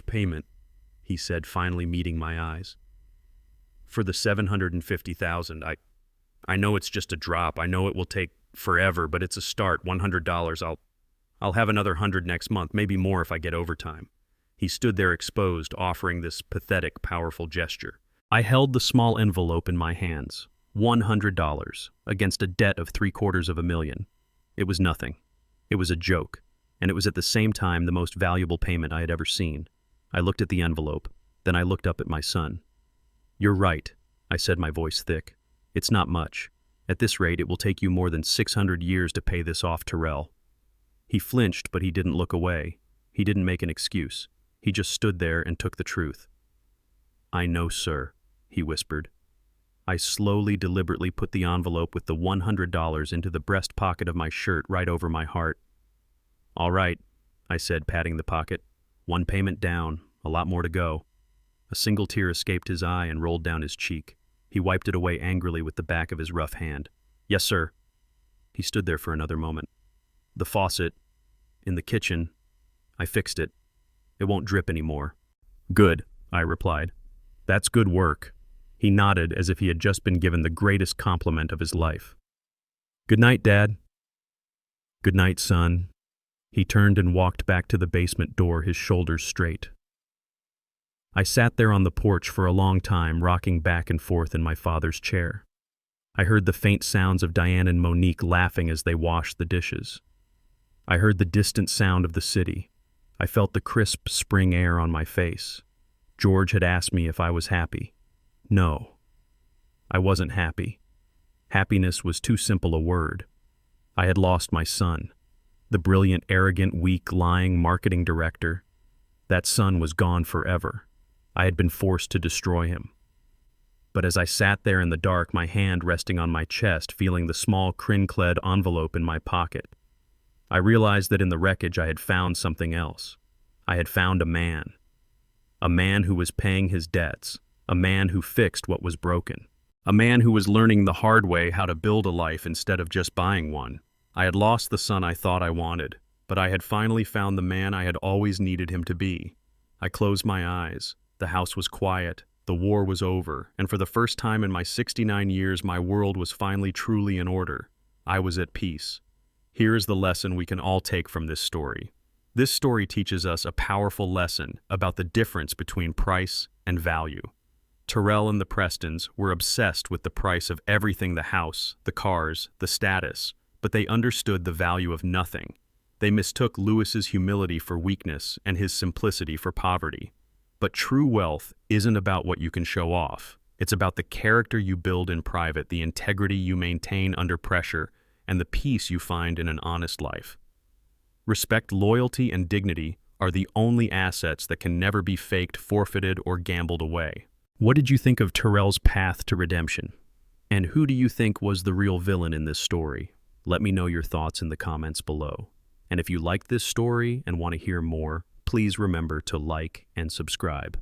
payment, he said, finally meeting my eyes. For the $750,000, I know it's just a drop. I know it will take forever, but it's a start. $100. I'll have another 100 next month, maybe more if I get overtime. He stood there exposed, offering this pathetic, powerful gesture. I held the small envelope in my hands. $100 against a debt of $750,000. It was nothing. It was a joke, and it was at the same time the most valuable payment I had ever seen. I looked at the envelope, then I looked up at my son. You're right, I said, my voice thick. It's not much. At this rate, it will take you more than 600 years to pay this off, Terrell. He flinched, but he didn't look away. He didn't make an excuse. He just stood there and took the truth. I know, sir, he whispered. I slowly, deliberately put the envelope with the $100 into the breast pocket of my shirt right over my heart. "All right," I said, patting the pocket. "One payment down, a lot more to go." A single tear escaped his eye and rolled down his cheek. He wiped it away angrily with the back of his rough hand. "Yes, sir." He stood there for another moment. "The faucet, in the kitchen, I fixed it. It won't drip anymore." "Good," I replied. "That's good work." He nodded as if he had just been given the greatest compliment of his life. "Good night, Dad." "Good night, son." He turned and walked back to the basement door, his shoulders straight. I sat there on the porch for a long time, rocking back and forth in my father's chair. I heard the faint sounds of Diane and Monique laughing as they washed the dishes. I heard the distant sound of the city. I felt the crisp spring air on my face. George had asked me if I was happy. No, I wasn't happy. Happiness was too simple a word. I had lost my son, the brilliant, arrogant, weak, lying marketing director. That son was gone forever. I had been forced to destroy him. But as I sat there in the dark, my hand resting on my chest, feeling the small crin-clad envelope in my pocket, I realized that in the wreckage I had found something else. I had found a man who was paying his debts, a man who fixed what was broken, a man who was learning the hard way how to build a life instead of just buying one. I had lost the son I thought I wanted, but I had finally found the man I had always needed him to be. I closed my eyes. The house was quiet. The war was over, and for the first time in my 69 years, my world was finally truly in order. I was at peace. Here is the lesson we can all take from this story. This story teaches us a powerful lesson about the difference between price and value. Terrell and the Prestons were obsessed with the price of everything: the house, the cars, the status, but they understood the value of nothing. They mistook Louis's humility for weakness and his simplicity for poverty. But true wealth isn't about what you can show off. It's about the character you build in private, the integrity you maintain under pressure, and the peace you find in an honest life. Respect, loyalty, and dignity are the only assets that can never be faked, forfeited, or gambled away. What did you think of Terrell's path to redemption? And who do you think was the real villain in this story? Let me know your thoughts in the comments below. And if you like this story and want to hear more, please remember to like and subscribe.